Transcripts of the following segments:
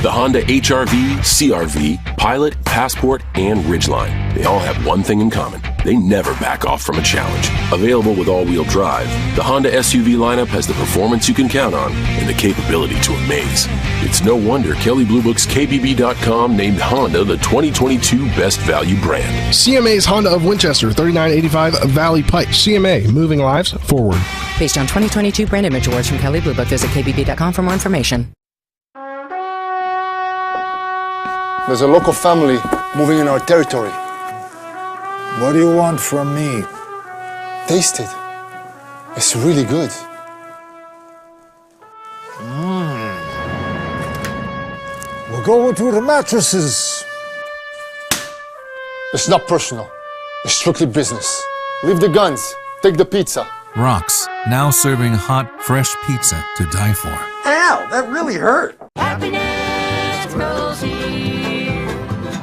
The Honda HR-V, CR-V, Pilot, Passport, and Ridgeline. They all have one thing in common. They never back off from a challenge. Available with all-wheel drive, the Honda SUV lineup has the performance you can count on and the capability to amaze. It's no wonder Kelley Blue Book's KBB.com named Honda the 2022 Best Value Brand. CMA's Honda of Winchester, 3985 Valley Pike. CMA, moving lives forward. Based on 2022 brand image awards from Kelley Blue Book, visit KBB.com for more information. There's a local family moving in our territory. What do you want from me? Taste it. It's really good. We'll go to the mattresses. It's not personal. It's strictly business. Leave the guns. Take the pizza. Rock's, now serving hot, fresh pizza to die for. Ow, that really hurt. Happiness grows here.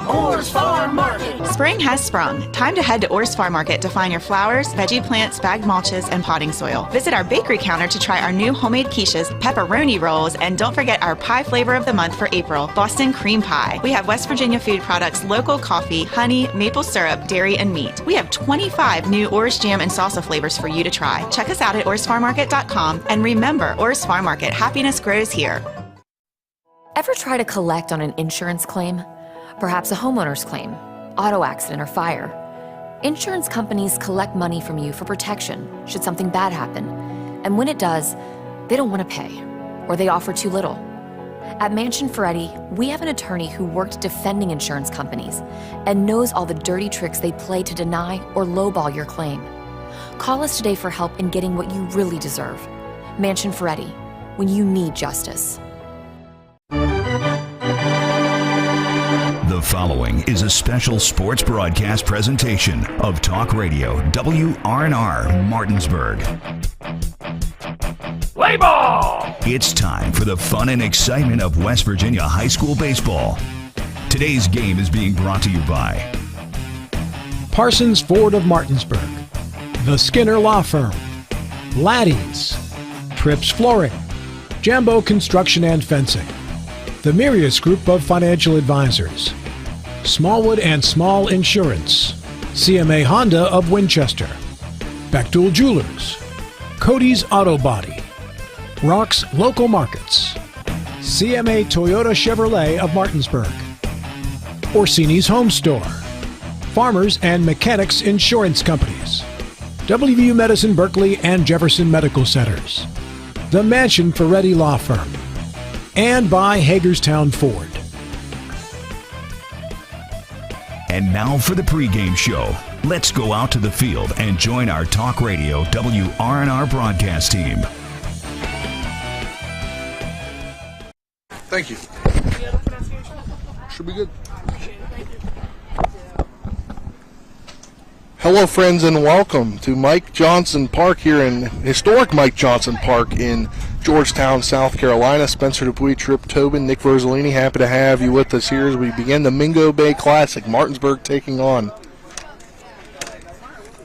Orr's Farm Market. Spring has sprung. Time to head to Orr's Farm Market to find your flowers, veggie plants, bagged mulches, and potting soil. Visit our bakery counter to try our new homemade quiches, pepperoni rolls, and don't forget our pie flavor of the month for April, Boston cream pie. We have West Virginia food products, local coffee, honey, maple syrup, dairy, and meat. We have 25 new Orr's jam and salsa flavors for you to try. Check us out at orrsfarmmarket.com, and remember, Orr's Farm Market, happiness grows here. Ever try to collect on an insurance claim? Perhaps a homeowner's claim, auto accident, or fire. Insurance companies collect money from you for protection should something bad happen. And when it does, they don't want to pay, or they offer too little. At Mansion Ferretti, we have an attorney who worked defending insurance companies and knows all the dirty tricks they play to deny or lowball your claim. Call us today for help in getting what you really deserve. Mansion Ferretti, when you need justice. The following is a special sports broadcast presentation of Talk Radio WRNR Martinsburg. Play ball! It's time for the fun and excitement of West Virginia high school baseball. Today's game is being brought to you by Parsons Ford of Martinsburg, The Skinner Law Firm, Laddie's, Trips Flooring, Jambo Construction and Fencing, the Mirius Group of Financial Advisors, Smallwood and Small Insurance, CMA Honda of Winchester, Bechtel Jewelers, Cody's Auto Body, Rock's Local Markets, CMA Toyota Chevrolet of Martinsburg, Orsini's Home Store, Farmers and Mechanics Insurance Companies, WVU Medicine Berkeley and Jefferson Medical Centers, the Mansion Ferretti Law Firm, and by Hagerstown Ford. And now for the pregame show. Let's go out to the field and join our Talk Radio WRNR broadcast team. Thank you. Should be good. Hello, friends, and welcome to Mike Johnson Park here in historic Mike Johnson Park in Georgetown, South Carolina. Spencer Dupuis, Trip Tobin, Nick Verzolini, happy to have you with us here as we begin the Mingo Bay Classic. Martinsburg taking on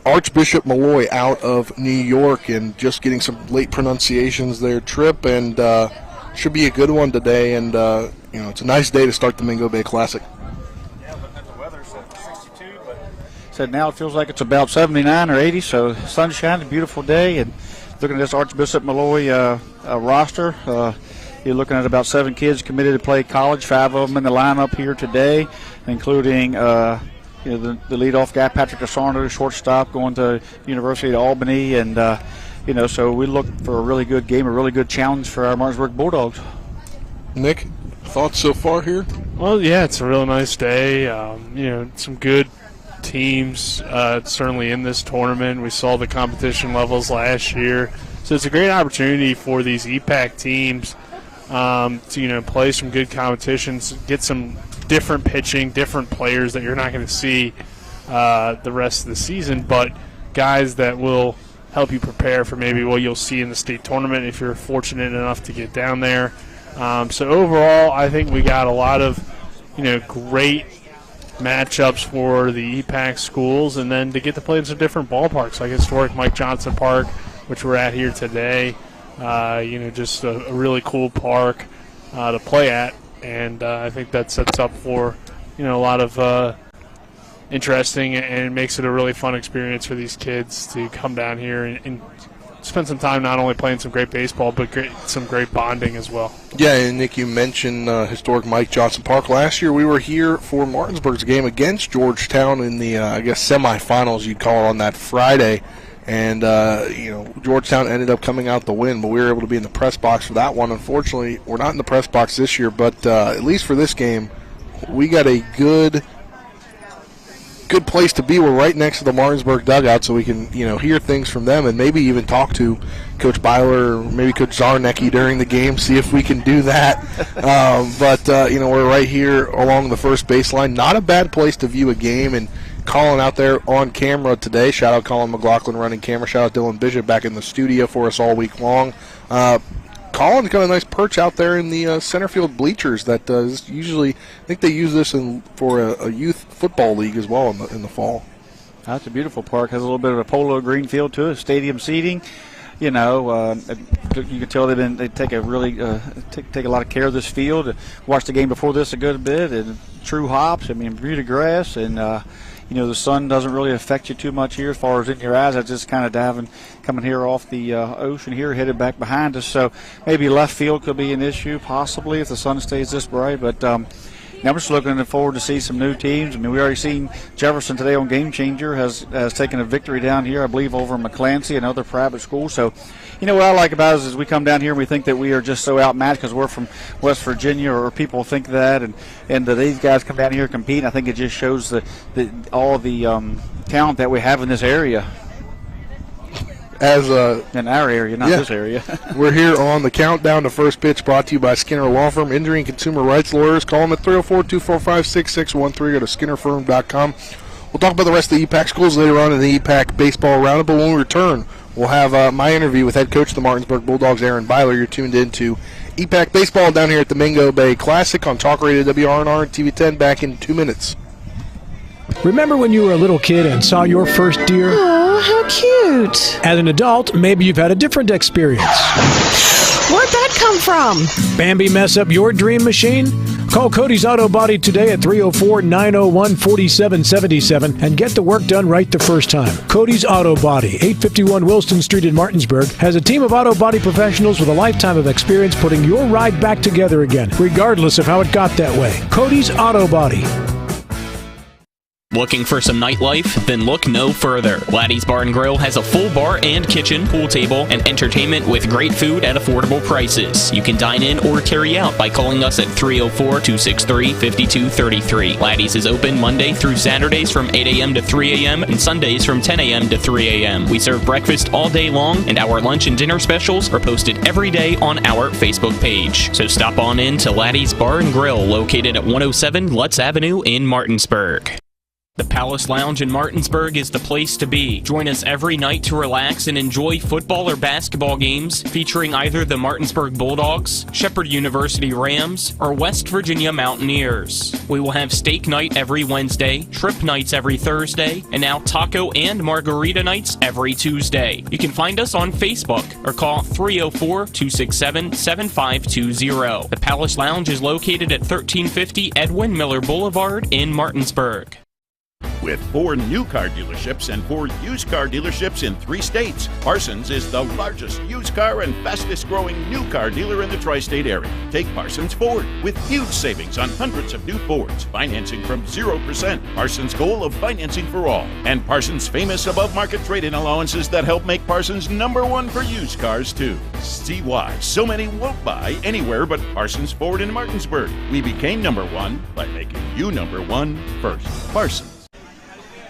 Archbishop Molloy out of New York, and just getting some late pronunciations there, Trip, and should be a good one today. And it's a nice day to start the Mingo Bay Classic. Yeah, looking at the weather, so 62, but said now it feels like it's about 79 or 80, so sunshine, a beautiful day. And looking at this Archbishop Molloy roster, you're looking at about 7 kids committed to play college, 5 of them in the lineup here today, including the leadoff guy, Patrick Asarno, the shortstop, going to University of Albany. And, so we look for a really good game, a really good challenge for our Martinsburg Bulldogs. Nick, thoughts so far here? Well, yeah, it's a real nice day. Some good teams certainly in this tournament. We saw the competition levels last year. So it's a great opportunity for these EPAC teams to play some good competitions, get some different pitching, different players that you're not going to see the rest of the season, but guys that will help you prepare for maybe what you'll see in the state tournament if you're fortunate enough to get down there. So overall, I think we got a lot of great matchups for the EPAC schools, and then to get to play in some different ballparks like historic Mike Johnson Park, which we're at here today. Just a really cool park to play at. and I think that sets up for a lot of interesting, and makes it a really fun experience for these kids to come down here and spend some time not only playing some great baseball, but some great bonding as well. Yeah, and Nick, you mentioned historic Mike Johnson Park. Last year we were here for Martinsburg's game against Georgetown in the, semifinals, you'd call it, on that Friday. And, Georgetown ended up coming out the win, but we were able to be in the press box for that one. Unfortunately, we're not in the press box this year, but at least for this game, we got a good place to be. We're right next to the Martinsburg dugout, so we can, hear things from them and maybe even talk to Coach Byler or maybe Coach Zarnecki during the game, see if we can do that. We're right here along the first baseline. Not a bad place to view a game, and Colin out there on camera today. Shout out Colin McLaughlin running camera. Shout out Dylan Bishop back in the studio for us all week long. Colin's got a nice perch out there in the center field bleachers that is usually, I think they use this for a youth football league as well in the fall. That's a beautiful park. Has a little bit of a polo green field to it, stadium seating. You can tell they take a really take a lot of care of this field. Watched the game before this a good bit, and true hops. Bermuda grass, and the sun doesn't really affect you too much here as far as in your eyes. That's just kind of coming here off the ocean here, headed back behind us. So maybe left field could be an issue, possibly, if the sun stays this bright. But I'm just looking forward to see some new teams. We already seen Jefferson today on Game Changer has taken a victory down here, I believe, over McClancy, another private school. So, what I like about it is we come down here and we think that we are just so outmatched because we're from West Virginia, or people think that, and these guys come down here and compete. I think it just shows all the talent that we have in this area. In our area, not this area. We're here on the countdown to first pitch, brought to you by Skinner Law Firm, injury and consumer rights lawyers. Call them at 304-245-6613. Go to skinnerfirm.com. We'll talk about the rest of the EPAC schools later on in the EPAC baseball roundup. But when we return, we'll have my interview with head coach of the Martinsburg Bulldogs, Aaron Byler. You're tuned in to EPAC baseball down here at the Mingo Bay Classic on Talk Radio WRNR and TV 10. Back in 2 minutes. Remember when you were a little kid and saw your first deer? Oh, how cute. As an adult, maybe you've had a different experience. Where'd that come from? Bambi mess up your dream machine? Call Cody's Auto Body today at 304-901-4777 and get the work done right the first time. Cody's Auto Body, 851 Wilston Street in Martinsburg, has a team of auto body professionals with a lifetime of experience putting your ride back together again, regardless of how it got that way. Cody's Auto Body. Looking for some nightlife? Then look no further. Laddie's Bar and Grill has a full bar and kitchen, pool table, and entertainment with great food at affordable prices. You can dine in or carry out by calling us at 304-263-5233. Laddie's is open Monday through Saturdays from 8 a.m. to 3 a.m. and Sundays from 10 a.m. to 3 a.m. We serve breakfast all day long, and our lunch and dinner specials are posted every day on our Facebook page. So stop on in to Laddie's Bar and Grill, located at 107 Lutz Avenue in Martinsburg. The Palace Lounge in Martinsburg is the place to be. Join us every night to relax and enjoy football or basketball games featuring either the Martinsburg Bulldogs, Shepherd University Rams, or West Virginia Mountaineers. We will have steak night every Wednesday, trip nights every Thursday, and now taco and margarita nights every Tuesday. You can find us on Facebook or call 304-267-7520. The Palace Lounge is located at 1350 Edwin Miller Boulevard in Martinsburg. With 4 new car dealerships and 4 used car dealerships in 3 states, Parsons is the largest used car and fastest growing new car dealer in the tri-state area. Take Parsons Ford with huge savings on hundreds of new Fords, financing from 0%, Parsons' goal of financing for all, and Parsons' famous above-market trade-in allowances that help make Parsons #1 for used cars too. See why so many won't buy anywhere but Parsons Ford in Martinsburg. We became #1 by making you #1 first. Parsons.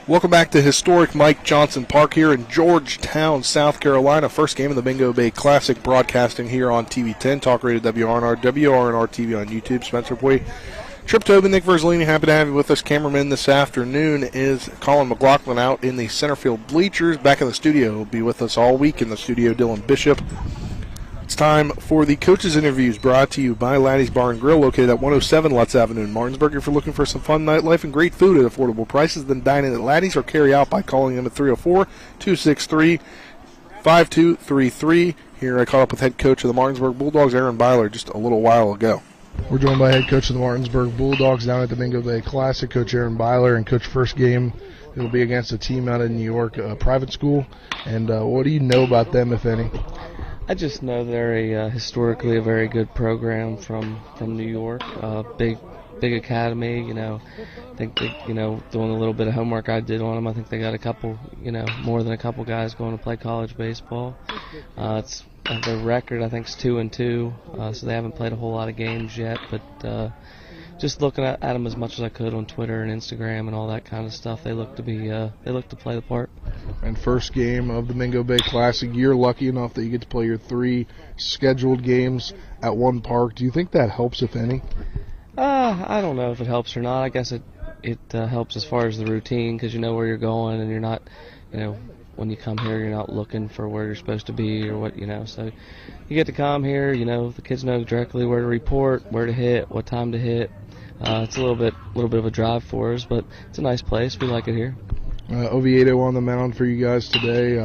Welcome back to historic Mike Johnson Park here in Georgetown, South Carolina. First game of the Bingo Bay Classic, broadcasting here on TV 10, Talk Radio WRNR, WRNR TV on YouTube. Spencer Boy, Trip Tobin, Nick Verzolini, happy to have you with us. Cameraman this afternoon is Colin McLaughlin out in the center field bleachers. Back in the studio, he'll be with us all week in the studio, Dylan Bishop. It's time for the coaches' interviews, brought to you by Laddie's Bar and Grill, located at 107 Lutz Avenue in Martinsburg. If you're looking for some fun nightlife and great food at affordable prices, then dine in at Laddie's or carry out by calling them at 304-263-5233. Here I caught up with head coach of the Martinsburg Bulldogs, Aaron Byler, just a little while ago. We're joined by head coach of the Martinsburg Bulldogs down at the Mingo Bay Classic, Coach Aaron Byler. And Coach, first game, it'll be against a team out in New York, a private school. And what do you know about them, if any? I just know they're historically a very good program from New York, big academy. I think they, doing a little bit of homework I did on them, I think they got a couple, more than a couple guys going to play college baseball. It's their record, I think, is 2-2, so they haven't played a whole lot of games yet. But just looking at them as much as I could on Twitter and Instagram and all that kind of stuff, they look to play the part. And first game of the Mingo Bay Classic, you're lucky enough that you get to play your 3 scheduled games at one park. Do you think that helps, if any? I don't know if it helps or not. I guess it helps as far as the routine, because you know where you're going, and you're not, when you come here, you're not looking for where you're supposed to be or what, so you get to come here, the kids know directly where to report, where to hit, what time to hit. It's a little bit of a drive for us, but it's a nice place. We like it here. Oviedo on the mound for you guys today.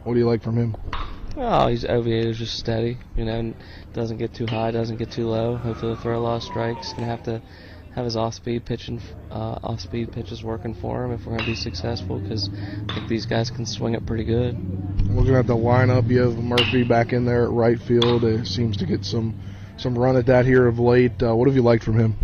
What do you like from him? Oh, Oviedo's just steady, doesn't get too high, doesn't get too low. Hopefully he'll throw a lot of strikes. Gonna have to have his off-speed pitches working for him if we're gonna be successful, because I think these guys can swing it pretty good. Looking at the lineup, you have Murphy back in there at right field. It seems to get some run at that here of late. What have you liked from him?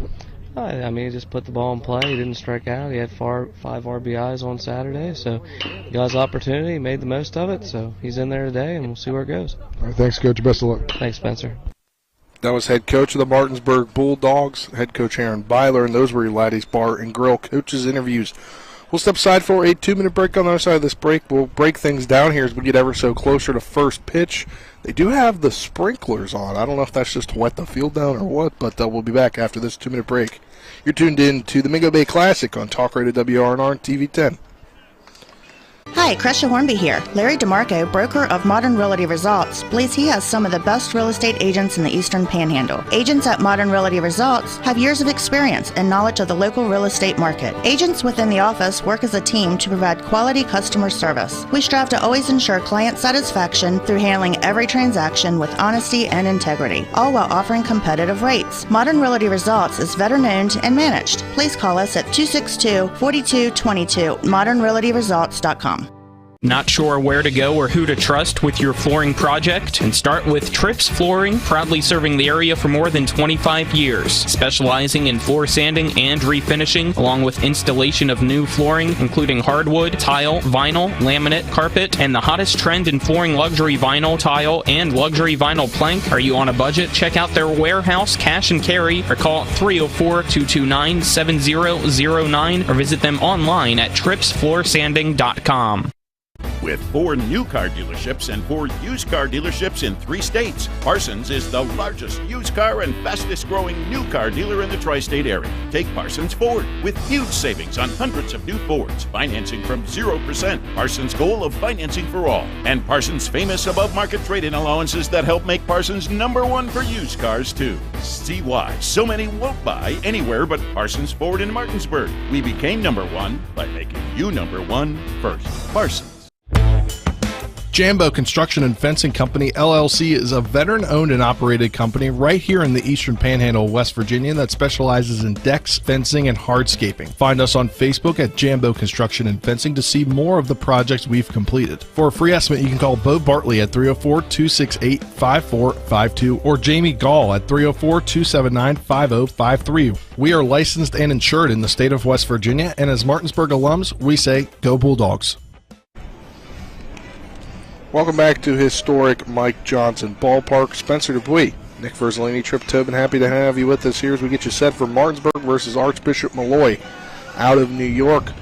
He just put the ball in play. He didn't strike out. He had 5 RBIs on Saturday, so he got his opportunity. He made the most of it, so he's in there today, and we'll see where it goes. All right, thanks, Coach. Best of luck. Thanks, Spencer. That was head coach of the Martinsburg Bulldogs, head coach Aaron Byler, and those were your Laddie's Bar and Grill coaches' interviews. We'll step aside for a 2-minute break. On the other side of this break, we'll break things down here as we get ever so closer to first pitch. They do have the sprinklers on. I don't know if that's just to wet the field down or what, but we'll be back after this 2-minute break. You're tuned in to the Mingo Bay Classic on Talk Radio WRNR and TV 10. Hi, Crescia Hornby here. Larry DeMarco, broker of Modern Realty Results, believes he has some of the best real estate agents in the Eastern Panhandle. Agents at Modern Realty Results have years of experience and knowledge of the local real estate market. Agents within the office work as a team to provide quality customer service. We strive to always ensure client satisfaction through handling every transaction with honesty and integrity, all while offering competitive rates. Modern Realty Results is veteran-owned and managed. Please call us at 262-4222, modernrealtyresults.com. Not sure where to go or who to trust with your flooring project? And start with Trips Flooring, proudly serving the area for more than 25 years, specializing in floor sanding and refinishing, along with installation of new flooring, including hardwood, tile, vinyl, laminate, carpet, and the hottest trend in flooring, luxury vinyl, tile, and luxury vinyl plank. Are you on a budget? Check out their warehouse, cash and carry, or call 304-229-7009, or visit them online at tripsfloorsanding.com. With 4 new car dealerships and 4 used car dealerships in 3 states, Parsons is the largest used car and fastest growing new car dealer in the tri-state area. Take Parsons Ford with huge savings on hundreds of new Fords, financing from 0%, Parsons' goal of financing for all, and Parsons' famous above-market trade-in allowances that help make Parsons #1 for used cars too. See why so many won't buy anywhere but Parsons Ford in Martinsburg. We became #1 by making you #1 first. Parsons. Jambo Construction and Fencing Company, LLC, is a veteran-owned and operated company right here in the Eastern Panhandle of West Virginia that specializes in decks, fencing, and hardscaping. Find us on Facebook at Jambo Construction and Fencing to see more of the projects we've completed. For a free estimate, you can call Bo Bartley at 304-268-5452 or Jamie Gall at 304-279-5053. We are licensed and insured in the state of West Virginia, and as Martinsburg alums, we say, go Bulldogs. Welcome back to historic Mike Johnson Ballpark. Spencer Dupuis, Nick Verzolini, Trip Tobin, happy to have you with us here as we get you set for Martinsburg versus Archbishop Molloy out of New York.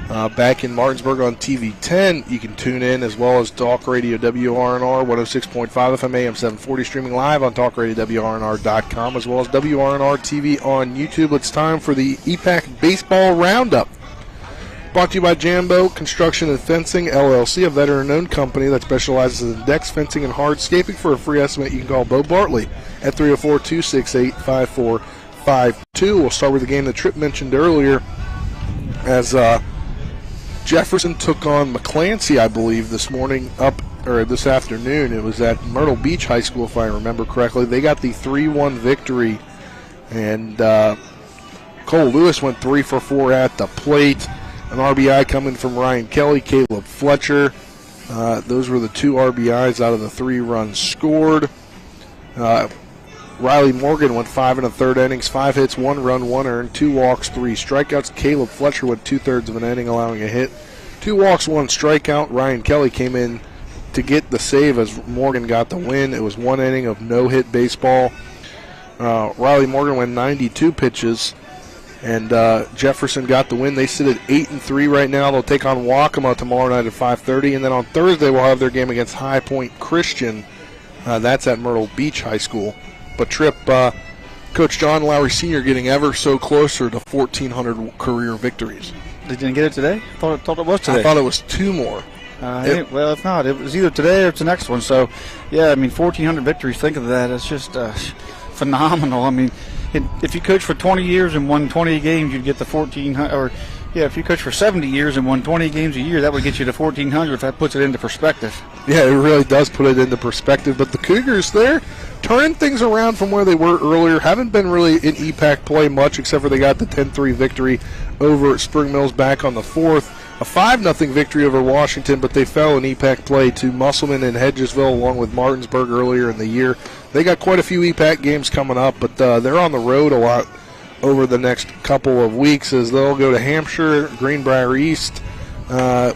Back in Martinsburg on TV 10, you can tune in as well as Talk Radio WRNR 106.5 FM AM 740, streaming live on talkradiowrnr.com as well as WRNR TV on YouTube. It's time for the EPAC Baseball Roundup. Brought to you by Jambo Construction and Fencing, LLC, a veteran-owned company that specializes in decks, fencing, and hardscaping. For a free estimate, you can call Bo Bartley at 304-268-5452. We'll start with the game that Tripp mentioned earlier as Jefferson took on McClancy, I believe, this afternoon. It was at Myrtle Beach High School, if I remember correctly. They got the 3-1 victory And Cole Lewis went 3 for 4 at the plate. An RBI coming from Ryan Kelly, Caleb Fletcher. Those were the 2 RBIs out of the 3 runs scored. Riley Morgan went 5 1/3 innings, 5 hits, 1 run, 1 earned, 2 walks, 3 strikeouts. Caleb Fletcher went 2/3 of an inning, allowing a hit, 2 walks, 1 strikeout. Ryan Kelly came in to get the save as Morgan got the win. It was 1 inning of no-hit baseball. Riley Morgan went 92 pitches, and Jefferson got the win. They sit at 8-3 right now. They'll take on Waccamaw tomorrow night at 5:30, and then on Thursday we'll have their game against High Point Christian. That's at Myrtle Beach High School. But Tripp, Coach John Lowry Sr. getting ever so closer to 1,400 career victories. They didn't get it today? I thought it was today. I thought it was 2 more. Well, if not, it was either today or it's the next one. So, yeah, I mean, 1,400 victories. Think of that. It's just phenomenal. I mean, if you coach for 20 years and won 20 games, you'd get the 1,400. Or, yeah, if you coach for 70 years and won 20 games a year, that would get you to 1,400 if that puts it into perspective. Yeah, it really does put it into perspective. But the Cougars, they're turning things around from where they were earlier. Haven't been really in EPAC play much, except for they got the 10-3 victory over at Spring Mills back on the 4th. A 5-0 victory over Washington, but they fell in EPAC play to Musselman and Hedgesville along with Martinsburg earlier in the year. They got quite a few EPAC games coming up, but they're on the road a lot over the next couple of weeks as they'll go to Hampshire, Greenbrier East. While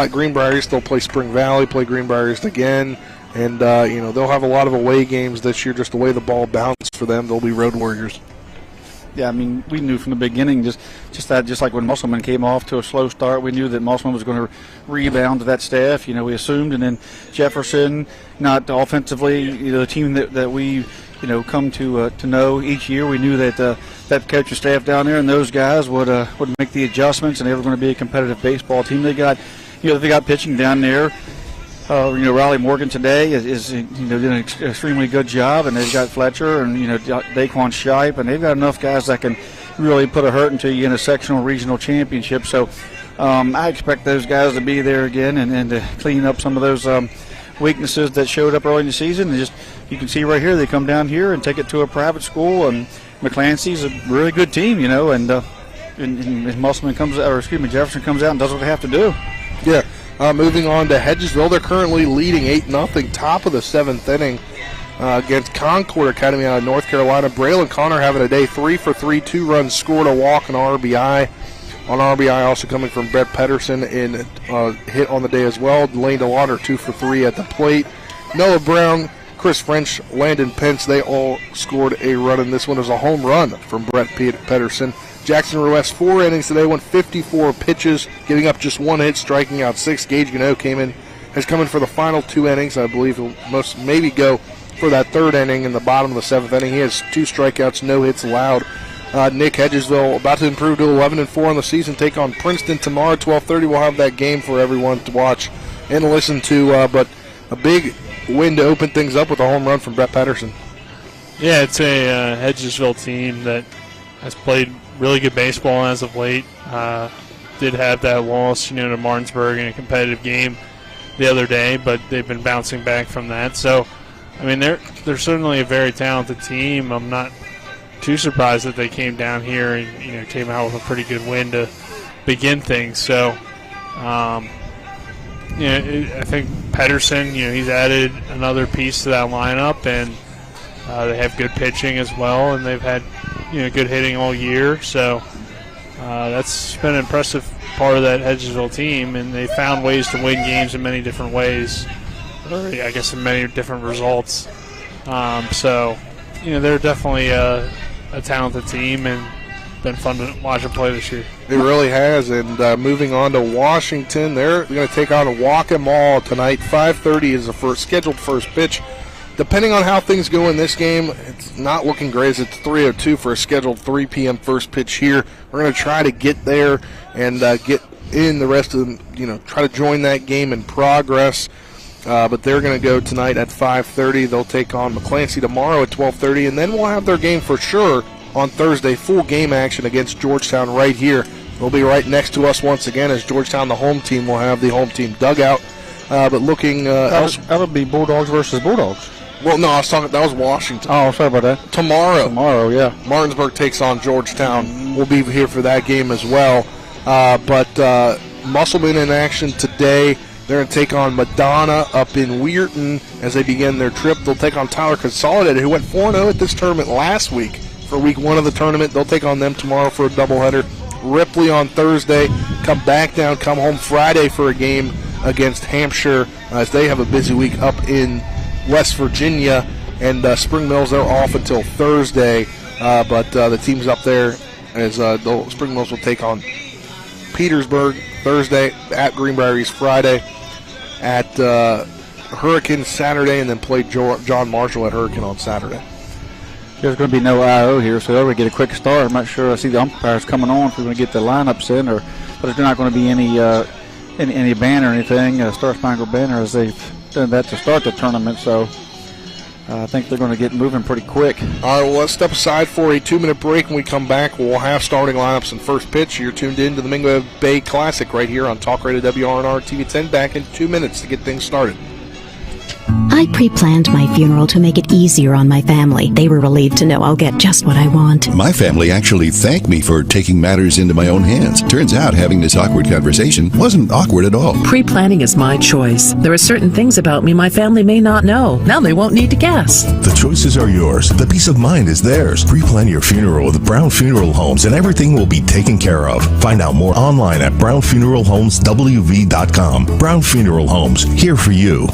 at Greenbrier East, they'll play Spring Valley, play Greenbrier East again, and they'll have a lot of away games this year just the way the ball bounced for them. They'll be road warriors. Yeah, I mean, we knew from the beginning just like when Musselman came off to a slow start, we knew that Musselman was going to rebound to that staff. We assumed, and then Jefferson, not offensively, the team that we come to know each year. We knew that that coaching staff down there and those guys would make the adjustments, and they were going to be a competitive baseball team. They got pitching down there. Riley Morgan today is doing an extremely good job, and they've got Fletcher and Daquan Shipe, and they've got enough guys that can really put a hurt into you in a sectional regional championship. So I expect those guys to be there again and to clean up some of those weaknesses that showed up early in the season. And you can see right here, they come down here and take it to a private school, and McClancy's a really good team, and Jefferson comes out and does what they have to do. Yeah. Moving on to Hedgesville, they're currently leading 8-0, top of the 7th inning against Concord Academy out of North Carolina. Braylon Connor having a day, 3 for 3, 2 runs scored, a walk, and RBI. On RBI also coming from Brett Pedersen in hit on the day as well. Lane DeLauder 2 for 3 at the plate. Noah Brown, Chris French, Landon Pence, they all scored a run, and this one is a home run from Brett Pedersen. Jackson Ruess, 4 innings today, went 54 pitches, giving up just 1 hit, striking out 6. Gage Gano has come in for the final 2 innings. I believe he'll maybe go for that 3rd inning in the bottom of the 7th inning. He has 2 strikeouts, no hits allowed. Nick Hedgesville about to improve to 11-4 on the season, take on Princeton tomorrow, 12:30. We'll have that game for everyone to watch and listen to, but a big win to open things up with a home run from Brett Pedersen. Yeah, it's a Hedgesville team that has played really good baseball as of late. Did have that loss, to Martinsburg in a competitive game the other day, but they've been bouncing back from that. So, I mean, they're certainly a very talented team. I'm not too surprised that they came down here and came out with a pretty good win to begin things. So, I think Pedersen, he's added another piece to that lineup, and they have good pitching as well, and they've had good hitting all year. So that's been an impressive part of that Hedgesville team, and they found ways to win games in many different ways, or I guess in many different results. So they're definitely a talented team, and been fun to watch them play this year. It really has. And moving on to Washington, they're going to take on Waccamaw tonight. 5:30 is the scheduled first pitch. Depending on how things go in this game, it's not looking great. It's 3:02 for a scheduled 3 p.m. first pitch here. We're going to try to get there and get in the rest of them, try to join that game in progress. But they're going to go tonight at 5:30. They'll take on McClancy tomorrow at 12:30, and then we'll have their game for sure on Thursday. Full game action against Georgetown right here. They'll be right next to us once again as Georgetown, the home team, will have the home team dugout. But looking that would be Bulldogs versus Bulldogs. Well, no, I was talking. That was Washington. Oh, sorry about that. Tomorrow, yeah. Martinsburg takes on Georgetown. We'll be here for that game as well. But Musselman in action today. They're going to take on Madonna up in Weirton as they begin their trip. They'll take on Tyler Consolidated, who went 4-0 at this tournament last week for week 1 of the tournament. They'll take on them tomorrow for a doubleheader. Ripley on Thursday. Come back down, come home Friday for a game against Hampshire as they have a busy week up in West Virginia. And Spring Mills, they're off until Thursday. But the teams up there, as Spring Mills will take on Petersburg Thursday, at Greenbrier Friday, at Hurricane Saturday, and then play John Marshall at Hurricane on Saturday. There's going to be no IO here, so they're going to get a quick start. I'm not sure I see the umpires coming on if we're going to get the lineups in, but there's not going to be any banner or anything, Star Spangled Banner, as they've done that to start the tournament. So I think they're going to get moving pretty quick. All right, well, let's step aside for a 2-minute break. When we come back, we'll have starting lineups and first pitch. You're tuned in to the Mingo Bay Classic right here on Talk Radio WRNR TV 10. Back in 2 minutes to get things started. I pre-planned my funeral to make it easier on my family. They were relieved to know I'll get just what I want. My family actually thanked me for taking matters into my own hands. Turns out having this awkward conversation wasn't awkward at all. Pre-planning is my choice. There are certain things about me my family may not know. Now they won't need to guess. The choices are yours. The peace of mind is theirs. Pre-plan your funeral with Brown Funeral Homes and everything will be taken care of. Find out more online at brownfuneralhomeswv.com. Brown Funeral Homes, here for you.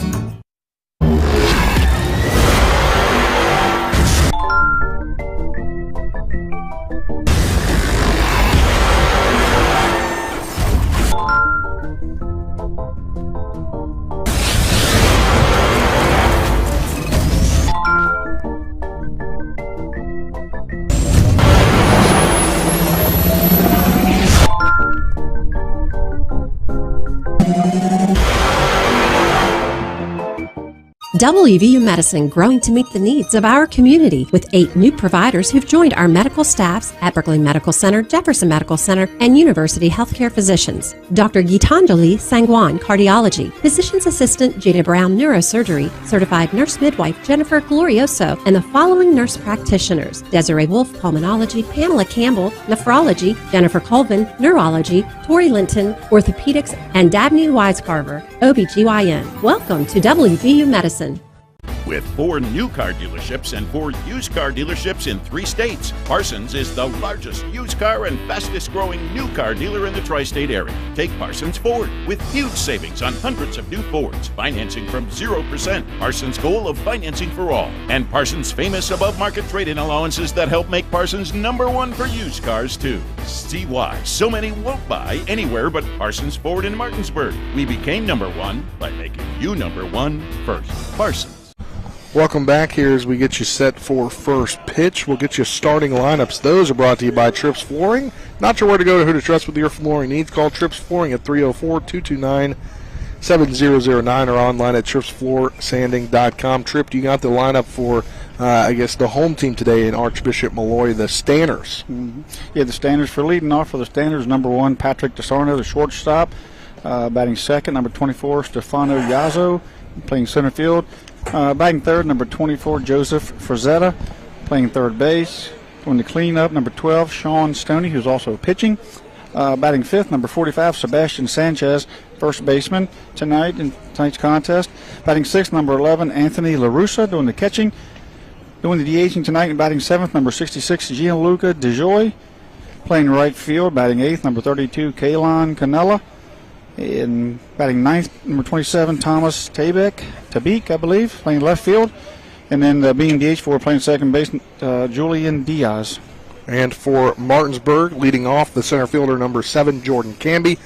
WVU Medicine, growing to meet the needs of our community with 8 new providers who've joined our medical staffs at Berkeley Medical Center, Jefferson Medical Center, and University Healthcare Physicians. Dr. Gitanjali Sangwan, Cardiology, Physician's Assistant Jada Brown, Neurosurgery, Certified Nurse Midwife Jennifer Glorioso, and the following nurse practitioners: Desiree Wolf, Pulmonology, Pamela Campbell, Nephrology, Jennifer Colvin, Neurology, Tori Linton, Orthopedics, and Dabney Wisecarver, OBGYN. Welcome to WVU Medicine. With 4 new car dealerships and 4 used car dealerships in 3 states, Parsons is the largest used car and fastest growing new car dealer in the tri-state area. Take Parsons Ford with huge savings on hundreds of new Fords, financing from 0%, Parsons' goal of financing for all, and Parsons' famous above-market trade-in allowances that help make Parsons #1 for used cars too. See why so many won't buy anywhere but Parsons Ford in Martinsburg. We became #1 by making you #1 first. Parsons. Welcome back here as we get you set for first pitch. We'll get you starting lineups. Those are brought to you by Trips Flooring. Not sure where to go to who to trust with your flooring needs? Call Trips Flooring at 304-229-7009 or online at tripsfloorsanding.com. Trip, you got the lineup for, the home team today in Archbishop Molloy, the Stanners. Mm-hmm. Yeah, the Stanners. For leading off for the Stanners, #1, Patrick DeSarno, the shortstop. Batting second, #24, Stefano Yazzo, playing center field. Batting third, #24, Joseph Frazetta, playing third base. Doing the cleanup, #12, Sean Stoney, who's also pitching. Batting fifth, #45, Sebastian Sanchez, first baseman tonight in tonight's contest. Batting sixth, #11, Anthony LaRussa, doing the catching. Doing the DHing tonight and batting seventh, #66, Gianluca DeJoy, playing right field. Batting eighth, #32, Kaylon Canella. In batting ninth, #27, Thomas Tabik, I believe, playing left field. And then being DH for playing second base, Julian Diaz. And for Martinsburg, leading off, the center fielder, #7, Jordan Camby.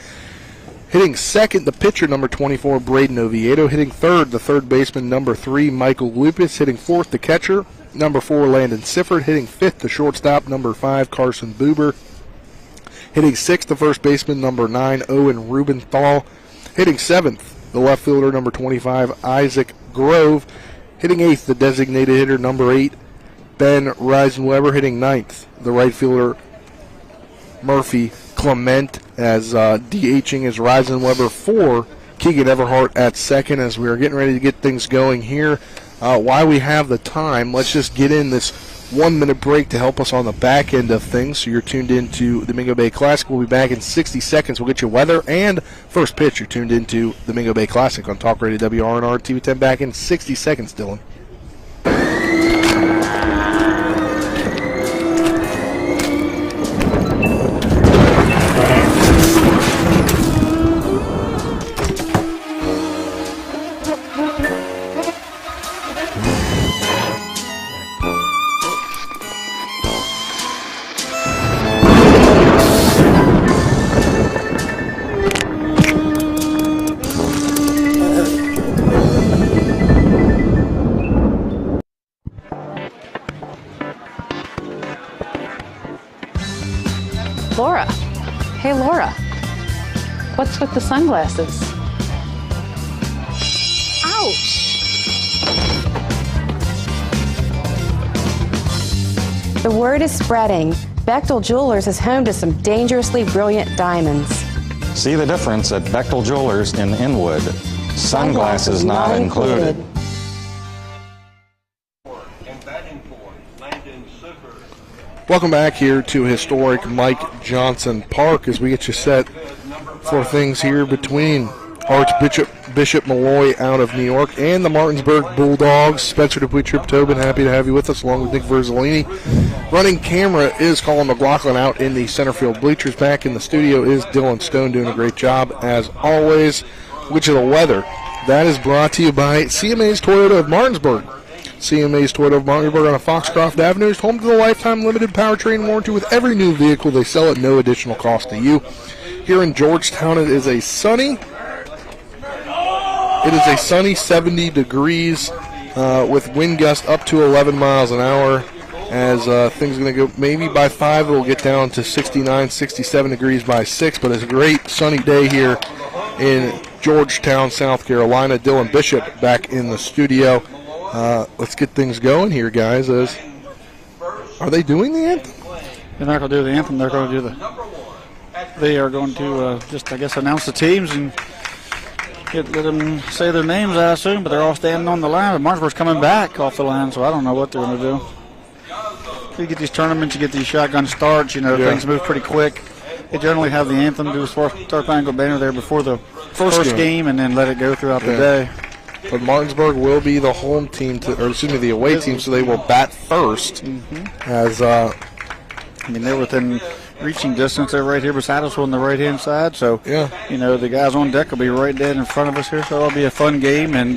Hitting second, the pitcher, #24, Braden Oviedo. Hitting third, the third baseman, #3, Michael Lupus. Hitting fourth, the catcher, #4, Landon Sifford. Hitting fifth, the shortstop, #5, Carson Buber. Hitting sixth, the first baseman, #9, Owen Rubenthal. Hitting seventh, the left fielder, #25, Isaac Grove. Hitting eighth, the designated hitter, #8, Ben Reisenweber. Hitting ninth, the right fielder, Murphy Clement. As DHing is Reisenweber for Keegan Everhart at second. As we are getting ready to get things going here, While we have the time, let's just get in this 1-minute break to help us on the back end of things. So you're tuned into the Mingo Bay Classic. We'll be back in 60 seconds. We'll get you weather and first pitch. You're tuned into the Mingo Bay Classic on Talk Radio WRNR TV10. Back in 60 seconds, Dylan. Laura. Hey, Laura. What's with the sunglasses? Ouch! The word is spreading. Bechtel Jewelers is home to some dangerously brilliant diamonds. See the difference at Bechtel Jewelers in Inwood. Sunglasses not included. Welcome back here to historic Mike Johnson Park as we get you set for things here between Archbishop Molloy out of New York and the Martinsburg Bulldogs. Spencer Dupuis, Trip Tobin, happy to have you with us along with Nick Verzolini. Running camera is Colin McLaughlin out in the center field bleachers. Back in the studio is Dylan Stone doing a great job as always. Which of the weather? That is brought to you by CMA's Toyota of Martinsburg. CMA's Toyota of Martinsburg on a Foxcroft Avenue is home to the lifetime limited powertrain warranty with every new vehicle they sell at no additional cost to you. Here in Georgetown, it is a sunny 70 degrees with wind gusts up to 11 miles an hour. As things are going to go, maybe by 5 it will get down to 69, 67 degrees by 6. But it's a great sunny day here in Georgetown, South Carolina. Dylan Bishop back in the studio. Let's get things going here, guys. Are they doing the anthem? They're not going to do the anthem. They're going to do They are going to just, I guess, announce the teams and let them say their names, I assume. But they're all standing on the line. But Martinsburg's coming back off the line, so I don't know what they're going to do. You get these tournaments, you get these shotgun starts. Things move pretty quick. They generally have the anthem, do a star-spangled banner there before the first game, and then let it go throughout the day. But Martinsburg will be the home team, the away team, so they will bat first. As they're within reaching distance. They're right here beside us on the right-hand side. So, the guys on deck will be right dead in front of us here. So it'll be a fun game, and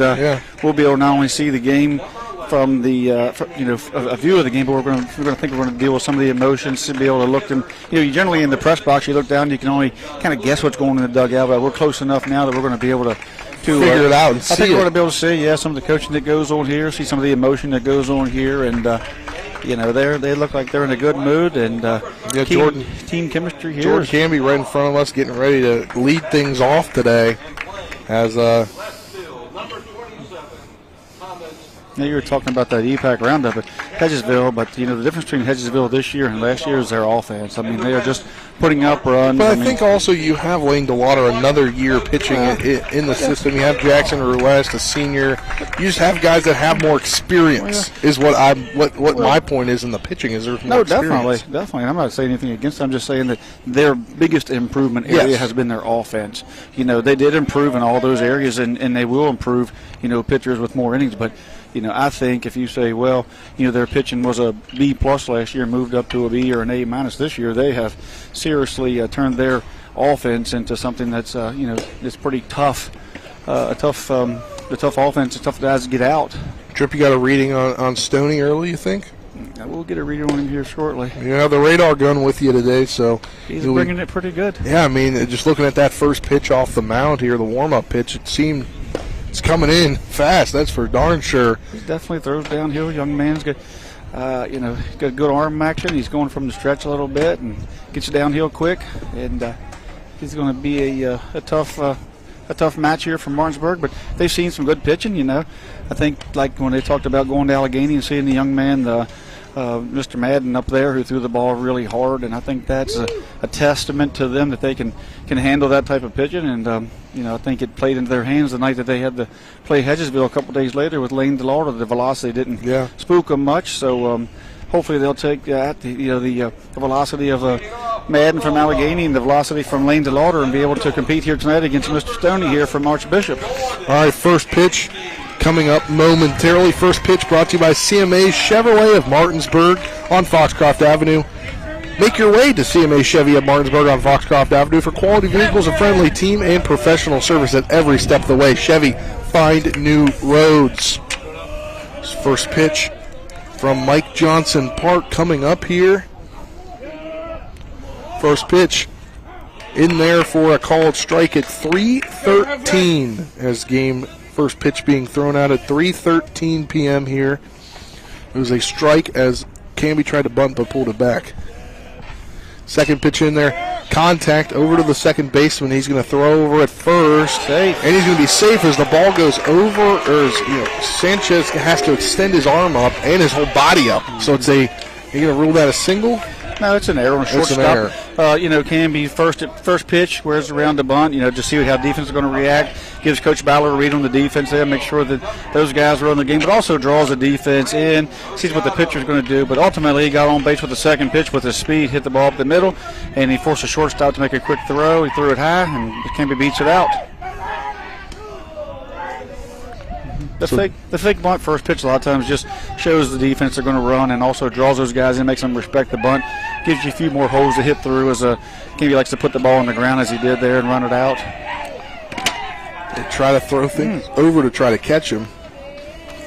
we'll be able to not only see the game from the a view of the game, but we're going to deal with some of the emotions to be able to look. And you generally in the press box, you look down, you can only kind of guess what's going on in the dugout. But we're close enough now that we're going to be able to figure it out and see. I think we're going to be able to see, some of the coaching that goes on here, see some of the emotion that goes on here, and they look like they're in a good mood, and team chemistry here. Jordan Canby right in front of us, getting ready to lead things off today. As now you were talking about that EPAC roundup at Hedgesville, but the difference between Hedgesville this year and last year is their offense. They are just putting up runs. But I think also you have Lane DeLauder another year pitching in the system. You have Jackson Ruest, a senior. You just have guys that have more experience. Is what my point is in the pitching. Is there's more experience. Definitely. I'm not saying anything against them. I'm just saying that their biggest improvement area has been their offense. They did improve in all those areas, and they will improve. Pitchers with more innings, but. I think if you say, their pitching was a B+ last year, moved up to a B or an A- this year, they have seriously turned their offense into something that's, it's pretty tough. The tough offense, the tough guys to get out. Trip, you got a reading on Stoney early, you think? We'll get a reading on him here shortly. You have the radar gun with you today, so he's bringing it pretty good. Yeah, just looking at that first pitch off the mound here, the warm-up pitch, it seemed. It's coming in fast, that's for darn sure. He definitely throws downhill. Young man's got, got good arm action. He's going from the stretch a little bit and gets you downhill quick. And he's going to be a tough match here for Martinsburg. But they've seen some good pitching. I think like when they talked about going to Allegheny and seeing the young man, Mr. Madden up there, who threw the ball really hard, and I think that's a testament to them that they can handle that type of pitching. And I think it played into their hands the night that they had to play Hedgesville a couple days later with Lane DeLauder. The velocity didn't spook them much, so hopefully they'll take that, the velocity of Madden from Allegheny and the velocity from Lane DeLauder and be able to compete here tonight against Mr. Stoney here from Archbishop. All right, first pitch coming up momentarily. First pitch brought to you by CMA Chevrolet of Martinsburg on Foxcroft Avenue. Make your way to CMA Chevy of Martinsburg on Foxcroft Avenue for quality vehicles, a friendly team, and professional service at every step of the way. Chevy, find new roads. First pitch from Mike Johnson Park coming up here. First pitch in there for a called strike at 3:13 as game first pitch being thrown out at 3:13 p.m. here. It was a strike as Canby tried to bunt but pulled it back. Second pitch in there, contact over to the second baseman. He's going to throw over at first, and he's going to be safe as the ball goes over. Or as, Sanchez has to extend his arm up and his whole body up. So it's you're going to rule that a single? No, it's an error on shortstop. Canby first pitch, wears around the bunt, just see how defense is going to react. Gives Coach Ballard a read on the defense there, make sure that those guys run the game, but also draws the defense in, sees what the pitcher is going to do. But ultimately, he got on base with the second pitch with his speed, hit the ball up the middle, and he forced the shortstop to make a quick throw. He threw it high, and Canby beats it out. The fake bunt first pitch a lot of times just shows the defense they're going to run and also draws those guys in, makes them respect the bunt, gives you a few more holes to hit through as Canby likes to put the ball on the ground as he did there and run it out. They try to throw things over to try to catch him.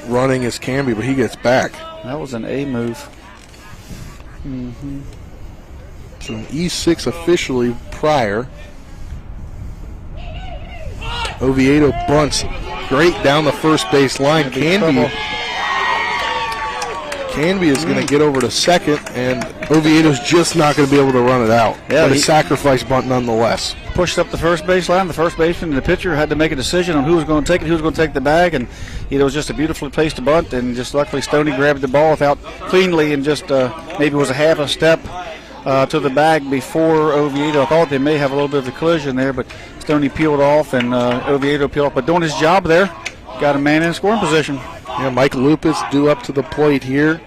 Running is Canby, but he gets back. That was an A move. So an E6 officially prior. Oviedo bunts great down the first base line. Canby is going to get over to second, and Oviedo's just not going to be able to run it out. Yeah, but a sacrifice bunt nonetheless. Pushed up the first base line. The first baseman and the pitcher had to make a decision on who was going to take it, who was going to take the bag, and it was just a beautifully placed bunt, and just luckily Stoney grabbed the ball without cleanly and just maybe was a half a step to the bag before Oviedo. I thought they may have a little bit of a collision there, but Stoney peeled off and Oviedo peeled off. But doing his job there, got a man in scoring position. Yeah, Mike Lupus due up to the plate here.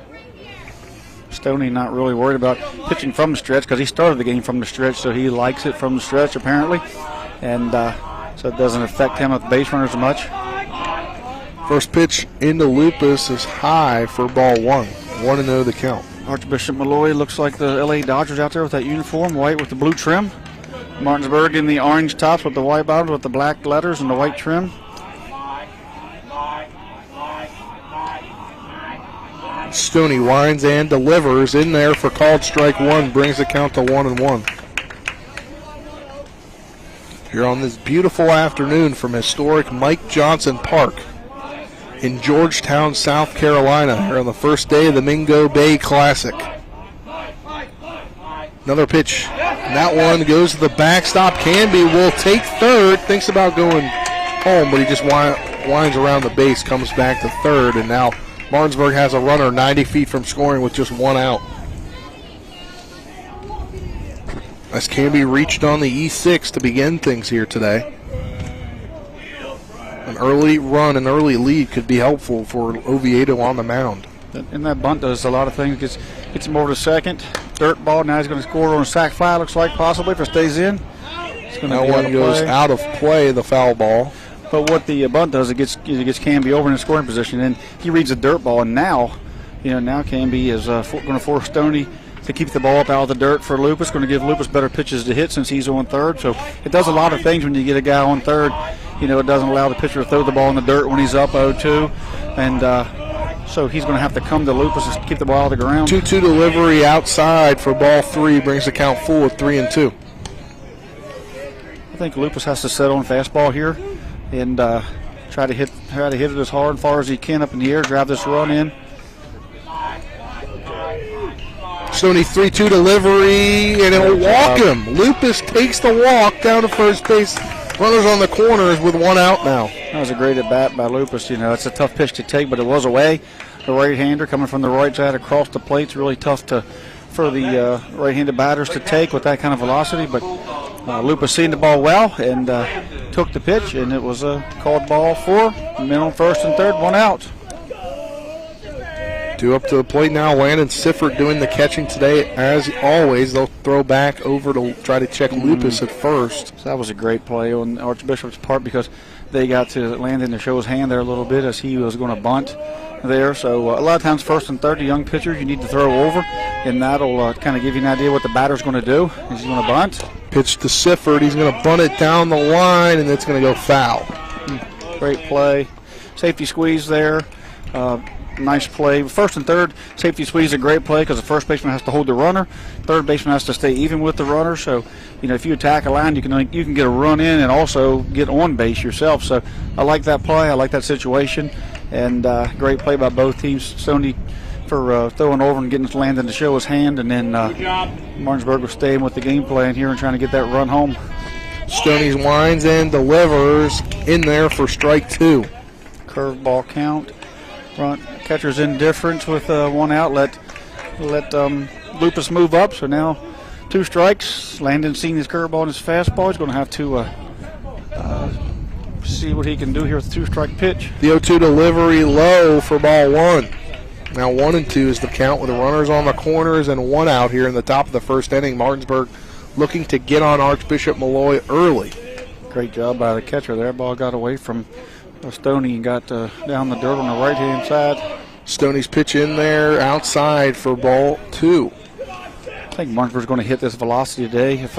Stoney not really worried about pitching from the stretch because he started the game from the stretch, so he likes it from the stretch apparently. And so it doesn't affect him with the base runners much. First pitch into Lupus is high for ball one. 1-0 the count. Archbishop Molloy looks like the LA Dodgers out there with that uniform, white with the blue trim. Martinsburg in the orange tops with the white bottoms with the black letters and the white trim. Stoney winds and delivers in there for called strike one, brings the count to 1-1. Here on this beautiful afternoon from historic Mike Johnson Park in Georgetown, South Carolina, here on the first day of the Mingo Bay Classic. Another pitch. That one goes to the backstop. Canby will take third. Thinks about going home, but he just winds around the base, comes back to third, and now Martinsburg has a runner 90 feet from scoring with just one out. As Canby reached on the E6 to begin things here today. An early run, an early lead could be helpful for Oviedo on the mound. And that bunt does a lot of things. Gets him over to second. Dirt ball. Now he's going to score on a sac fly, looks like, possibly, if it stays in. That one goes out of play, the foul ball. But what the bunt does, it gets Canby over in the scoring position, and he reads the dirt ball. And now Canby is going to force Stoney to keep the ball up out of the dirt for Lupus. Going to give Lupus better pitches to hit since he's on third. So it does a lot of things when you get a guy on third. It doesn't allow the pitcher to throw the ball in the dirt when he's up 0-2, and so he's going to have to come to Lupus to keep the ball out of the ground. 2-2 delivery outside for ball three, brings the count full at 3-2. I think Lupus has to settle on fastball here and try to hit it as hard and far as he can up in the air, drive this run in. Stoney 3-2 delivery, and it'll walk him. Lupus takes the walk down to first base. Runners on the corners with one out now. That was a great at bat by Lupus. It's a tough pitch to take, but it was away. right-hander coming from the right side across the plate. It's really tough for the right-handed batters to take with that kind of velocity, but Lupus seen the ball well and took the pitch, and it was a called ball for men on first and third, 1 out. 2 up to the plate now. Landon Sifford doing the catching today. As always, they'll throw back over to try to check Lupus at first. So that was a great play on Archbishop's part because they got to Landon to show his hand there a little bit as he was going to bunt there. So a lot of times first and third, the young pitchers, you need to throw over, and that'll kind of give you an idea what the batter's going to do. He's going to bunt. Pitch to Sifford. He's going to bunt it down the line, and it's going to go foul. Great play. Safety squeeze there. Nice play. First and third, safety squeeze is a great play because the first baseman has to hold the runner. Third baseman has to stay even with the runner. So, if you attack a line, you can get a run in and also get on base yourself. So, I like that play. I like that situation. And great play by both teams. Stoney for throwing over and getting Landon to show his hand. And then Martinsburg was staying with the game plan here and trying to get that run home. Stoney's winds and delivers in there for strike 2. Curveball count. Front catcher's indifference with 1 out. Let Lupus move up. So now 2 strikes. Landon's seen his curveball and his fastball. He's going to have to see what he can do here with the 2-strike pitch. The 0-2 delivery low for ball 1. Now 1-2 is the count with the runners on the corners and 1 out here in the top of the first inning. Martinsburg looking to get on Archbishop Molloy early. Great job by the catcher there. Ball got away from Stoney and got down the dirt on the right-hand side. Stoney's pitch in there outside for ball 2. I think Martinsburg's going to hit this velocity today. If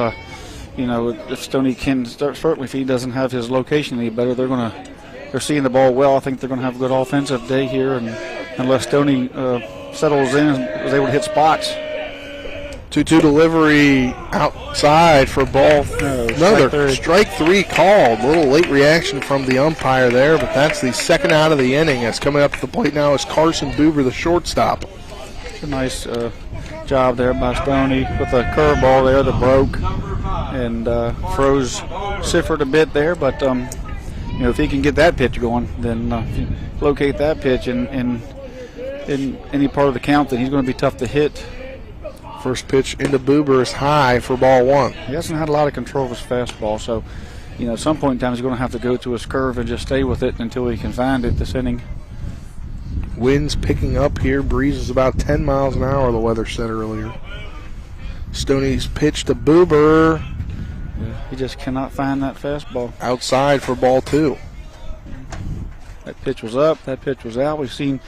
Stoney can, certainly if he doesn't have his location any better, they're seeing the ball well. I think they're going to have a good offensive day here, and unless Stoney settles in and is able to hit spots. 2-2 delivery outside for ball. Another strike 3 called. A little late reaction from the umpire there, but that's the second out of the inning. As coming up to the plate now is Carson Boover, the shortstop. It's a nice job there by Stoney with a curveball there that broke and froze Sifford a bit there. But if he can get that pitch going, then if you locate that pitch in any part of the count, then he's going to be tough to hit. First pitch into Boober is high for ball 1. He hasn't had a lot of control of his fastball, so at some point in time he's going to have to go to his curve and just stay with it until he can find it this inning. Winds picking up here. Breeze is about 10 miles an hour, the weather said earlier. Stoney's pitch to Boober. He just cannot find that fastball. Outside for ball 2. That pitch was up, that pitch was out. We've seen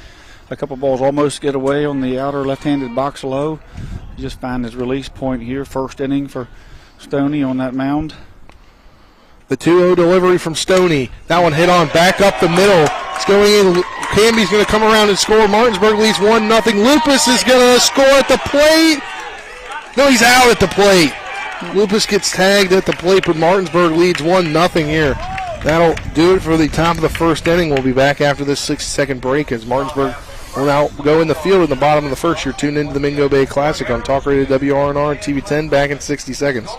a couple balls almost get away on the outer left-handed box low. Just find his release point here. First inning for Stoney on that mound. The 2-0 delivery from Stoney. That one hit on back up the middle. It's going in. Camby's going to come around and score. Martinsburg leads 1-0. Lupus is going to score at the plate. No, he's out at the plate. Lupus gets tagged at the plate, but Martinsburg leads 1-0 here. That'll do it for the top of the first inning. We'll be back after this 60-second break as Martinsburg will now go in the field in the bottom of the first. You're tuned into the Mingo Bay Classic on Talk Radio WRNR and TV 10. Back in 60 seconds.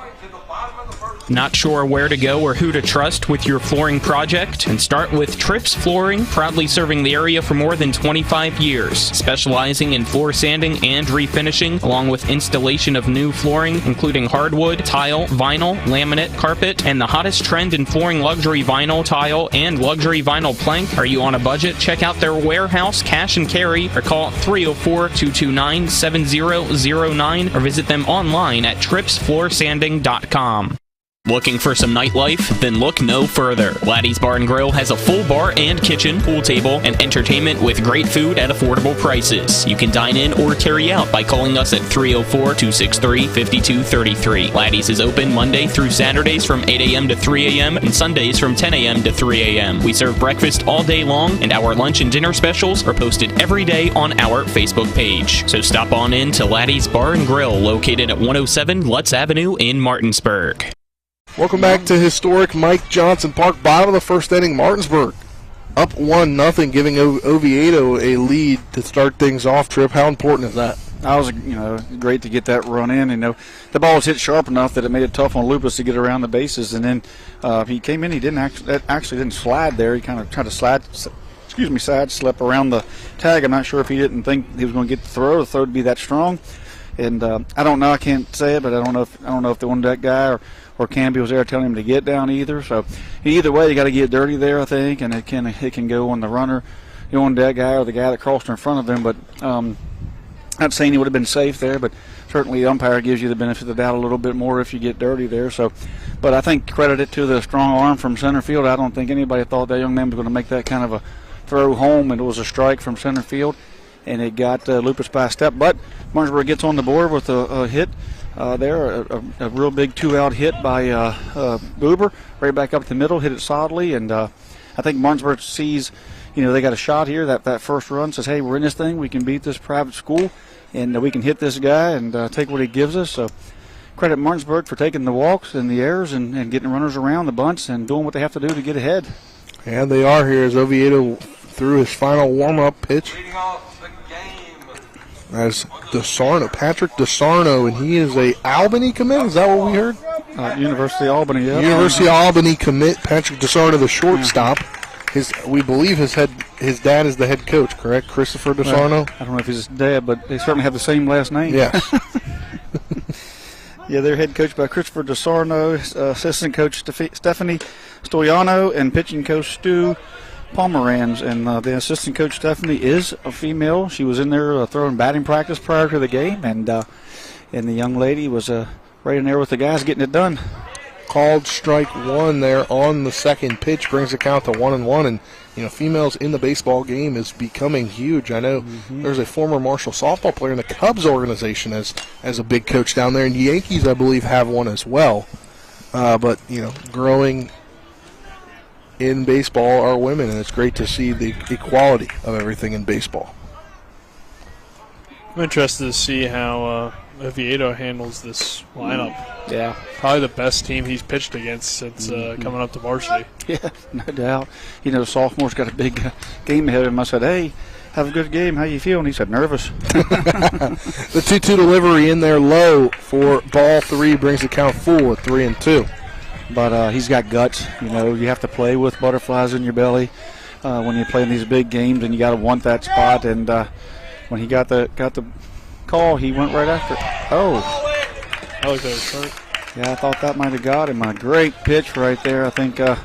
Not sure where to go or who to trust with your flooring project? And start with Trips Flooring, proudly serving the area for more than 25 years, specializing in floor sanding and refinishing, along with installation of new flooring, including hardwood, tile, vinyl, laminate, carpet, and the hottest trend in flooring, luxury vinyl, tile, and luxury vinyl plank. Are you on a budget? Check out their warehouse, cash and carry, or call 304-229-7009, or visit them online at tripsfloorsanding.com. Looking for some nightlife? Then look no further. Laddie's Bar and Grill has a full bar and kitchen, pool table, and entertainment with great food at affordable prices. You can dine in or carry out by calling us at 304-263-5233. Laddie's is open Monday through Saturdays from 8 a.m. to 3 a.m. and Sundays from 10 a.m. to 3 a.m. We serve breakfast all day long, and our lunch and dinner specials are posted every day on our Facebook page. So stop on in to Laddie's Bar and Grill, located at 107 Lutz Avenue in Martinsburg. Welcome back to historic Mike Johnson Park. Bottom of the first inning, Martinsburg up 1-0, giving Oviedo a lead to start things off. Trip, how important is that? That was, great to get that run in. The ball was hit sharp enough that it made it tough on Lupus to get around the bases. And then he came in. He didn't actually didn't slide there. He kind of tried to slide side slip around the tag. I'm not sure if he didn't think he was going to get the throw would be that strong. And I don't know. I can't say it, but I don't know if the one that guy or Canby was there telling him to get down either. So either way, you got to get dirty there, I think, and it can go on the runner, on that guy or the guy that crossed in front of him. But not saying he would have been safe there, but certainly the umpire gives you the benefit of the doubt a little bit more if you get dirty there. So, but I think credit it to the strong arm from center field. I don't think anybody thought that young man was going to make that kind of a throw home, and it was a strike from center field, and it got Lupus by a step. But Martinsburg gets on the board with a hit there, a real big 2-out hit by Buber, right back up the middle, hit it solidly, and I think Martinsburg sees, they got a shot here. That first run says, hey, we're in this thing. We can beat this private school, and we can hit this guy and take what he gives us. So credit Martinsburg for taking the walks and the errors and getting runners around the bunts and doing what they have to do to get ahead. And they are here as Oviedo threw his final warm-up pitch. As Patrick DeSarno, and he is a Albany commit. Is that what we heard? University of Albany, yeah. University of Albany commit, Patrick DeSarno, the shortstop. We believe his dad is the head coach, correct? Christopher DeSarno? I don't know if he's his dad, but they certainly have the same last name. Yeah. Yeah, they're head coached by Christopher DeSarno, assistant coach Stephanie Stoiano, and pitching coach Stu Pomeranz. And the assistant coach Stephanie is a female. She was in there throwing batting practice prior to the game, and the young lady was right in there with the guys getting it done. Called strike one there on the second pitch, brings the count to 1-1, and females in the baseball game is becoming huge. I know there's a former Marshall softball player in the Cubs organization as a big coach down there, and the Yankees, I believe, have one as well. But growing in baseball are women, and it's great to see the equality of everything in baseball. I'm interested to see how Oviedo handles this lineup. Yeah. Probably the best team he's pitched against since coming up to varsity. Yeah, no doubt. Sophomore's got a big game ahead of him. I said, hey, have a good game. How you feel? And he said, nervous. The 2-2 delivery in there low for ball 3 brings the count full at 3-2. But he's got guts. You have to play with butterflies in your belly when you're playing these big games, and you got to want that spot. And when he got the call, he went right after it. Oh. I like that start. Yeah, I thought that might have got him. A great pitch right there. I think, that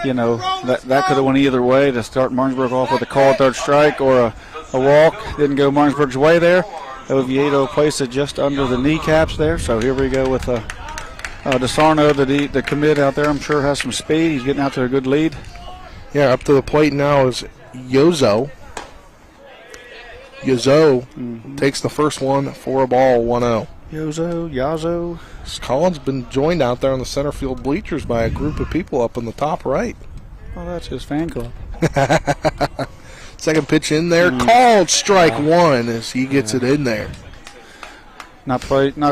could have went either way to start Martinsburg off with a called third strike or a walk. Didn't go Martinsburg's way there. Oviedo placed it just under the kneecaps there. So here we go with DeSarno, the commit out there. I'm sure has some speed. He's getting out to a good lead. Yeah, up to the plate now is Yozo. Yozo takes the first one for a ball, 1-0. Yazo. Collins been joined out there on the center field bleachers by a group of people up in the top right. Oh, that's his fan club. Second pitch in there, called strike one as he gets it in there. Not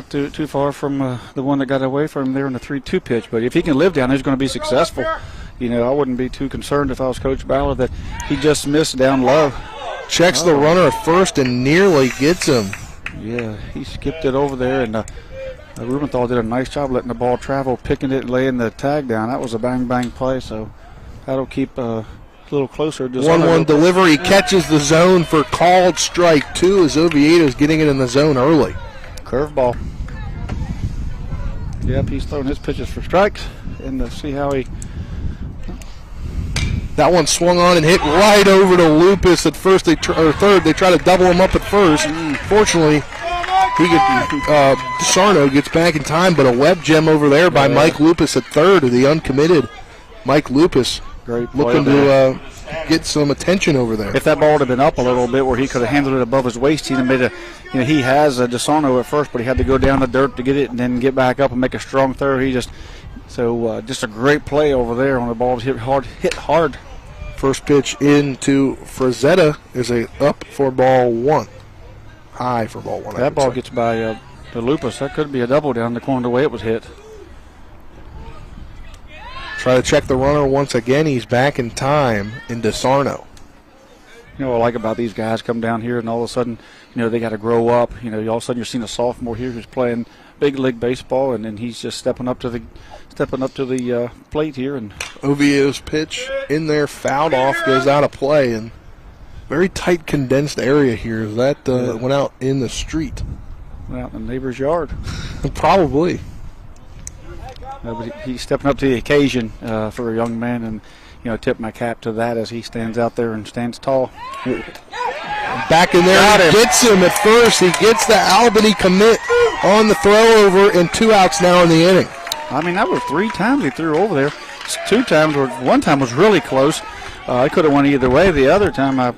too far from the one that got away from him there in the 3-2 pitch. But if he can live down there, he's going to be successful. I wouldn't be too concerned if I was Coach Ballard that he just missed down low. Checks the runner at first and nearly gets him. Yeah, he skipped it over there, and Rubenthal did a nice job letting the ball travel, picking it, laying the tag down. That was a bang-bang play, so that'll keep a little closer. 1-1 delivery, catches the zone for called strike 2 as Oviedo's getting it in the zone early. Curveball. Yep, he's throwing his pitches for strikes, and to see how he... That one swung on and hit right over to Lupus at first. Third. They try to double him up at first. Fortunately, DeSarno gets back in time, but a web gem over there by Mike Lupus at third, the uncommitted Mike Lupus. Great looking to get some attention over there. If that ball would have been up a little bit where he could have handled it above his waist, he'd have made he has a DeSarno at first, but he had to go down the dirt to get it and then get back up and make a strong throw. Just a great play over there on the ball. Hit hard. First pitch into Frazetta is up for ball 1. High for ball 1. That ball gets by the Lupus. That could be a double down the corner the way it was hit. Try to check the runner once again. He's back in time in DeSarno. What I like about these guys come down here and all of a sudden, they got to grow up. All of a sudden you're seeing a sophomore here who's playing big league baseball, and then he's just stepping up to the plate here. And Oviedo's pitch in there, fouled off, goes out of play, and very tight, condensed area here. That went out in the street. Went out in the neighbor's yard. Probably. But he's stepping up to the occasion for a young man, and tip my cap to that as he stands out there and stands tall. Back in there, he gets him at first. He gets the Albany commit on the throw over, and 2 outs now in the inning. I mean, that was 3 times he threw over there. 2 times, or 1 time was really close. I could have went either way. The other time, I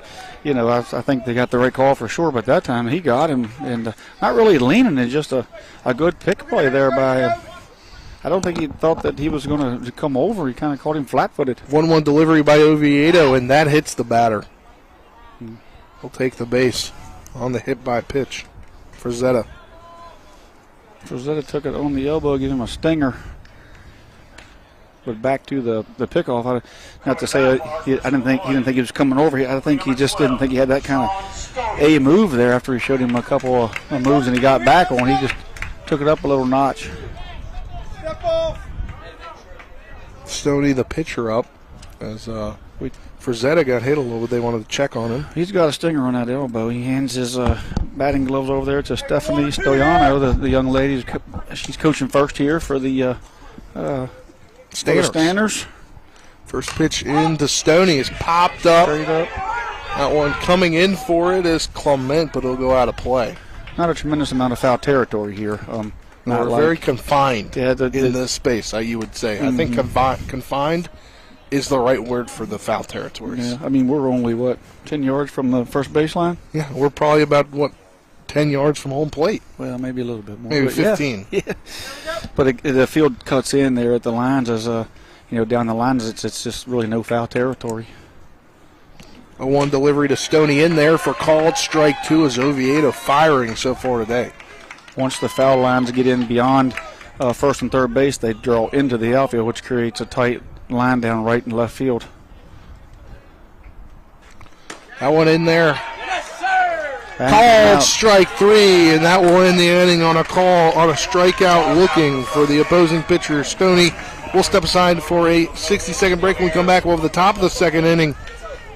think they got the right call for sure, but that time he got him, and not really leaning, and just a good pick play there by him. I don't think he thought that he was going to come over. He kind of caught him flat-footed. 1-1 delivery by Oviedo, and that hits the batter. He'll take the base on the hit by pitch for Zeta. Zeta took it on the elbow, gave him a stinger. But back to the pickoff. Not to say he didn't think he was coming over here. I think he just didn't think he had that kind of a move there after he showed him a couple of moves and he got back on. He just took it up a little notch. Stoney, the pitcher, up as Frazetta got hit a little bit. They wanted to check on him. He's got a stinger on that elbow. He hands his batting gloves over there to Stephanie Stoyano, the young lady. She's coaching first here for the Stanners. First pitch into Stoney is popped up. Straight up. That one coming in for it is Clement, but it'll go out of play. Not a tremendous amount of foul territory here. We're very confined in this space, you would say. Mm-hmm. I think confined is the right word for the foul territories. Yeah, I mean, we're only, 10 yards from the first baseline? Yeah, we're probably about, 10 yards from home plate? Well, maybe a little bit more. Maybe 15. Yeah. But the field cuts in there at the lines as, down the lines, it's just really no foul territory. A 1 delivery to Stoney in there for called strike 2 as Oviedo firing so far today. Once the foul lines get in beyond first and third base, they draw into the outfield, which creates a tight line down right and left field. That one in there. Called strike 3, and that will end the inning on a strikeout looking for the opposing pitcher, Stoney. We'll step aside for a 60-second break. When we come back, we'll have the top of the second inning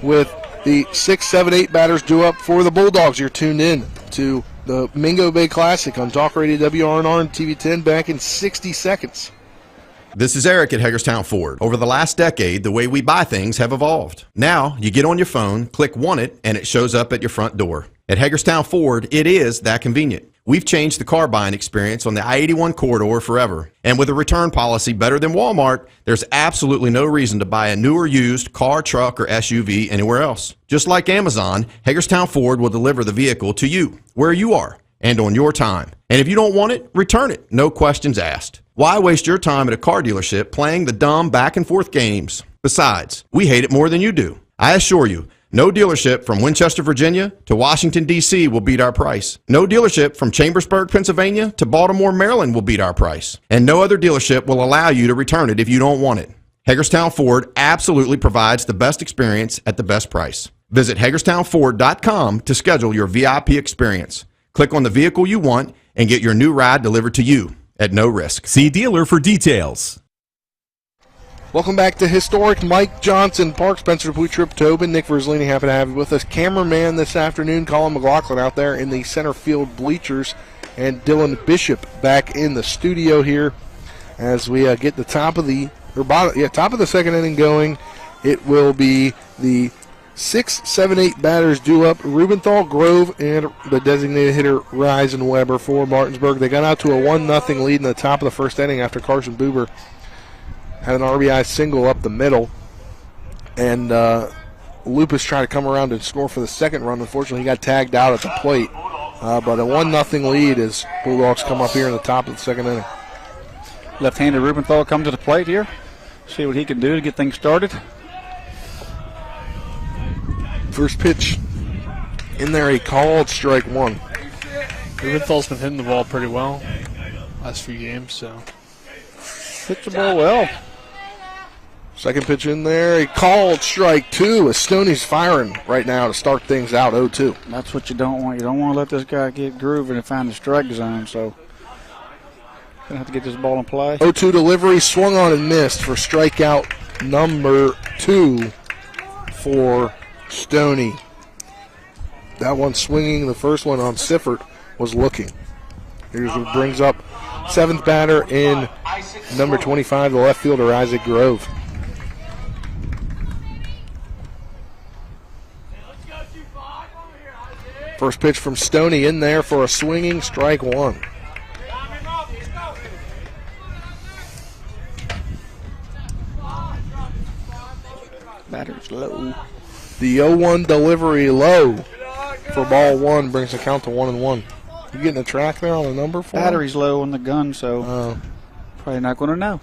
with the 6, 7, 8 batters due up for the Bulldogs. You're tuned in to the Mingo Bay Classic on Talk Radio WRNR and TV 10 back in 60 seconds. This is Eric at Hagerstown Ford. Over the last decade, the way we buy things have evolved. Now, you get on your phone, click Want It, and it shows up at your front door. At Hagerstown Ford, it is that convenient. We've changed the car buying experience on the I-81 corridor forever. And with a return policy better than Walmart, there's absolutely no reason to buy a new or used car, truck, or SUV anywhere else. Just like Amazon, Hagerstown Ford will deliver the vehicle to you, where you are, and on your time. And if you don't want it, return it. No questions asked. Why waste your time at a car dealership playing the dumb back-and-forth games? Besides, we hate it more than you do. I assure you, no dealership from Winchester, Virginia to Washington, D.C. will beat our price. No dealership from Chambersburg, Pennsylvania to Baltimore, Maryland will beat our price. And no other dealership will allow you to return it if you don't want it. Hagerstown Ford absolutely provides the best experience at the best price. Visit HagerstownFord.com to schedule your VIP experience. Click on the vehicle you want and get your new ride delivered to you at no risk. See dealer for details. Welcome back to historic Mike Johnson Park. Spencer Dupuy, Trip Tobin, Nick Verzolini, happy to have you with us. Cameraman this afternoon, Colin McLaughlin out there in the center field bleachers, and Dylan Bishop back in the studio here as we get the top of the second inning going. It will be the 6, 7, 8 batters due up. Rubenthal, Grove, and the designated hitter Rise and Weber for Martinsburg. They got out to a 1-0 lead in the top of the first inning after Carson Buber had an RBI single up the middle. And Lupus tried to come around and score for the second run. Unfortunately, he got tagged out at the plate. But a 1-0 lead as Bulldogs come up here in the top of the second inning. Left-handed Rubenthal come to the plate here. See what he can do to get things started. First pitch in there, a called strike 1. Rubenthal's been hitting the ball pretty well last few games, so. Hits the ball well. Second pitch in there, a called strike 2 as Stoney's firing right now to start things out 0-2. That's what you don't want. You don't want to let this guy get grooving and find the strike zone. So to have to get this ball in play. 0-2 delivery, swung on and missed for strikeout number 2 for Stoney. That one swinging, the first one on Siffert was looking. Here's who brings up 7th batter in number 25, the left fielder, Isaac Grove. First pitch from Stoney in there for a swinging strike 1. Batter's low. The 0-1 delivery low for ball 1 brings the count to 1-1. You getting a track there on the number for Battery's low on the gun, so probably not going to know.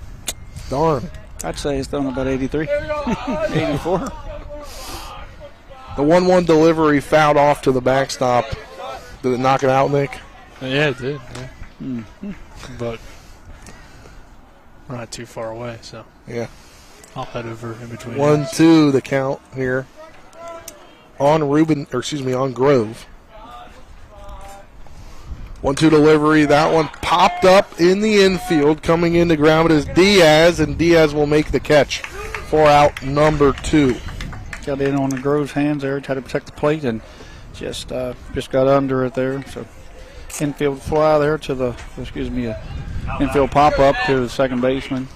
Darn. I'd say it's throwing about 83, 84. The 1-1 delivery fouled off to the backstop. Did it knock it out, Nick? Yeah, it did. Yeah. Mm-hmm. But we're not too far away, so yeah, I'll head over in between. 1-2 the count here on on Grove. 1-2 delivery. That one popped up in the infield. Coming in to ground is Diaz, and Diaz will make the catch for out number 2. Got in on the Grove's hands there, tried to protect the plate, and just got under it there. So infield fly there to the, infield pop up to the second baseman.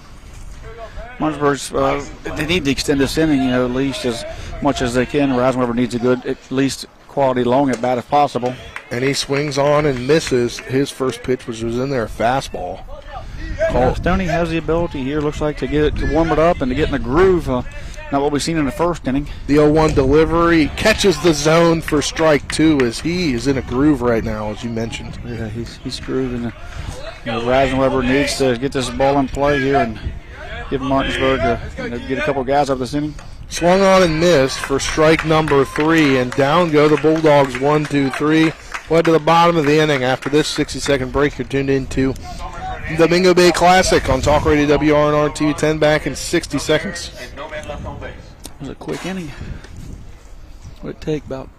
Martinsburg's, they need to extend this inning, at least as much as they can. Risenweber needs a good, at least quality long at bat if possible. And he swings on and misses his first pitch, which was in there, a fastball. Stoney has the ability here, looks like, to warm it up and to get in the groove. Not what we've seen in the first inning. The 0-1 delivery catches the zone for strike 2 as he is in a groove right now, as you mentioned. Yeah, he's grooving. Risenweber needs to get this ball in play here and give Martinsburg get a couple guys up this inning. Swung on and missed for strike number 3, and down go the Bulldogs 1-2-3. Led to the bottom of the inning. After this 60-second break, you're tuned into the Bingo Bay Classic on Talk Radio WRNR TV 10, back in 60 seconds. It was a quick inning. What did it take about?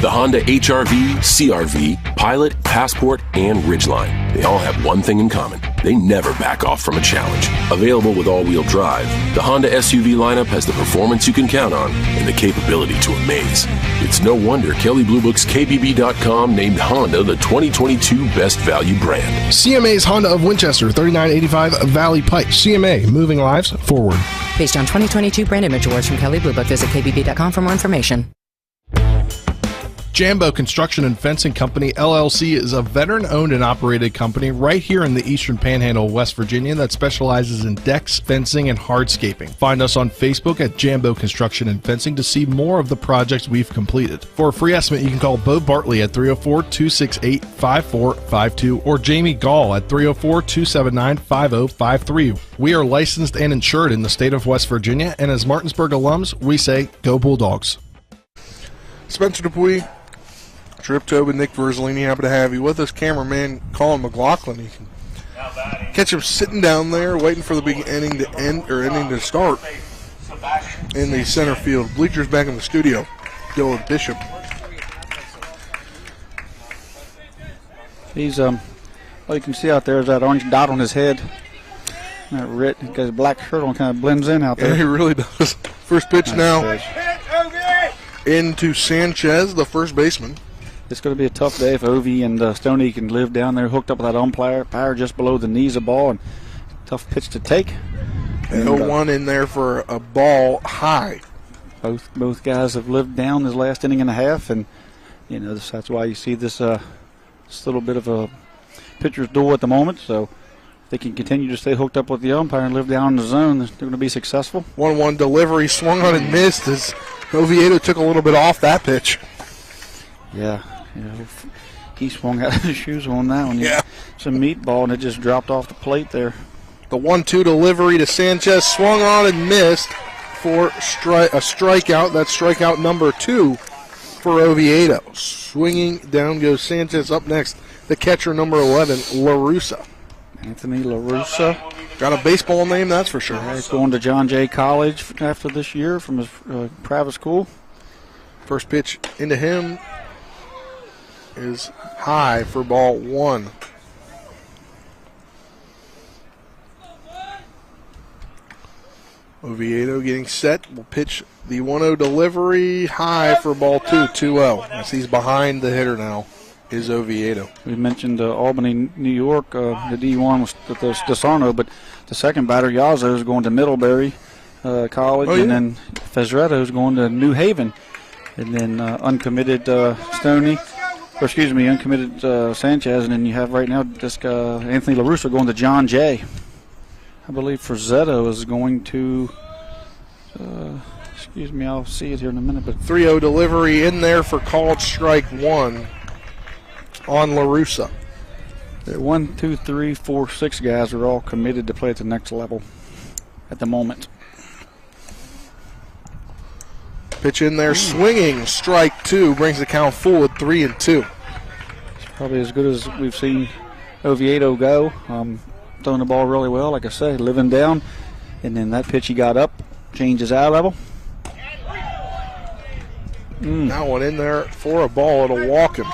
The Honda HR-V, CR-V, Pilot, Passport, and Ridgeline. They all have one thing in common. They never back off from a challenge. Available with all-wheel drive, the Honda SUV lineup has the performance you can count on and the capability to amaze. It's no wonder Kelley Blue Book's KBB.com named Honda the 2022 Best Value brand. CMA's Honda of Winchester, 3985 Valley Pike. CMA, moving lives forward. Based on 2022 brand image awards from Kelley Blue Book, visit KBB.com for more information. Jambo Construction and Fencing Company, LLC, is a veteran-owned and operated company right here in the Eastern Panhandle of West Virginia that specializes in decks, fencing, and hardscaping. Find us on Facebook at Jambo Construction and Fencing to see more of the projects we've completed. For a free estimate, you can call Bo Bartley at 304-268-5452 or Jamie Gall at 304-279-5053. We are licensed and insured in the state of West Virginia, and as Martinsburg alums, we say, go Bulldogs. Spencer Dupuy, Trip Tobin, Nick Verzolini, happy to have you with us. Cameraman Colin McLaughlin. You can catch him sitting down there waiting for the big inning to end, or inning to start in the center field. Bleachers back in the studio. Dylan Bishop. He's all you can see out there is that orange dot on his head. That red, he got his black shirt on, kind of blends in out there. Yeah, he really does. First pitch now into Sanchez, the first baseman. It's going to be a tough day if Ovi and Stoney can live down there hooked up with that umpire just below the knees of the ball, and tough pitch to take. And 0-1 in there for a ball high. Both guys have lived down this last inning and a half, and that's why you see this little bit of a pitcher's duel at the moment. So if they can continue to stay hooked up with the umpire and live down in the zone, they're going to be successful. 1-1 delivery, swung on and missed as Oviedo took a little bit off that pitch. Yeah. He swung out of his shoes on that one. Yeah. It's a meatball, and it just dropped off the plate there. The 1-2 delivery to Sanchez, swung on and missed for a strikeout. That's strikeout number 2 for Oviedo. Swinging down goes Sanchez. Up next, the catcher, number 11, LaRussa. Anthony LaRussa. Got a baseball name, that's for sure. Yeah, he's going to John Jay College after this year from his private school. First pitch into him is high for ball 1. Oviedo getting set. Will pitch the 1-0 delivery high for ball 2-0. As he's behind the hitter now is Oviedo. We mentioned Albany, New York. The D1 was DeSarno, but the second batter, Yazzo, is going to Middlebury College, and then Fezretto is going to New Haven. And then uncommitted uncommitted Sanchez, and then you have right now just Anthony LaRusso going to John Jay. I believe Fezretto is going to, I'll see it here in a minute. But 3-0 delivery in there for called strike one on LaRusso. 1, 2, 3, 4, 6 guys are all committed to play at the next level at the moment. Pitch in there, swinging, strike two, brings the count full at 3-2. It's probably as good as we've seen Oviedo go. Throwing the ball really well, like I say, living down. And then that pitch he got up, changed his eye level. That one in there for a ball. It'll walk him.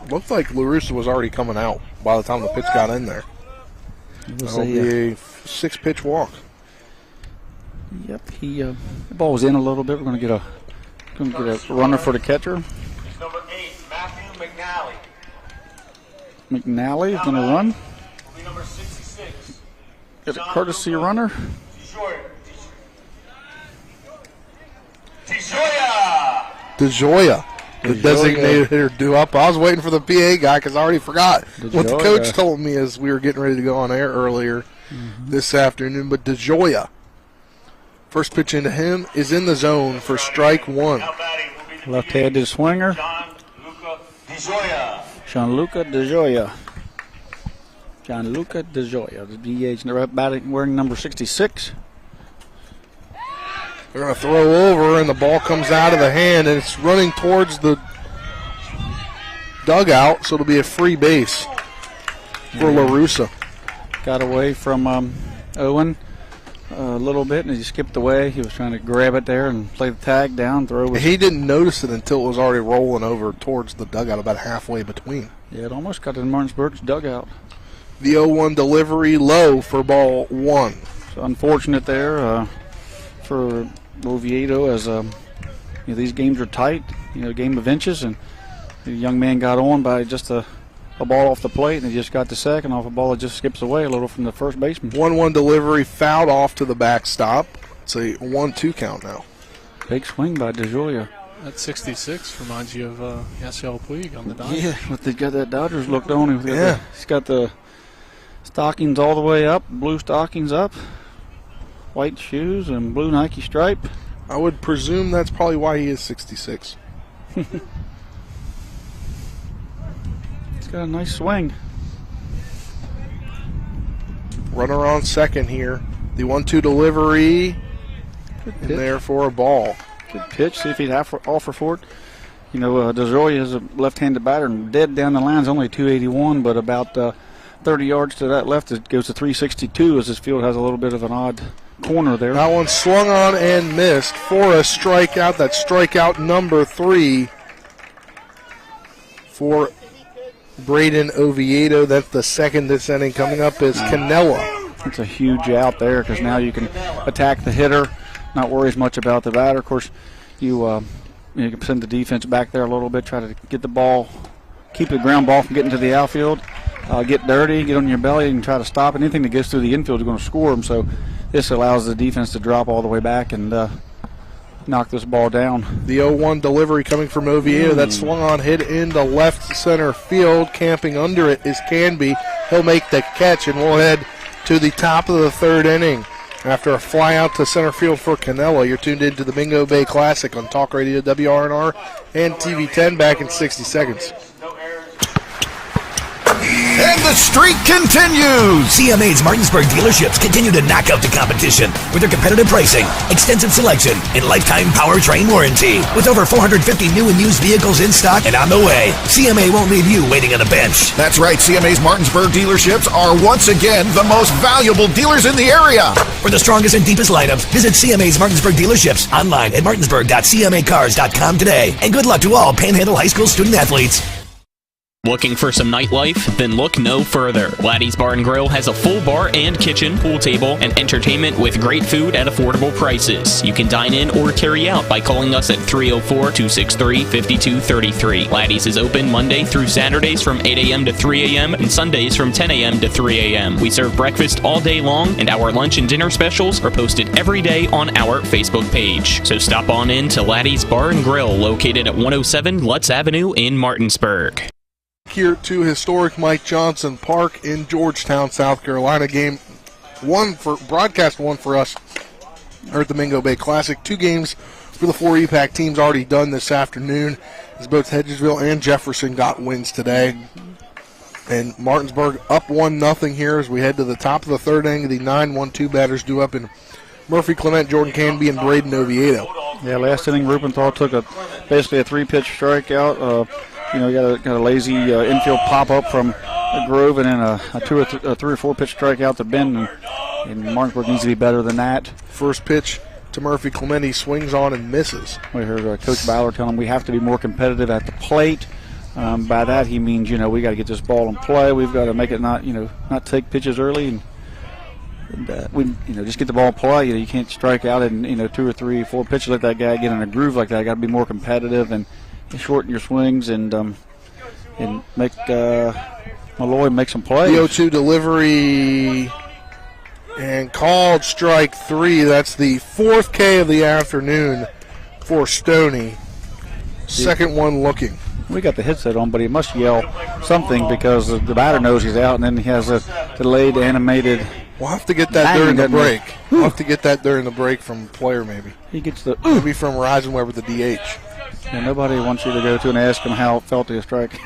Looked like LaRusso was already coming out by the time the pitch got in there. That'll be a 6-pitch walk. Yep, the ball was in a little bit. We're going to get a runner for the catcher. Number 8, Matthew McNally. McNally is going to run. Number 66. Get a courtesy runner. DeJoya, the designated hitter, due up. I was waiting for the PA guy because I already forgot what the coach told me as we were getting ready to go on air earlier this afternoon. But DeJoya, first pitch into him is in the zone for strike one. Left-handed swinger. Gianluca DeJoya. Gianluca DeJoya, the DH batting wearing number 66. They're going to throw over, and the ball comes out of the hand, and it's running towards the dugout, so it'll be a free base for LaRusso. Got away from Owen a little bit, and he skipped away. He was trying to grab it there and play the tag down. He didn't notice it until it was already rolling over towards the dugout, about halfway between. Yeah, it almost got in Martinsburg's dugout. The 0-1 delivery low for ball one. So unfortunate there for Oviedo, as these games are tight. A game of inches, and the young man got on by just a ball off the plate, and he just got the second off a ball that just skips away a little from the first baseman. 1-1 delivery, fouled off to the backstop. It's a 1-2 count now. Big swing by DeJoya. That 66 reminds you of Yasiel Puig on the Dodgers. Yeah, they got that Dodgers looked on him. He's got the stockings all the way up, blue stockings up, white shoes, and blue Nike stripe. I would presume that's probably why he is 66. He's got a nice swing. Runner on second here. The 1-2 delivery in there for a ball. Good pitch. See if he'd offer for it. DeJoya is a left-handed batter, and dead down the line's only 281, but about 30 yards to that left, it goes to 362, as this field has a little bit of an odd corner there. That one swung on and missed for a strikeout. That's strikeout number 3 for Braden Oviedo. That's the second this inning. Coming up is Canella. It's a huge out there because now you can attack the hitter, not worry as much about the batter. Of course, you can send the defense back there a little bit, try to get the ball, keep the ground ball from getting to the outfield, get dirty, get on your belly, and try to stop anything that gets through the infield is going to score them. So this allows the defense to drop all the way back and knock this ball down. The 0-1 delivery coming from Oviedo. That swung on, hit into left center field. Camping under it is Canby. He'll make the catch, and we'll head to the top of the third inning. After a fly out to center field for Canella, you're tuned into the Bingo Bay Classic on Talk Radio WRNR and TV 10. Back in 60 seconds. And the streak continues! CMA's Martinsburg dealerships continue to knock out the competition with their competitive pricing, extensive selection, and lifetime powertrain warranty. With over 450 new and used vehicles in stock and on the way, CMA won't leave you waiting on a bench. That's right, CMA's Martinsburg dealerships are once again the most valuable dealers in the area. For the strongest and deepest lineups, visit CMA's Martinsburg dealerships online at martinsburg.cmacars.com today. And good luck to all Panhandle High School student athletes. Looking for some nightlife? Then look no further. Laddie's Bar & Grill has a full bar and kitchen, pool table, and entertainment with great food at affordable prices. You can dine in or carry out by calling us at 304-263-5233. Laddie's is open Monday through Saturdays from 8 a.m. to 3 a.m. and Sundays from 10 a.m. to 3 a.m. We serve breakfast all day long, and our lunch and dinner specials are posted every day on our Facebook page. So stop on in to Laddie's Bar & Grill, located at 107 Lutz Avenue in Martinsburg. Here to historic Mike Johnson Park in Georgetown, South Carolina. Broadcast one for us at the Mingo Bay Classic. 2 games for the 4 EPAC teams already done this afternoon, as both Hedgesville and Jefferson got wins today. And Martinsburg up 1-0 here as we head to the top of the third inning. The 9-1-2 batters due up in Murphy Clement, Jordan Canby, and Braden Oviedo. Yeah, last inning Rubenthal took basically a 3-pitch strikeout. You got a lazy infield pop-up from Grove, and then a 3 or 4-pitch strikeout to Ben, and Martinsburg needs to be better than that. First pitch to Murphy Clement, he swings on and misses. We heard Coach Ballard tell him we have to be more competitive at the plate. By that he means, we got to get this ball in play. We've got to make it not take pitches early, and we just get the ball in play. You can't strike out in 2 or 3 or 4 pitches, let that guy get in a groove like that. Got to be more competitive and shorten your swings and make Molloy make some plays. The 0-2 delivery and called strike 3. That's the 4th K of the afternoon for Stoney. Second one looking. We got the headset on, but he must yell something because the batter knows he's out, and then he has a delayed animated. We'll have to get that during the break. We'll have to get that during the break from a player maybe. He gets the maybe from Reisenweber, the DH. Yeah, nobody wants you to go to and ask him how it felt to strike.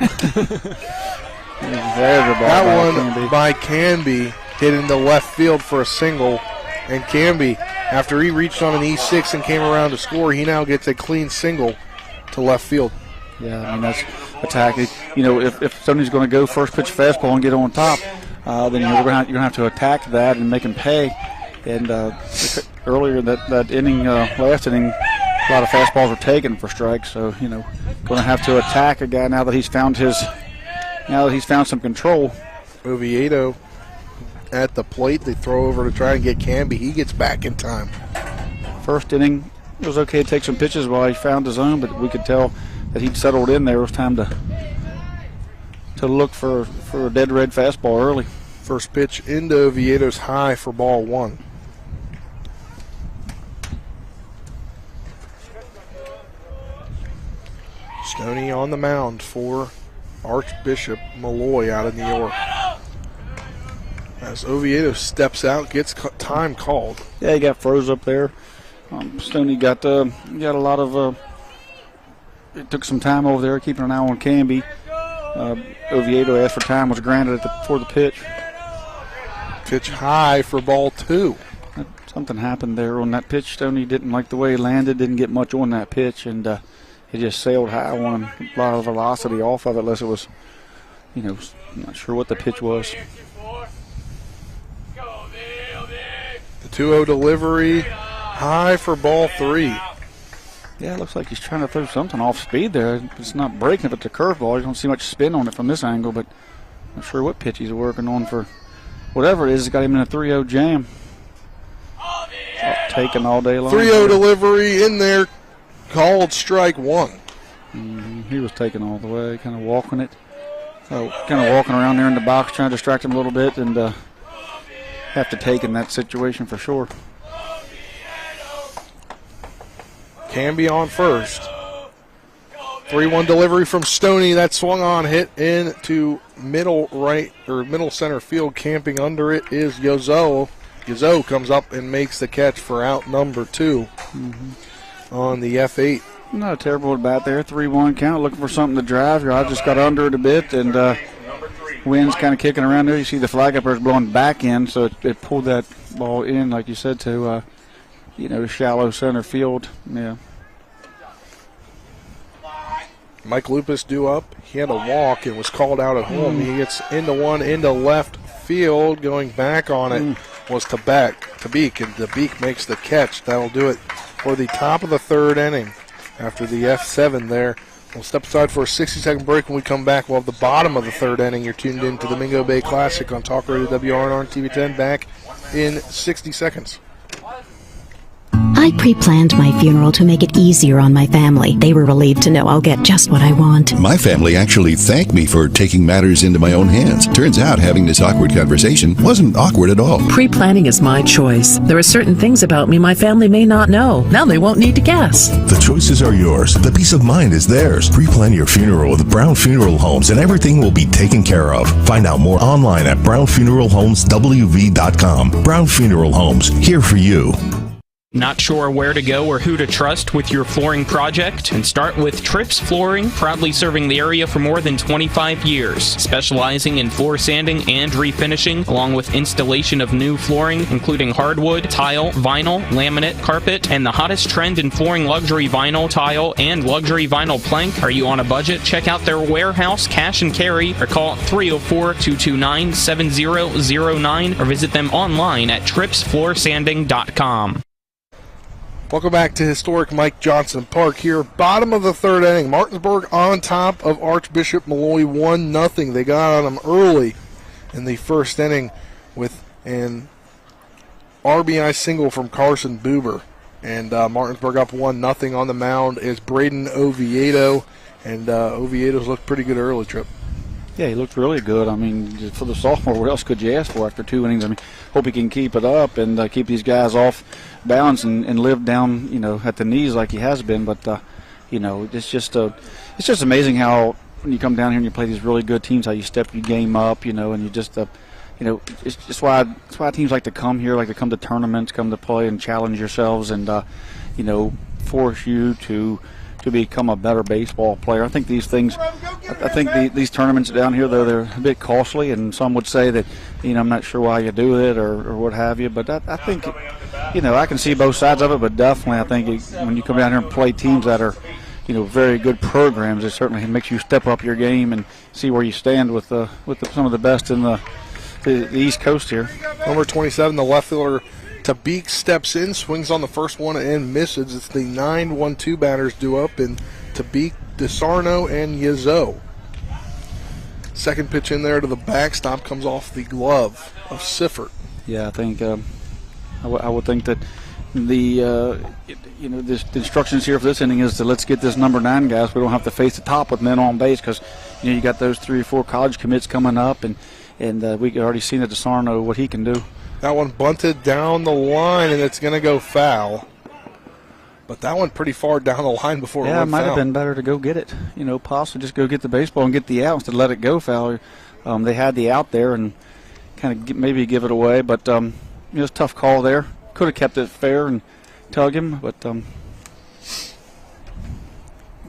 That one by Canby hit into left field for a single, and Canby, after he reached on an E6 and came around to score, he now gets a clean single to left field. Yeah, that's attacking. If somebody's going to go first pitch fastball and get on top, then you're going to have to attack that and make him pay. And earlier that inning, last inning, a lot of fastballs were taken for strikes, so going to have to attack a guy now that he's found some control. Oviedo at the plate. They throw over to try and get Canby. He gets back in time. First inning, it was okay to take some pitches while he found his own, but we could tell that he'd settled in there. It was time to look for a dead red fastball early. First pitch into Oviedo's high for ball 1. Stoney on the mound for Archbishop Molloy out of New York. As Oviedo steps out, gets time called. Yeah, he got froze up there. Stoney got a lot of. It took some time over there, keeping an eye on Canby. Oviedo asked for time, was granted for the pitch. Pitch high for ball 2. Something happened there on that pitch. Stoney didn't like the way he landed, didn't get much on that pitch, and he just sailed high on him. A lot of velocity off of it, unless it was, not sure what the pitch was. The 2-0 delivery, high for ball 3. Yeah, it looks like he's trying to throw something off speed there. It's not breaking if it's a curveball. You don't see much spin on it from this angle, but I'm not sure what pitch he's working on for whatever it is. It's got him in a 3-0 jam. Taken all day long. 3-0 delivery in there, called strike 1. He was taken all the way, kind of walking it. Kind of walking around there in the box, trying to distract him a little bit, and have to take in that situation for sure. Canby on first. 3-1 delivery from Stoney. That swung on, hit into middle center field. Camping under it is Yozo. Yozo comes up and makes the catch for out number 2 on the F8. Not a terrible at bat there. 3-1 count. Looking for something to drive. I just got under it a bit, and wind's kind of kicking around there. You see the flag up there is blowing back in, so it pulled that ball in, like you said, to shallow center field. Yeah. Mike Lupus due up. He had a walk and was called out at home. He gets into one into left field. Going back on it was Tabik, and Tabik makes the catch. That'll do it for the top of the third inning. After the F7 there, We'll step aside for a 60-second break. When we come back, we'll have the bottom of the third inning. You're tuned in to the Mingo Bay Classic on Talk Radio WRNR and TV10. Back in 60 seconds. I pre-planned my funeral to make it easier on my family. They were relieved to know I'll get just what I want. My family actually thanked me for taking matters into my own hands. Turns out having this awkward conversation wasn't awkward at all. Pre-planning is my choice. There are certain things about me my family may not know. Now they won't need to guess. The choices are yours. The peace of mind is theirs. Pre-plan your funeral with Brown Funeral Homes and everything will be taken care of. Find out more online at brownfuneralhomeswv.com. Brown Funeral Homes, here for you. Not sure where to go or who to trust with your flooring project? And start with Trips Flooring, proudly serving the area for more than 25 years, specializing in floor sanding and refinishing, along with installation of new flooring, including hardwood, tile, vinyl, laminate, carpet, and the hottest trend in flooring, luxury vinyl tile and luxury vinyl plank. Are you on a budget? Check out their warehouse, cash and carry, or call 304-229-7009, or visit them online at tripsfloorsanding.com. Welcome back to historic Mike Johnson Park here. Bottom of the third inning. Martinsburg on top of Archbishop Molloy 1-0. They got on them early in the first inning with an RBI single from Carson Buber. And Martinsburg up 1-0 on the mound is Braden Oviedo. And Oviedo's looked pretty good early, Trip. Yeah, he looked really good. I mean, for the sophomore, what else could you ask for after 2 innings? I mean, hope he can keep it up and keep these guys off balance and live down, at the knees like he has been. But, it's just amazing how when you come down here and you play these really good teams, how you step your game up, and you just, it's just why teams like to come here, like to come to tournaments, come to play and challenge yourselves and, force you to become a better baseball player. I think these things, these tournaments down here, though, they're a bit costly, and some would say that, I'm not sure why you do it or what have you, but I think, I can see both sides of it, but definitely I think when you come down here and play teams that are, very good programs, it certainly makes you step up your game and see where you stand with some of the best in the East Coast here. Number 27, the left fielder, Tabik steps in, swings on the first one and misses. It's the 9-1-2 batters due up in Tabik, DeSarno, and Yazoo. Second pitch in there to the backstop comes off the glove of Siffert. Yeah, I think I would think that the the instructions here for this inning is to let's get this number 9 guy so we don't have to face the top with men on base because you got those 3 or 4 college commits coming up and we already seen that DeSarno what he can do. That one bunted down the line, and it's going to go foul. But that one pretty far down the line before it went foul. Yeah, it might have been better to go get it. Possibly just go get the baseball and get the out instead of let it go foul. They had the out there and kind of maybe give it away. But, it was a tough call there. Could have kept it fair and tug him. But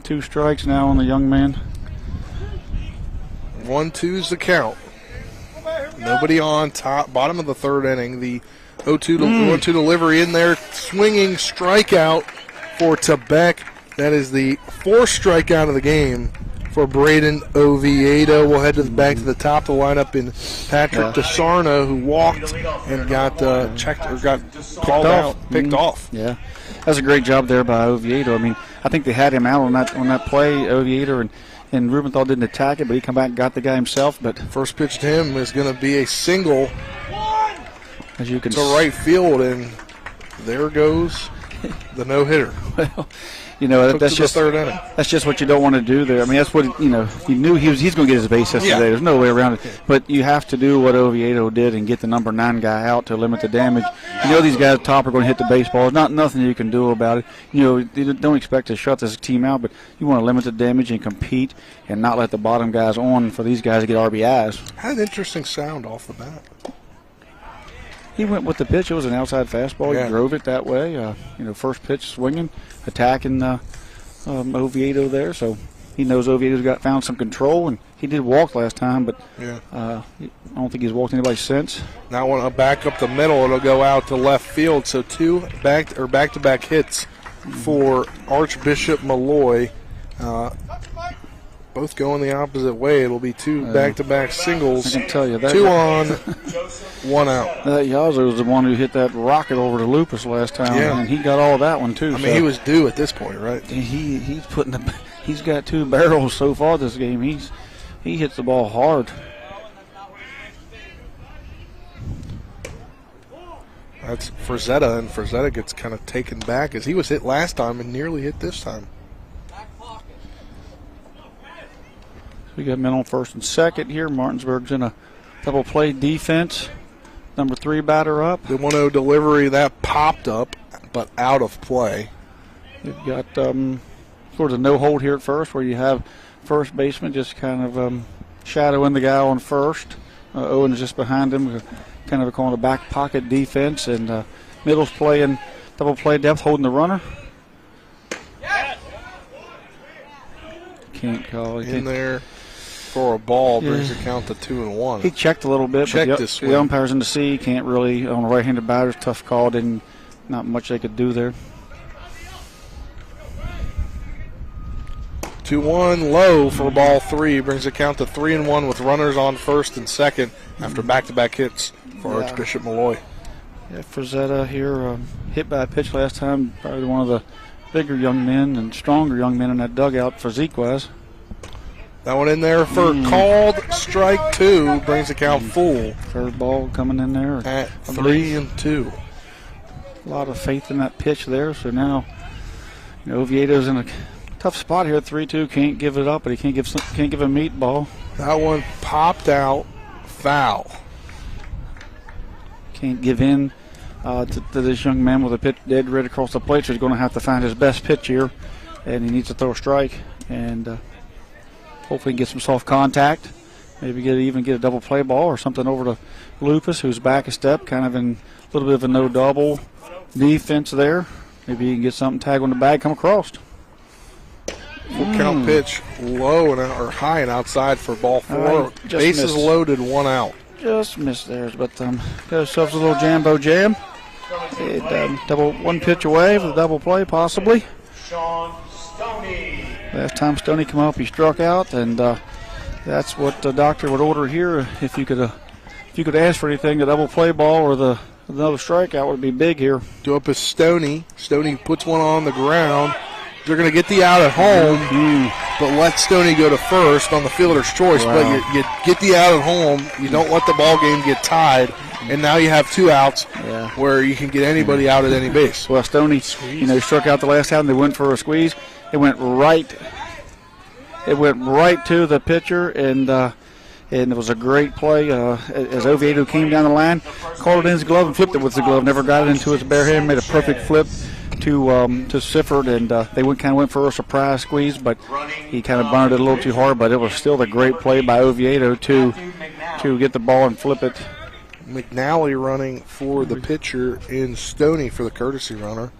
2 strikes now on the young man. 1-2's the count. Nobody on top, bottom of the third inning. The 0-2 delivery in there, swinging strikeout for Tebek. That is the 4th strikeout of the game for Braden Oviedo. We'll head back to the top of the lineup in Patrick DeSarno, who walked and got checked or got called out, picked off. Yeah, that's a great job there by Oviedo. I mean, I think they had him out on that play, Oviedo, and Rubenthal didn't attack it, but he come back and got the guy himself. But first pitch to him is going to be a single as you can to right field, and there goes the no-hitter. Well, that's just third inning. That's just what you don't want to do there. I mean, that's what he knew he's going to get his base yesterday. Yeah. There's no way around it. But you have to do what Oviedo did and get the number 9 guy out to limit the damage. These guys at top are going to hit the baseball. There's nothing you can do about it. You don't expect to shut this team out, but you want to limit the damage and compete and not let the bottom guys on for these guys to get RBIs. Had an interesting sound off the bat. He went with the pitch. It was an outside fastball. Yeah. He drove it that way. First pitch swinging, attacking Oviedo there. So he knows Oviedo's found some control, and he did walk last time, but I don't think he's walked anybody since. Now when I back up the middle, it'll go out to left field. So 2 back-to-back hits for Archbishop Molloy. Both going the opposite way. It'll be 2 back-to-back singles. I can tell you that. 2 on, 1 out. That Yazoo was the one who hit that rocket over to Lupus last time, and he got all of that one too. I mean, he was due at this point, right? He's putting He's got 2 barrels so far this game. He hits the ball hard. That's Frazetta, and Frazetta gets kind of taken back as he was hit last time and nearly hit this time. We got men on first and second here. Martinsburg's in a double play defense. Number 3 batter up. The 1-0 delivery that popped up, but out of play. We've got sort of no hold here at first, where you have first baseman just kind of shadowing the guy on first. Owen is just behind him, kind of calling a back pocket defense, and middle's playing double play depth, holding the runner. Can't call it. In there for a ball, brings the count to 2-1. He checked a little bit, but the umpire's in the sea. Can't really, on a right-handed batter, tough call. Not much they could do there. 2-1 low for ball 3, brings the count to 3-1 with runners on first and second after back-to-back hits for Archbishop Molloy. Yeah, Frazetta here hit by a pitch last time. Probably one of the bigger young men and stronger young men in that dugout for Zequez. That one in there for called strike 2, brings the count full. Third ball coming in there at 3-2. A lot of faith in that pitch there. So now, Oviedo's in a tough spot here at 3-2. Can't give it up, but he can't give a meatball. That one popped out, foul. Can't give in to this young man with a pitch dead red across the plate. So he's going to have to find his best pitch here, and he needs to throw a strike and hopefully get some soft contact. Maybe get a double play ball or something over to Lupus, who's back a step, kind of in a little bit of a no double defense there. Maybe he can get something, tag on the bag, come across. Full count pitch, low or high and outside for ball 4. Bases loaded, 1 out. Just missed theirs, but got ourselves a little jambo jam. Double 1 pitch away for the double play, possibly. Sean Stoney. Last time Stoney came up, he struck out, and that's what the doctor would order here. If you could ask for anything, the double play ball or another strikeout would be big here. Go up as Stoney. Stoney puts one on the ground. They're going to get the out at home, but let Stoney go to first on the fielder's choice. Wow. But you get the out at home. You don't let the ball game get tied, and now you have 2 outs where you can get anybody out at any base. Well, Stoney, struck out the last time. They went for a squeeze. It went right to the pitcher, and it was a great play as Oviedo came down the line, called it in his glove and flipped it with the glove. Never got it into his bare hand. Made a perfect flip to Sifford, and they went for a surprise squeeze, but he kind of burned it a little too hard. But it was still the great play by Oviedo to get the ball and flip it. McNally running for the pitcher in Stoney for the courtesy runner.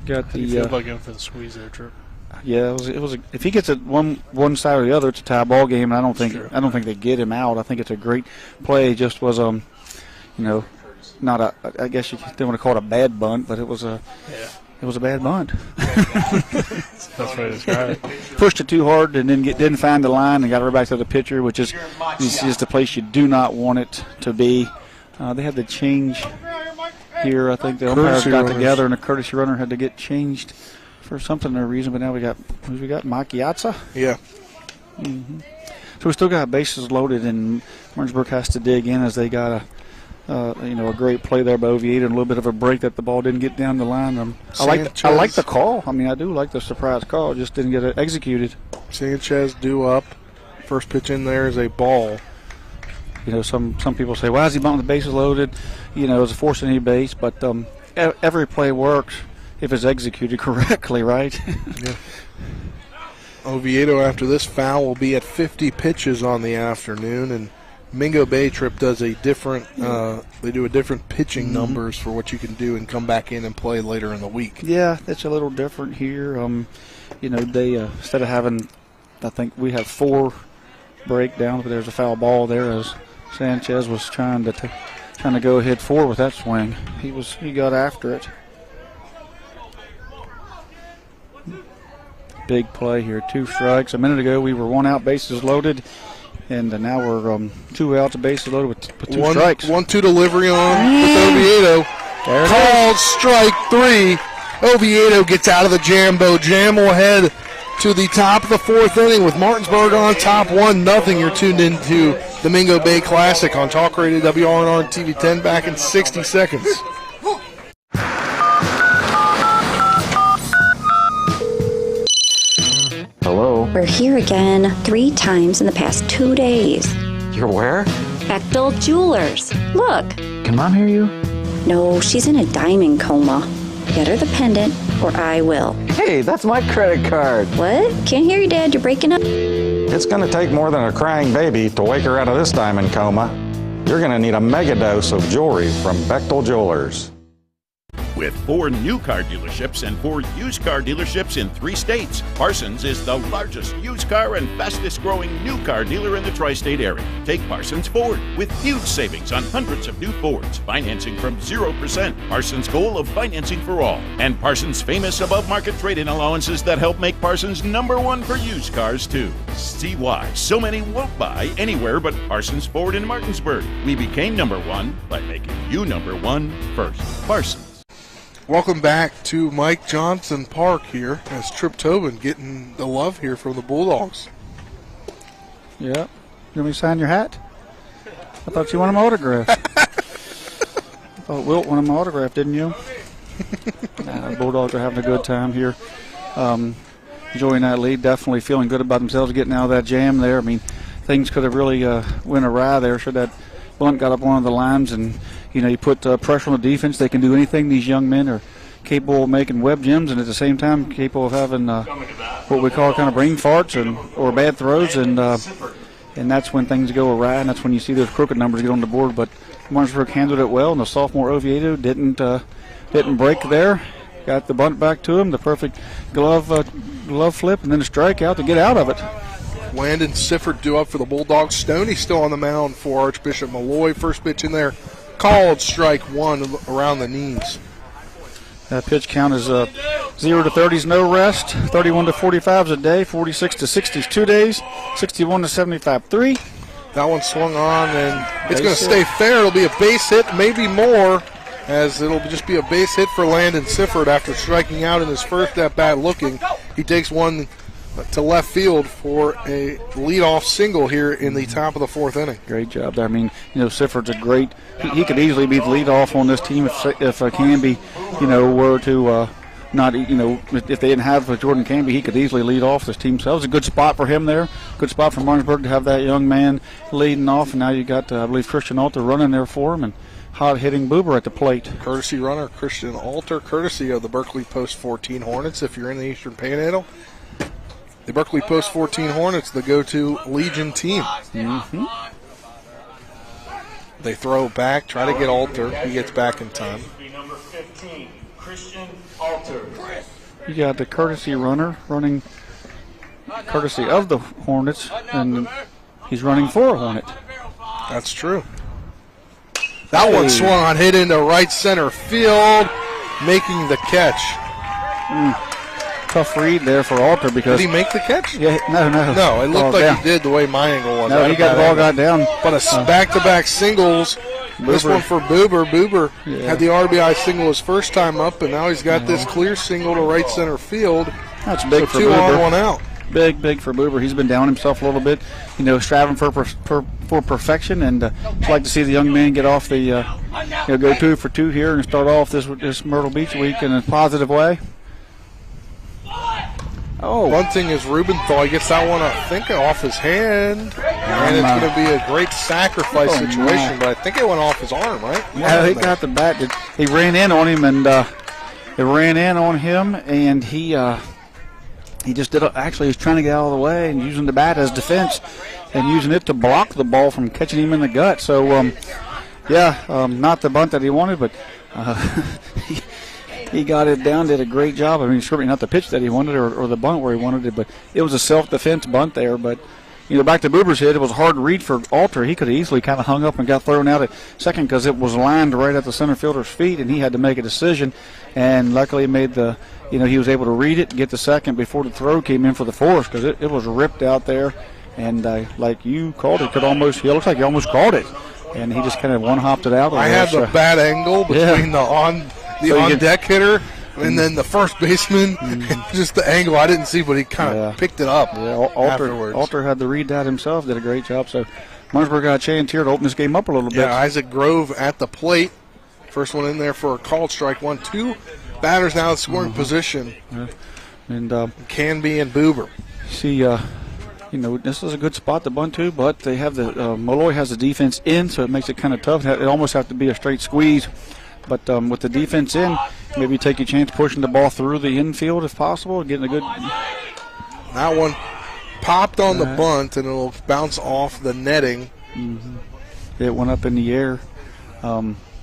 Got the. You feel about going for the squeeze there, Trip? Yeah, it was. If he gets it one side or the other, it's a tie ball game. And I don't think they get him out. I think it's a great play. It just was not a. I guess you don't want to call it a bad bunt, but it was a. Yeah. It was a bad bunt. That's the way to describe it. Pushed it too hard and didn't find the line and got her back to the pitcher, which is the place you do not want it to be. They had to change here. I think the umpires got together and the courtesy runner had to get changed for something or reason. But now we got Macchiazza. Yeah. Mm-hmm. So we still got bases loaded, and Martinsburg has to dig in as they got a great play there by Oviedo and a little bit of a break that the ball didn't get down the line. I like the call. I mean, I do like the surprise call. It just didn't get it executed. Sanchez due up. First pitch in there is a ball. Some people say, why is he bunting the bases loaded? It's a force any base, but every play works if it's executed correctly, right? Yeah. Oviedo, after this foul, will be at 50 pitches on the afternoon, and Mingo Bay Trip does a different. They do a different pitching numbers for what you can do and come back in and play later in the week. Yeah, that's a little different here. They instead of having, I think we have 4 breakdowns, but there's a foul ball there as Sanchez was trying to go ahead 4 with that swing. He got after it. Big play here, 2 strikes. A minute ago we were 1 out, bases loaded. And now we're 2 outs, bases loaded with 2 strikes. 1-2 delivery on with Oviedo. Called strike 3. Oviedo gets out of the jambo jam. Will head to the top of the fourth inning with Martinsburg on top 1-0. You're tuned into Domingo Bay Classic on Talk Radio WRNR and TV 10. Back in 60 seconds. Hello? We're here again 3 times in the past 2 days. You're where? Bechtel Jewelers. Look. Can Mom hear you? No, she's in a diamond coma. Get her the pendant, or I will. Hey, that's my credit card. What? Can't hear you, Dad. You're breaking up. It's going to take more than a crying baby to wake her out of this diamond coma. You're going to need a mega dose of jewelry from Bechtel Jewelers. With 4 new car dealerships and 4 used car dealerships in 3 states, Parsons is the largest used car and fastest growing new car dealer in the tri-state area. Take Parsons Ford with huge savings on hundreds of new Fords, financing from 0%. Parsons' goal of financing for all. And Parsons' famous above-market trade-in allowances that help make Parsons #1 for used cars, too. See why so many won't buy anywhere but Parsons Ford in Martinsburg. We became #1 by making you #1 first. Parsons. Welcome back to Mike Johnson Park here as Trip Tobin getting the love here from the Bulldogs. Yeah. You want me to sign your hat? I thought you wanted my autograph. I thought Wilt wanted my autograph, didn't you? The Bulldogs are having a good time here. Enjoying that lead, definitely feeling good about themselves getting out of that jam there. I mean, things could have really went awry there should that bunt got up one of the lines and you put pressure on the defense. They can do anything. These young men are capable of making web gems and at the same time capable of having what we call kind of brain farts or bad throws, and that's when things go awry, and that's when you see those crooked numbers get on the board. But Martinsburg handled it well, and the sophomore Oviedo didn't break there. Got the bunt back to him, the perfect glove flip, and then a strikeout to get out of it. Landon Sifford due up for the Bulldogs. Stoney still on the mound for Archbishop Molloy. First pitch in there. Called strike 1 around the knees. That pitch count is 0 to 30s, no rest. 31 to 45s a day. 46 to 60s 2 days. 61 to 75 3. That one swung on, and it's going to stay fair. It'll be a base hit, maybe more, as it'll just be a base hit for Landon Sifford after striking out in his first at-bat looking. He takes one to left field for a leadoff single here in the top of the 4th inning. Great job there. I mean, Sifford's a great. He could easily be the leadoff on this team if Canby, were to not, if they didn't have Jordan Canby, he could easily lead off this team. So that was a good spot for him there. Good spot for Martinsburg to have that young man leading off, and now you got, I believe, Christian Alter running there for him, and hot-hitting Boober at the plate. Courtesy runner Christian Alter, courtesy of the Berkeley Post 14 Hornets. If you're in the Eastern Panhandle, the Berkeley Post 14 Hornets, the go-to Legion team. Mm-hmm. They throw back, try to get Alter. He gets back in time. Number 15, Christian Alter. You got the courtesy runner running courtesy of the Hornets, and he's running for a Hornet. That's true. That one swung on, hit into right center field, making the catch. Tough read there for Alter because... Did he make the catch? Yeah, no. No, it looked like he did the way my angle was. No, he got the ball got down. But a back-to-back singles. This one for Boober. Boober had the RBI single his first time up, and now he's got this clear single to right center field. That's big for 2 Boober. on, 1 out. Big for Boober. He's been down himself a little bit, striving for perfection, and I'd like to see the young man get off the, go 2 for 2 here and start off this Myrtle Beach week in a positive way. One thing is Rubenthal, he gets that one, I think, off his hand, and it's going to be a great sacrifice situation, but I think it went off his arm, right? Yeah, he got the bat. He ran in on him, and he just did. Actually, he was trying to get out of the way and using the bat as defense, and using it to block the ball from catching him in the gut. So, not the bunt that he wanted, but he got it down, did a great job. I mean, certainly not the pitch that he wanted or the bunt where he wanted it, but it was a self-defense bunt there. But, back to Boober's hit, it was a hard read for Alter. He could have easily kind of hung up and got thrown out at second because it was lined right at the center fielder's feet, and he had to make a decision. And luckily he made he was able to read it and get the second before the throw came in for the force because it was ripped out there. And like you called it, it looks like you almost called it. And he just kind of one-hopped it out. I had the bad angle between the on-deck hitter And then the first baseman, just the angle I didn't see, but he kind of picked it up afterwards. Alter had to read that himself, did a great job. So Martinsburg got a chance here to open this game up a little bit. Yeah, Isaac Grove at the plate. First one in there for a called strike. 1-2 batters now in scoring position. And Canby and Boober. See, this is a good spot to bunt to, but they have the Molloy has the defense in, so it makes it kind of tough. It almost have to be a straight squeeze. But with the defense in, maybe take a chance pushing the ball through the infield if possible, getting a good. That one popped on the bunt, and it'll bounce off the netting. It went up in the air.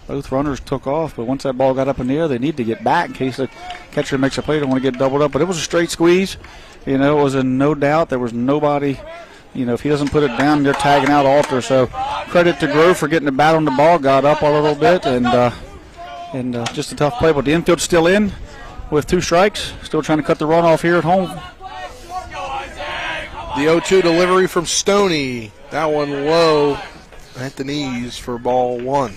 Both runners took off, but once that ball got up in the air, they need to get back in case the catcher makes a play. They don't want to get doubled up. But it was a straight squeeze. It was a no doubt. There was nobody. If he doesn't put it down, they're tagging out Alter. So credit to Grove for getting the bat on the ball, got up a little bit, and just a tough play. But the infield's still in with 2 strikes. Still trying to cut the run off here at home. The 0-2 delivery from Stoney. That one low at the knees for ball 1.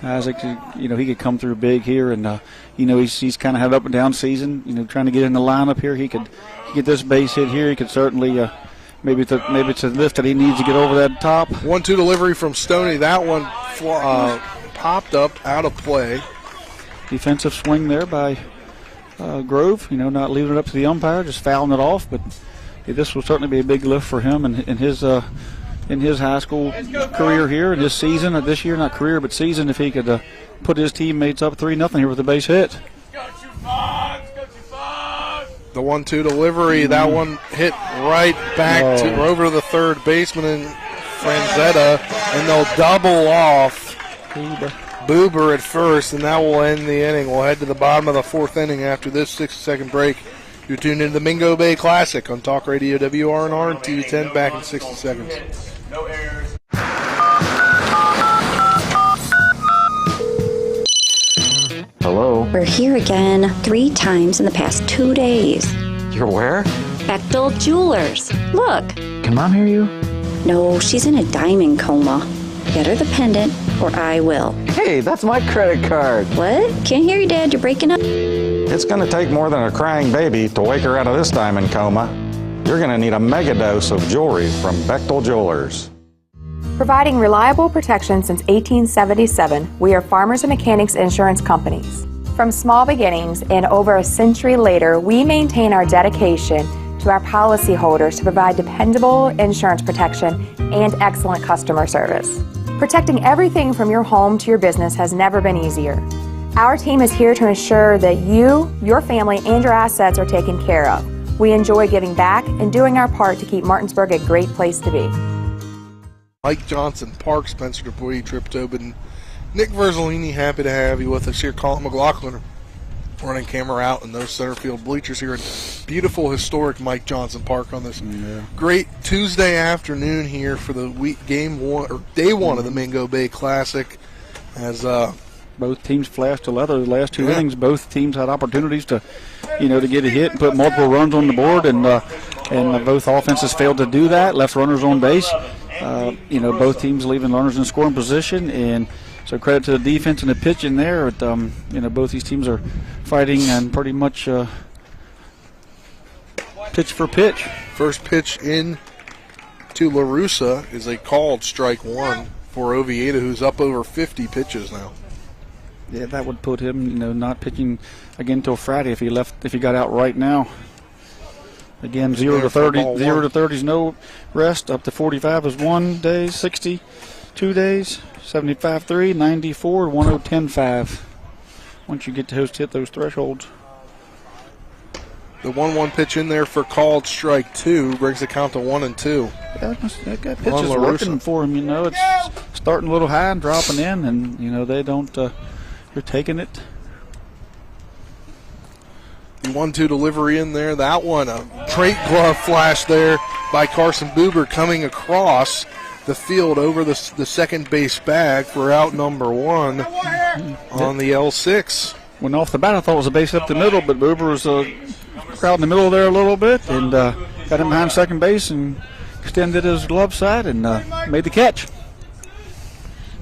Isaac, he could come through big here, and he's kind of had an up and down season. Trying to get in the lineup here, he could get this base hit here. He could certainly maybe it's a lift that he needs to get over that top. 1-2 delivery from Stoney. That one popped up out of play. Defensive swing there by Grove. Not leaving it up to the umpire, just fouling it off. But this will certainly be a big lift for him in his high school career here, in his season, this year, not career, but season, if he could put his teammates up 3-0 here with a base hit. The 1-2 delivery, that one hit right back to over to the third baseman and Franzetta, and they'll double off Boober at first, and that will end the inning. We'll head to the bottom of the 4th inning after this 60-second break. You're tuned into the Mingo Bay Classic on Talk Radio WRNR and TV10. Back in 60 seconds. No errors. Hello? We're here again 3 times in the past 2 days. You're where? Bechtel Jewelers. Look. Can Mom hear you? No, she's in a diamond coma. Get her the pendant, or I will. Hey, that's my credit card. What? Can't hear you, Dad. You're breaking up. It's going to take more than a crying baby to wake her out of this diamond coma. You're going to need a mega dose of jewelry from Bechtel Jewelers. Providing reliable protection since 1877, we are Farmers and Mechanics Insurance Companies. From small beginnings and over a century later, we maintain our dedication to our policyholders to provide dependable insurance protection and excellent customer service. Protecting everything from your home to your business has never been easier. Our team is here to ensure that you, your family, and your assets are taken care of. We enjoy giving back and doing our part to keep Martinsburg a great place to be. Mike Johnson Park, Spencer Dupuy, Trip Tobin, Nick Verzolini, happy to have you with us here. Colin McLaughlin running camera out in those center field bleachers here in beautiful, historic Mike Johnson Park on this great Tuesday afternoon here for the day one of the Mingo Bay Classic. As both teams flashed to leather the last 2 innings. Both teams had opportunities to get a hit and put multiple runs on the board, and both offenses failed to do that. Left runners on base. Both teams leaving runners in scoring position, and so credit to the defense and the pitching there. But, both these teams are fighting and pretty much pitch for pitch. First pitch in to LaRussa is a called strike 1 for Oviedo, who's up over 50 pitches now. Yeah, that would put him, not pitching again until Friday if he got out right now. Again, 0 to 30, 0 to 30 is no rest. Up to 45 is 1 day, 60, 2 days, 75, 3, 94, 110, 5. Once you get to hit those thresholds. The 1-1 pitch in there for called strike 2 brings the count to 1-2. Yeah, that pitch is working for him. It's starting a little high and dropping in, and they don't. They're taking it. 1-2 delivery in there. That one, a great glove flash there by Carson Boober coming across the field over the second base bag for out number 1 on the L6. Went off the bat, I thought it was a base up the middle, but Boober was crowding the middle there a little bit and got him behind second base and extended his glove side and made the catch.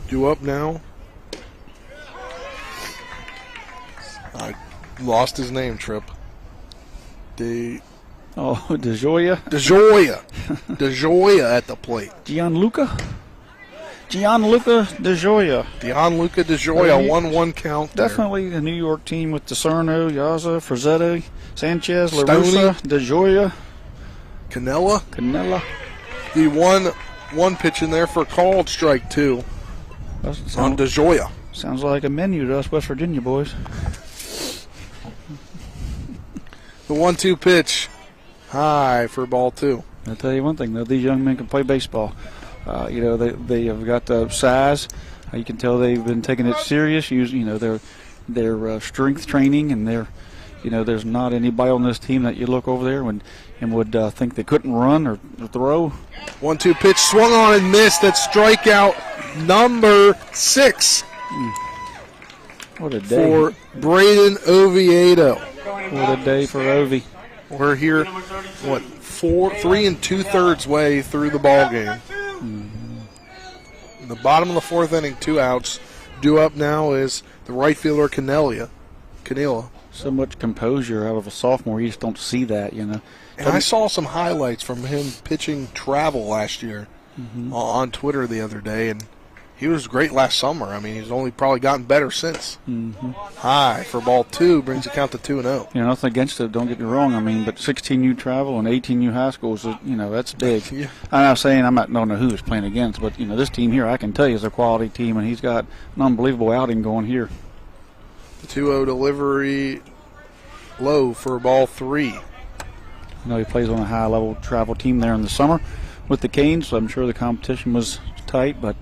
Due up now. I lost his name, Trip. DeJoya? DeJoya at the plate. Gianluca DeJoya. Gianluca DeJoya, 1-1 count there. Definitely the New York team with DeSerno, Yaza, Frazzetti, Sanchez, LaRussa, DeJoya. Canella. The one pitch in there for called strike 2 on DeJoya. Sounds like a menu to us West Virginia boys. The 1-2 pitch, high for ball 2. I'll tell you one thing, though, these young men can play baseball. They have got the size. You can tell they've been taking it serious. Their strength training, and there's not anybody on this team that you look over there and would think they couldn't run or throw. 1-2 pitch, swung on and missed. That's strikeout number 6. What a day for Braden Oviedo. What a day for Ovi. We're here, 3 2/3 way through the ball game. In the bottom of the 4th inning, 2 outs. Due up now is the right fielder Canella. So much composure out of a sophomore. You just don't see that, And I saw some highlights from him pitching travel last year on Twitter the other day, and he was great last summer. I mean, he's only probably gotten better since. High for ball 2, brings the count to 2-0. Nothing against it, don't get me wrong. I mean, but 16U travel and 18U high schools, that's big. Yeah. I'm not saying I don't know who he's playing against, but, this team here, I can tell you, is a quality team, and he's got an unbelievable outing going here. The 2-0 delivery low for ball 3. He plays on a high-level travel team there in the summer with the Canes, so I'm sure the competition was tight, but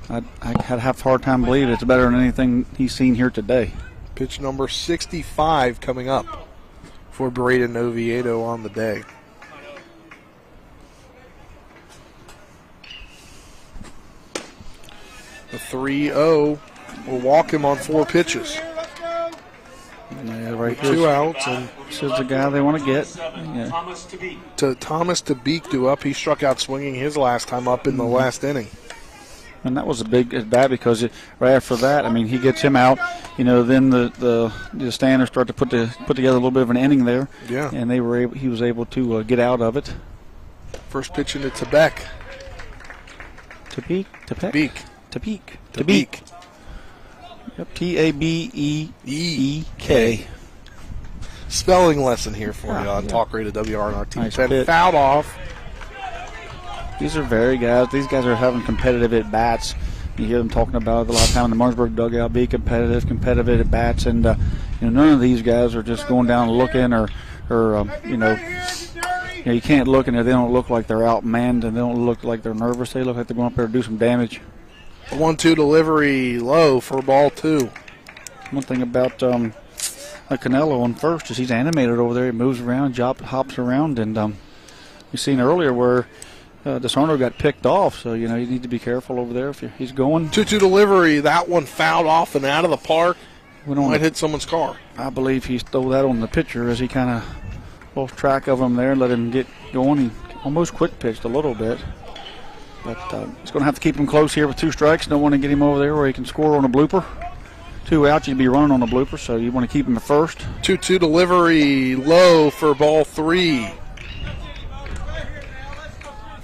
I had a hard time believing it's better than anything he's seen here today. Pitch number 65 coming up for Braden Oviedo on the day. The 3-0 will walk him on 4 pitches. Yeah, right. 2 outs, and this is the guy they want to get. Yeah. Thomas Tabeek due up. He struck out swinging his last time up in the last inning. And that was a big at bat because right after that, I mean, he gets him out. Then the Standers start to put together a little bit of an inning there. Yeah. And he was able to get out of it. First pitch into Tabeek. Tabeek. Yep, Tabeek. Spelling lesson here for you on Talk Radio WRNR Nice Team 10. Fouled off. These are these guys are having competitive at bats. You hear them talking about it a lot of time in the Martinsburg dugout, be competitive at bats, and none of these guys are just going down and looking or you can't look and they don't look like they're outmanned and they don't look like they're nervous. They look like they're going up there to do some damage. 1-2 delivery low for ball 2. One thing about Canelo on first is he's animated over there. He moves around, hops around, and you've seen earlier where DeSarno got picked off, so you need to be careful over there if he's going. 2-2 delivery, that one fouled off and out of the park. Might hit someone's car. I believe he stole that on the pitcher as he kind of lost track of him there, let him get going. He almost quick pitched a little bit. But he's going to have to keep him close here with 2 strikes. Don't want to get him over there where he can score on a blooper. 2 outs, you'd be running on a blooper, so you want to keep him at first. 2-2 delivery low for ball 3.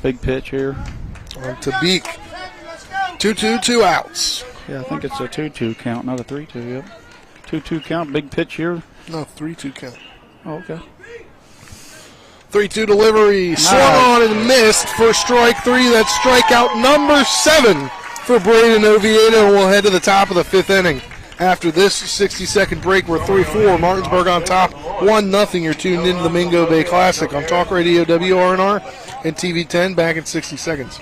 Big pitch here. On Tabeek. 2-2, 2 outs. Yeah, I think it's a 2-2 count, not a 3-2. Yep. 2-2 count, big pitch here. No, 3-2 count. Oh, okay. 3-2 delivery, swung on and missed for strike 3. That's strikeout number 7 for Braden Oviedo. We'll head to the top of the 5th inning. After this 60-second break, we're 3-4. Martinsburg on top, 1-0. You're tuned into the Mingo Bay Classic on Talk Radio WRNR and TV 10. Back in 60 seconds.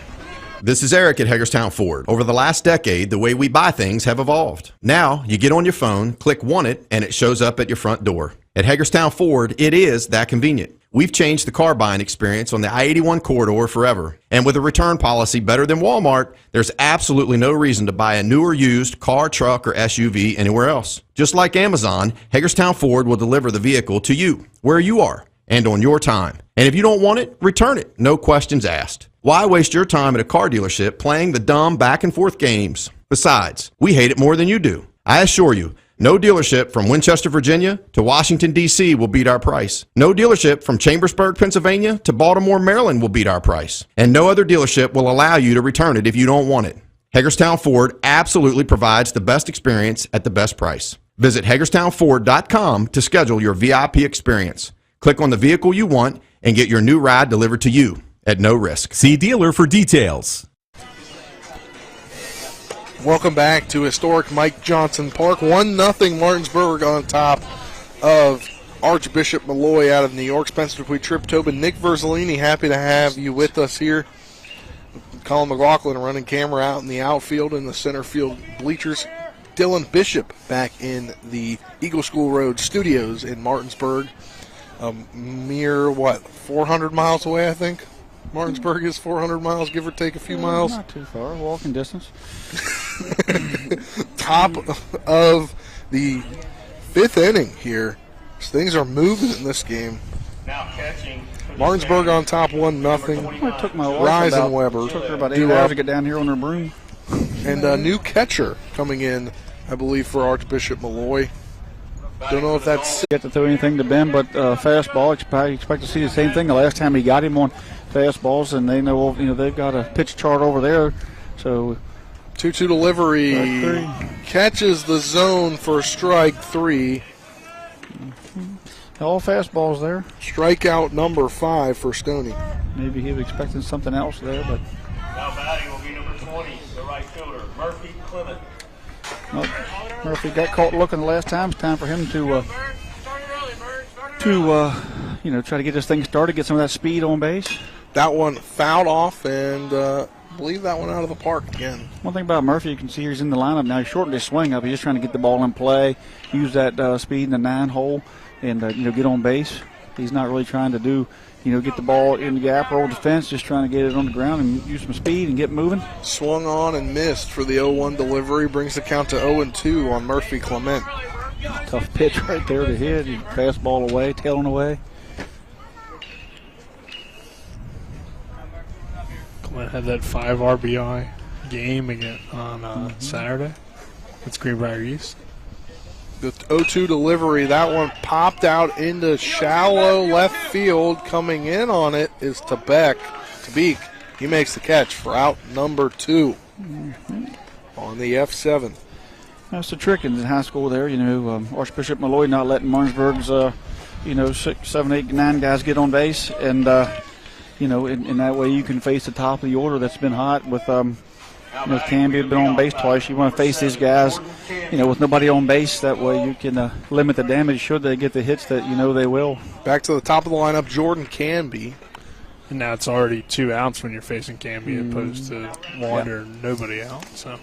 This is Eric at Hagerstown Ford. Over the last decade, the way we buy things have evolved. Now, you get on your phone, click Want It, and it shows up at your front door. At Hagerstown Ford, it is that convenient. We've changed the car buying experience on the I-81 corridor forever. And with a return policy better than Walmart, there's absolutely no reason to buy a new or used car, truck, or SUV anywhere else. Just like Amazon, Hagerstown Ford will deliver the vehicle to you, where you are, and on your time. And if you don't want it, return it. No questions asked. Why waste your time at a car dealership playing the dumb back and forth games? Besides, we hate it more than you do. I assure you, No dealership from Winchester, Virginia to Washington, D.C. will beat our price. No dealership from Chambersburg, Pennsylvania to Baltimore, Maryland will beat our price. And no other dealership will allow you to return it if you don't want it. Hagerstown Ford absolutely provides the best experience at the best price. Visit HagerstownFord.com to schedule your VIP experience. Click on the vehicle you want and get your new ride delivered to you at no risk. See dealer for details. Welcome back to historic Mike Johnson Park. 1-0 Martinsburg on top of Archbishop Molloy out of New York. Spencer Dupuy, Trip Tobin, Nick Verzolini, happy to have you with us here. Colin McLaughlin running camera out in the outfield in the center field bleachers. Dylan Bishop back in the Eagle School Road studios in Martinsburg. Mere, 400 miles away, I think? Martinsburg is 400 miles, give or take a few miles. Not too far, walking distance. Top of the fifth inning here. Things are moving in this game. Now catching. Martinsburg on top 1-0. It took my wife Rise and Weber. Took her about 8 hours to get down here on her broom. And a new catcher coming in, I believe, for Archbishop Molloy. Don't know if that's get to throw anything to Ben, but fastball. Expect to see the same thing. The last time he got him on fastballs, and they know they've got a pitch chart over there. So 2-2 delivery catches the zone for strike 3. All fastballs there. Strikeout number 5 for Stoney. Maybe he was expecting something else there, but Now batting will be number 20, the right fielder, Murphy Clement. Well, Murphy got caught looking the last time. It's time for him to try to get this thing started, get some of that speed on base. That one fouled off, and believe that one out of the park again. One thing about Murphy, you can see he's in the lineup now. He shortened his swing up. He's just trying to get the ball in play, use that speed in the 9-hole, and get on base. He's not really trying to do, get the ball in the gap or over the fence, just trying to get it on the ground and use some speed and get moving. Swung on and missed for the 0-1 delivery. Brings the count to 0-2 on Murphy Clement. Tough pitch right there to hit. He fastball away, tailing away. Clement had that 5 RBI game again on Saturday. It's Greenbrier East. The 0-2 delivery, that one popped out into shallow left field. Coming in on it is Tabek. He makes the catch for out number 2 on the F7. That's the trick in high school there. Archbishop Molloy not letting Martinsburg's, 6, 7, 8, 9 guys get on base. And, in that way you can face the top of the order that's been hot with Canby have been on base twice. You want to face these guys, with nobody on base. That way you can limit the damage should they get the hits that they will. Back to the top of the lineup, Jordan Canby. And now it's already 2 outs when you're facing Canby opposed to 1 or nobody out. So.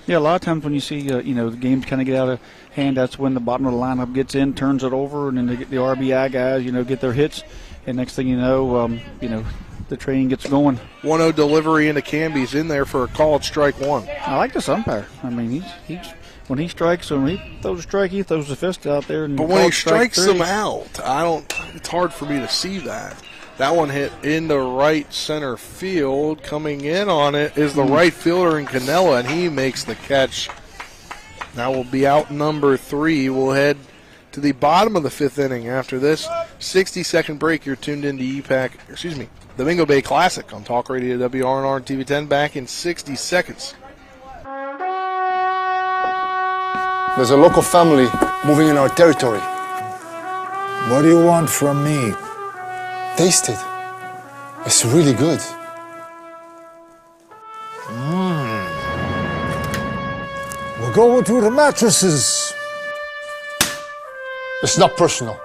Yeah, a lot of times when you see, the games kind of get out of hand, that's when the bottom of the lineup gets in, turns it over, and then the RBI guys, get their hits. And next thing you know, the train gets going. 1-0 delivery into Canby's in there for a called strike 1. I like this umpire. I mean, he's when he strikes, when he throws a strike, he throws the fist out there. And but when he strikes them out, it's hard for me to see that. That one hit into right center field. Coming in on it is the right fielder in Canella, and he makes the catch. Now will be out number 3. We'll head to the bottom of the 5th inning after this 60-second break. You're tuned into the Bingo Bay Classic on Talk Radio WRNR and TV10. Back in 60 seconds. There's a local family moving in our territory. What do you want from me? Taste it. It's really good. We'll go to the mattresses. It's not personal.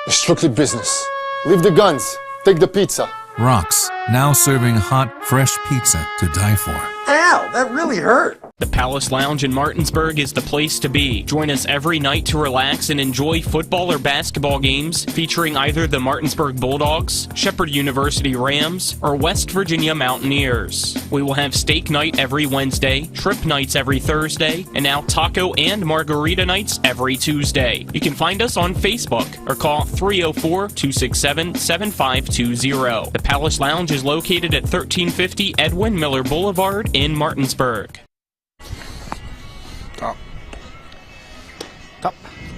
It's strictly business. Leave the guns. Take the pizza. Rock's, now serving hot, fresh pizza to die for. Ow, that really hurt. The Palace Lounge in Martinsburg is the place to be. Join us every night to relax and enjoy football or basketball games featuring either the Martinsburg Bulldogs, Shepherd University Rams, or West Virginia Mountaineers. We will have steak night every Wednesday, trip nights every Thursday, and now taco and margarita nights every Tuesday. You can find us on Facebook or call 304-267-7520. The Palace Lounge is located at 1350 Edwin Miller Boulevard in Martinsburg.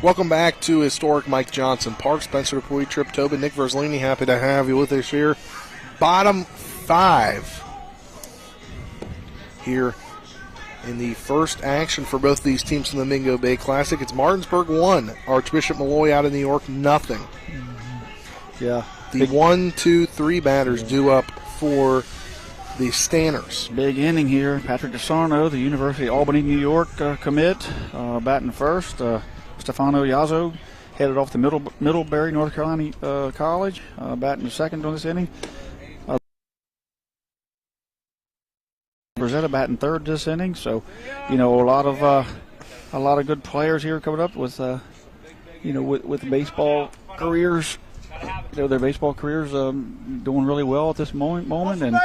Welcome back to historic Mike Johnson Park. Spencer Dupuy, Trip Tobin, Nick Verzolini, happy to have you with us here. Bottom 5 here in the first action for both of these teams in the Mingo Bay Classic. It's Martinsburg 1, Archbishop Molloy out of New York, nothing. Yeah. The 1, 2, 3 batters due up for the Stanners. Big inning here. Patrick DeSarno, the University of Albany, New York commit, batting first. Stefano Yazzo headed off the Middlebury, North Carolina College, batting second on this inning. Rosetta batting third this inning. So, a lot of good players here coming up with, with baseball careers. Their baseball careers doing really well at this moment. And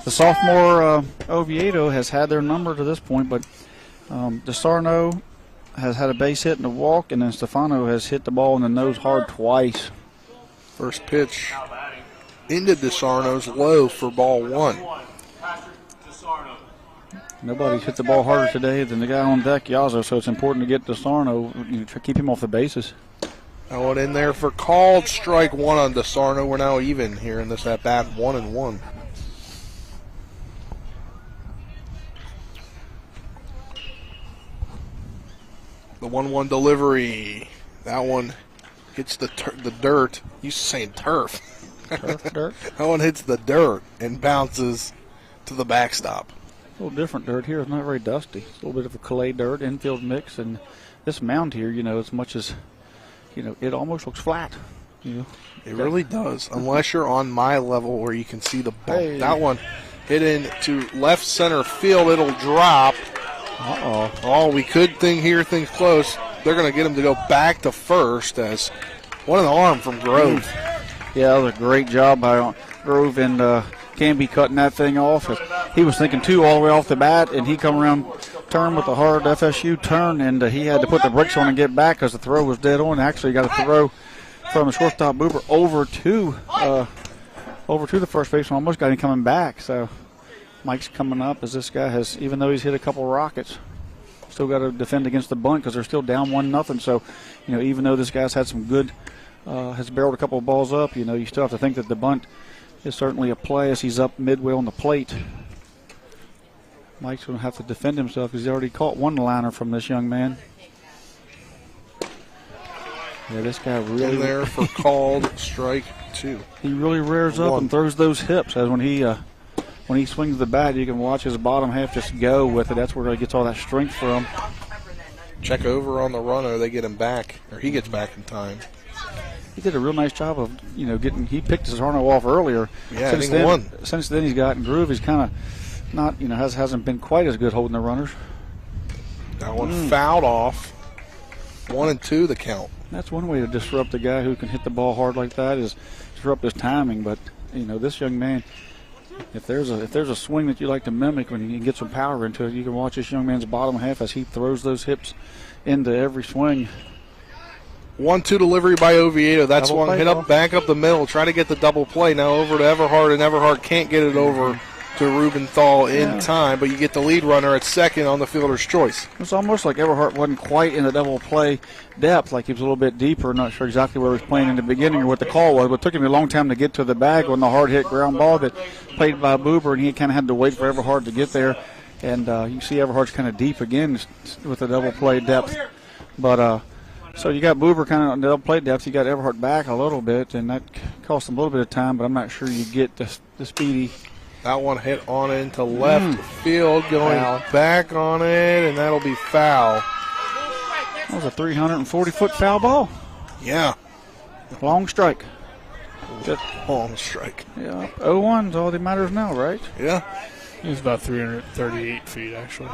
the sophomore Oviedo has had their number to this point, but DeSarno has had a base hit and a walk, and then Stefano has hit the ball in the nose hard twice. First pitch into DeSarno's low for ball 1. Nobody's hit the ball harder today than the guy on deck, Yazzo, so it's important to get DeSarno, to keep him off the bases. That one in there for called strike 1 on DeSarno. We're now even here in this at bat, 1-1. The 1-1 delivery. That one hits the dirt. You saying turf? Dirt. That one hits the dirt and bounces to the backstop. A little different dirt here. It's not very dusty. It's a little bit of a clay dirt infield mix, and this mound here, as much as it almost looks flat. It really does, unless you're on my level where you can see the bump. Hey. That one hit into left center field. It'll drop. Uh-oh. Oh, we could hear things close. They're going to get him to go back to first as one in the arm from Grove. Yeah, that was a great job by Grove, and Canby cutting that thing off. He was thinking 2 all the way off the bat, and he come around turn with a hard FSU turn, and he had to put the brakes on and get back because the throw was dead on. Actually got a throw from the shortstop Boober over to the first baseman. Almost got him coming back. So Mike's coming up as this guy has, even though he's hit a couple rockets, still got to defend against the bunt because they're still down 1-0. So, even though this guy's had some good, has barreled a couple of balls up, you still have to think that the bunt is certainly a play as he's up midway on the plate. Mike's going to have to defend himself because he's already caught one liner from this young man. Yeah, this guy really in there for called strike 2. He really rears up and throws those hips. As when he swings the bat, you can watch his bottom half just go with it. That's where he gets all that strength from. Check over on the runner. They get him back, or he gets back in time. He did a real nice job of, getting. He picked his Harno off earlier. Yeah, Since then, he's gotten groove. He's kind of not, hasn't been quite as good holding the runners. That one fouled off. 1-2 the count. That's one way to disrupt a guy who can hit the ball hard like that, is disrupt his timing. But this young man, if there's a swing that you like to mimic when you can get some power into it, you can watch this young man's bottom half as he throws those hips into every swing. 1-2 delivery by Oviedo. That's Double one play, hit up, back up the middle. Try to get the double play. Now over to Everhart, and Everhart can't get it over to Rubenthal in time, but you get the lead runner at second on the fielder's choice. It's almost like Everhart wasn't quite in the double play depth, like he was a little bit deeper. Not sure exactly where he was playing in the beginning or what the call was, but it took him a long time to get to the bag on the hard hit ground ball that played by Boober, and he kind of had to wait for Everhart to get there. And you see Everhart's kind of deep again with the double play depth. But so you got Boober kind of on the double play depth. You got Everhart back a little bit, and that cost him a little bit of time, but I'm not sure you get the speedy. That one hit on into left field, going back on it, and that'll be foul. That was a 340-foot foul ball. Yeah. Long strike. Good long strike. Yeah. 0-1 is all that matters now, right? Yeah. It was about 338 feet, actually.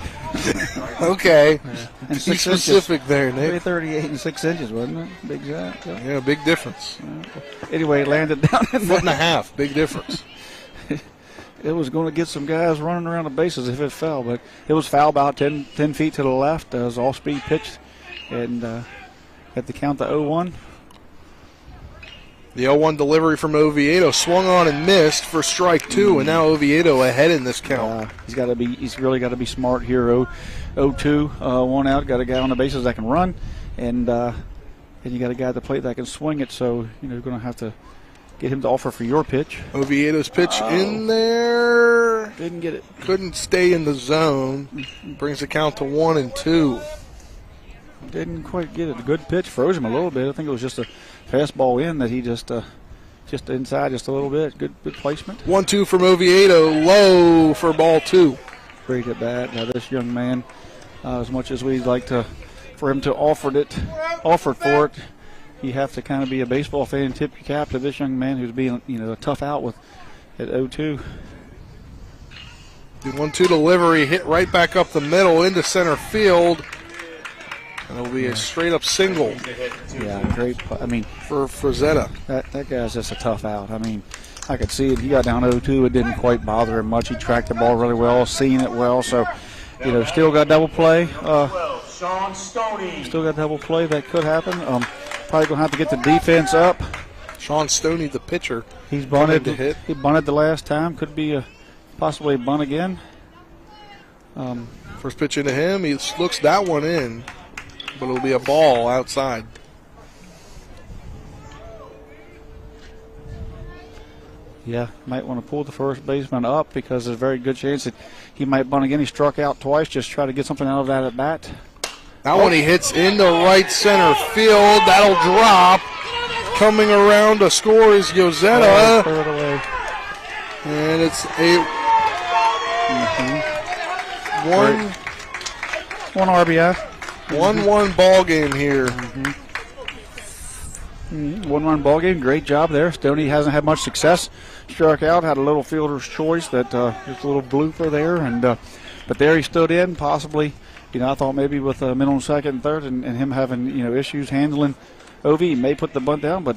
Okay. Yeah. Be 6 specific inches. there, Nick. 338 and 6 inches, wasn't it? Big shot. Yeah, big difference. Anyway, it landed down in foot and a half. Big difference. It was going to get some guys running around the bases if it fell, but it was foul about 10 feet to the left. It was all-speed pitch, and at the count, the 0-1. The 0-1 delivery from Oviedo swung on and missed for strike 2, and now Oviedo ahead in this count. He's really got to be smart here. 0-2, 1 out. Got a guy on the bases that can run, and and you got a guy at the plate that can swing it, so you're going to have to get him to offer for your pitch. Oviedo's pitch in there. Didn't get it. Couldn't stay in the zone. Brings the count to 1-2. Didn't quite get it. A good pitch froze him a little bit. I think it was just a fastball in that he just inside just a little bit. Good placement. 1-2 from Oviedo. Low for ball 2. Great at bat. Now this young man, as much as we'd like for him to offer for it, you have to kind of be a baseball fan and tip your cap to this young man who's being a tough out at 0-2. The 1-2 delivery hit right back up the middle into center field. And it'll be a straight-up single. Yeah, great. I mean, for Frazetta. That guy's just a tough out. I mean, I could see it. He got down 0-2. It didn't quite bother him much. He tracked the ball really well, seeing it well. So, still got double play. Still got double play. That could happen. Probably going to have to get the defense up. Sean Stoney, the pitcher. He's bunted to hit. He bunted the last time. Could be possibly a bunt again. First pitch into him. He looks that one in. But it'll be a ball outside. Yeah, might want to pull the first baseman up because there's a very good chance that he might bunt again. He struck out twice. Just try to get something out of that at bat. That one he hits into right center field. That'll drop. Coming around to score is Yozetta. Throw it away. And it's a one RBI. 1-1 ball game here. 1-1 ball game. Great job there. Stoney hasn't had much success. Struck out. Had a little fielder's choice that just a little blooper there, and but there he stood in. Possibly, I thought maybe with a middle, second, and third, and him having issues handling Ovi, he may put the bunt down, but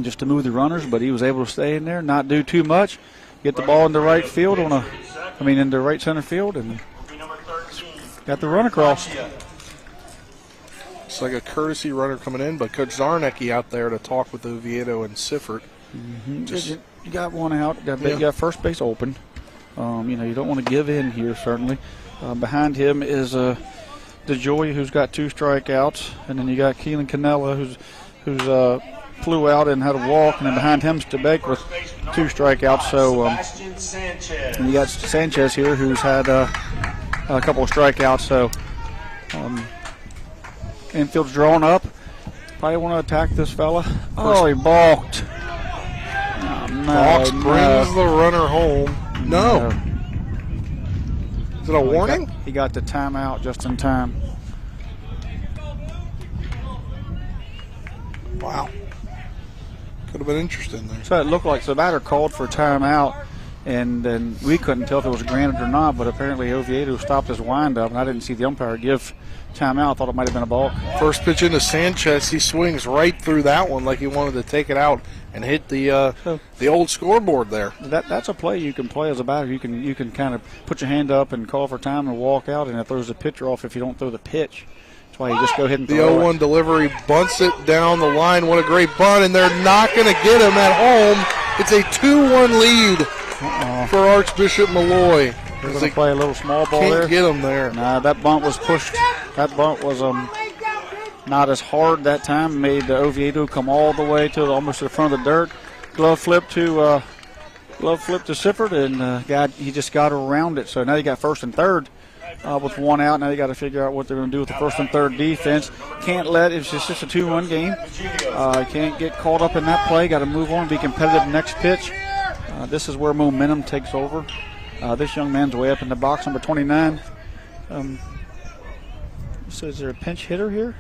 just to move the runners. But he was able to stay in there, not do too much, get the ball into right field into right center field, and got the run across. It's like a courtesy runner coming in, but Coach Zarnecki out there to talk with Oviedo and Siffert. You got one out. You got first base open. You don't want to give in here, certainly. Behind him is DeJoy, who's got 2 strikeouts, and then you got Keelan Canella, who's flew out and had a walk, and then behind him is Tebek with 2 strikeouts. So and you got Sanchez here, who's had a couple of strikeouts. So infield's drawn up. Probably want to attack this fella. Oh, he balked. Balks brings the runner home. No. Is it a warning? He got the timeout just in time. Wow. Could have been interesting there. So it looked like the batter called for timeout, and then we couldn't tell if it was granted or not, but apparently Oviedo stopped his windup, and I didn't see the umpire give timeout. I thought it might have been a ball. First pitch into Sanchez, he swings right through that one like he wanted to take it out and hit the old scoreboard there. That's a play you can play as a batter. You can kind of put your hand up and call for time and walk out, and it throws the pitcher off if you don't throw the pitch. That's why you just go ahead and throw the 0-1 delivery bunts it down the line. What a great bunt, and they're not going to get him at home. It's a 2-1 lead for Archbishop Molloy. They're going to play a little small ball there. Can't get him there. Nah, that bunt was pushed. That bunt was not as hard that time. Made Oviedo come all the way to almost the front of the dirt. Glove flip to Siffert, and he just got around it. So now you got first and third with one out. Now you got to figure out what they're going to do with the first and third defense. Can't let it's just a 2-1 game. Can't get caught up in that play. Got to move on, be competitive next pitch. This is where momentum takes over. This young man's way up in the box, number 29. So is there a pinch hitter here?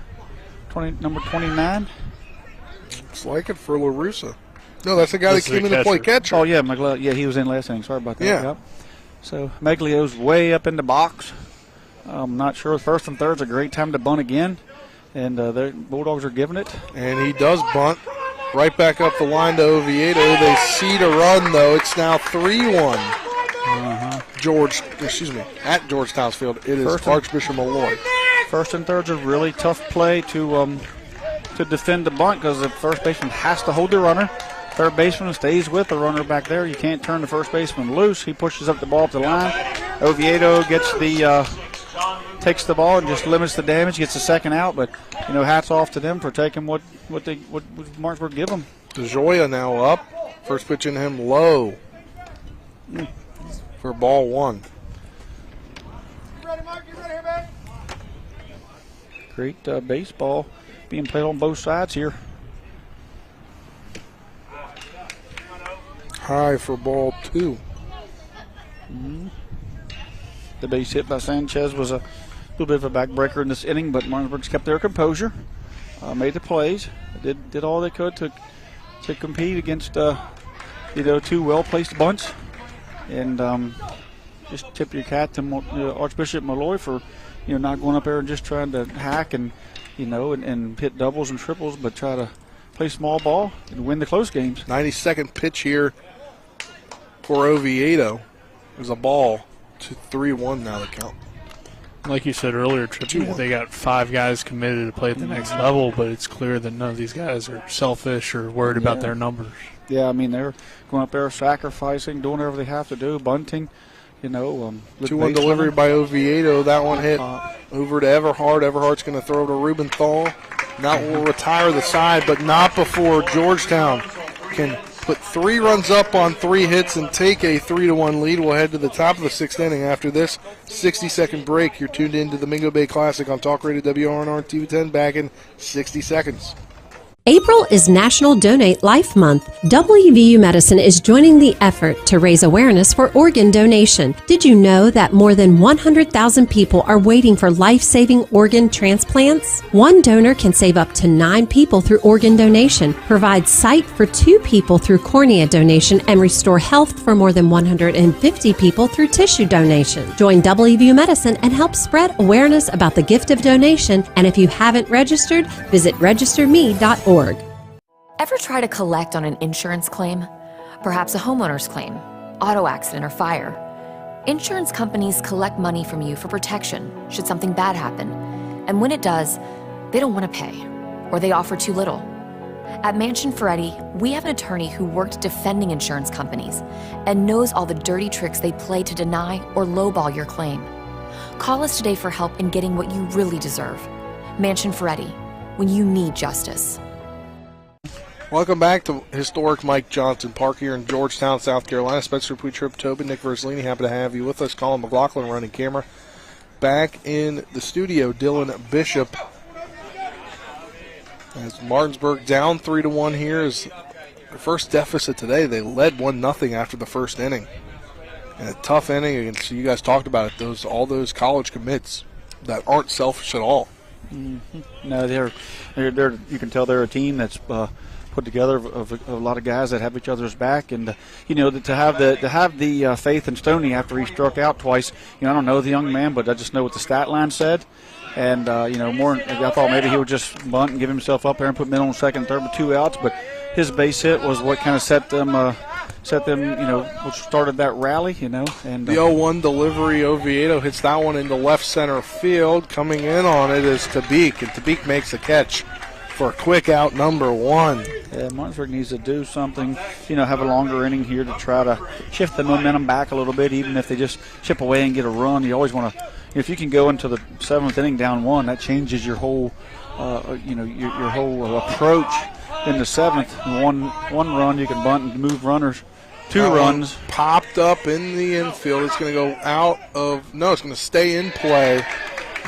Number 29. Looks like it for LaRussa. No, that's the guy that came in to play catcher. Oh, yeah, McLeod. Yeah, he was in last inning. Sorry about that. Yeah. Yep. So Meglio's way up in the box. I'm not sure. First and third's a great time to bunt again. And the Bulldogs are giving it. And he does bunt right back up the line to Oviedo. They seed a run, though. It's now 3-1. At Georgetown's field. It is Archbishop Molloy. First and third's a really tough play to defend the bunt because the first baseman has to hold the runner. Third baseman stays with the runner back there. You can't turn the first baseman loose. He pushes up the ball up the line. Oviedo gets the takes the ball and just limits the damage, gets the second out. But, hats off to them for taking what Martinsburg give them. DeJoya now up. First pitch in him low for ball one. Great baseball being played on both sides here. High for ball two. The base hit by Sanchez was a little bit of a backbreaker in this inning, but Martinsburg's kept their composure, made the plays, did all they could to compete against two well-placed bunts, and just tip your hat to Archbishop Molloy for not going up there and just trying to hack and hit doubles and triples, but try to play small ball and win the close games. 92nd pitch here for Oviedo. There's a ball to 3-1 now the count. Like you said earlier, Trippy, they got 5 guys committed to play at the next level, but it's clear that none of these guys are selfish or worried about their numbers. Yeah, I mean, they're going up there sacrificing, doing whatever they have to do, bunting. 2-1 delivery by Oviedo. That one hit over to Everhart. Everhart's going to throw to Rubenthal. That will retire the side, but not before Georgetown can put 3 runs up on 3 hits and take a 3-1 lead. We'll head to the top of the 6th inning after this 60-second break. You're tuned in to the Mingo Bay Classic on Talk Radio WRNR and TV10. Back in 60 seconds. April is National Donate Life Month. WVU Medicine is joining the effort to raise awareness for organ donation. Did you know that more than 100,000 people are waiting for life-saving organ transplants? One donor can save up to 9 people through organ donation, provide sight for 2 people through cornea donation, and restore health for more than 150 people through tissue donation. Join WVU Medicine and help spread awareness about the gift of donation. And if you haven't registered, visit registerme.org. Ever try to collect on an insurance claim? Perhaps a homeowner's claim, auto accident, or fire. Insurance companies collect money from you for protection should something bad happen. And when it does, they don't want to pay, or they offer too little. At Mansion Ferretti, we have an attorney who worked defending insurance companies and knows all the dirty tricks they play to deny or lowball your claim. Call us today for help in getting what you really deserve. Mansion Ferretti, when you need justice. Welcome back to historic Mike Johnson Park here in Georgetown, South Carolina. Spencer Dupuis, Trip Tobin, Nick Verzolini, happy to have you with us. Colin McLaughlin running camera. Back in the studio, Dylan Bishop. As Martinsburg down 3-1 here is the first deficit today. They led 1-0 after the first inning. And a tough inning against, you guys talked about it, all those college commits that aren't selfish at all. Mm-hmm. No, they're you can tell they're a team that's put together of a lot of guys that have each other's back, and to have the faith in Stoney after he struck out twice. I don't know the young man, but I just know what the stat line said, and more. I thought maybe he would just bunt and give himself up there and put men on second, third with 2 outs, but his base hit was what kind of set them. Which started that rally, and the 0-1 delivery, Oviedo hits that one into left center field. Coming in on it is Tabik, and Tabik makes a catch for quick out number 1. Yeah, Martinsburg needs to do something, have a longer inning here to try to shift the momentum back a little bit, even if they just chip away and get a run. You always want to, if you can go into the 7th inning down 1, that changes your whole, your whole approach in the 7th. One run, you can bunt and move runners. 2 runs. Popped up in the infield. It's going to go out of, no, it's going to stay in play.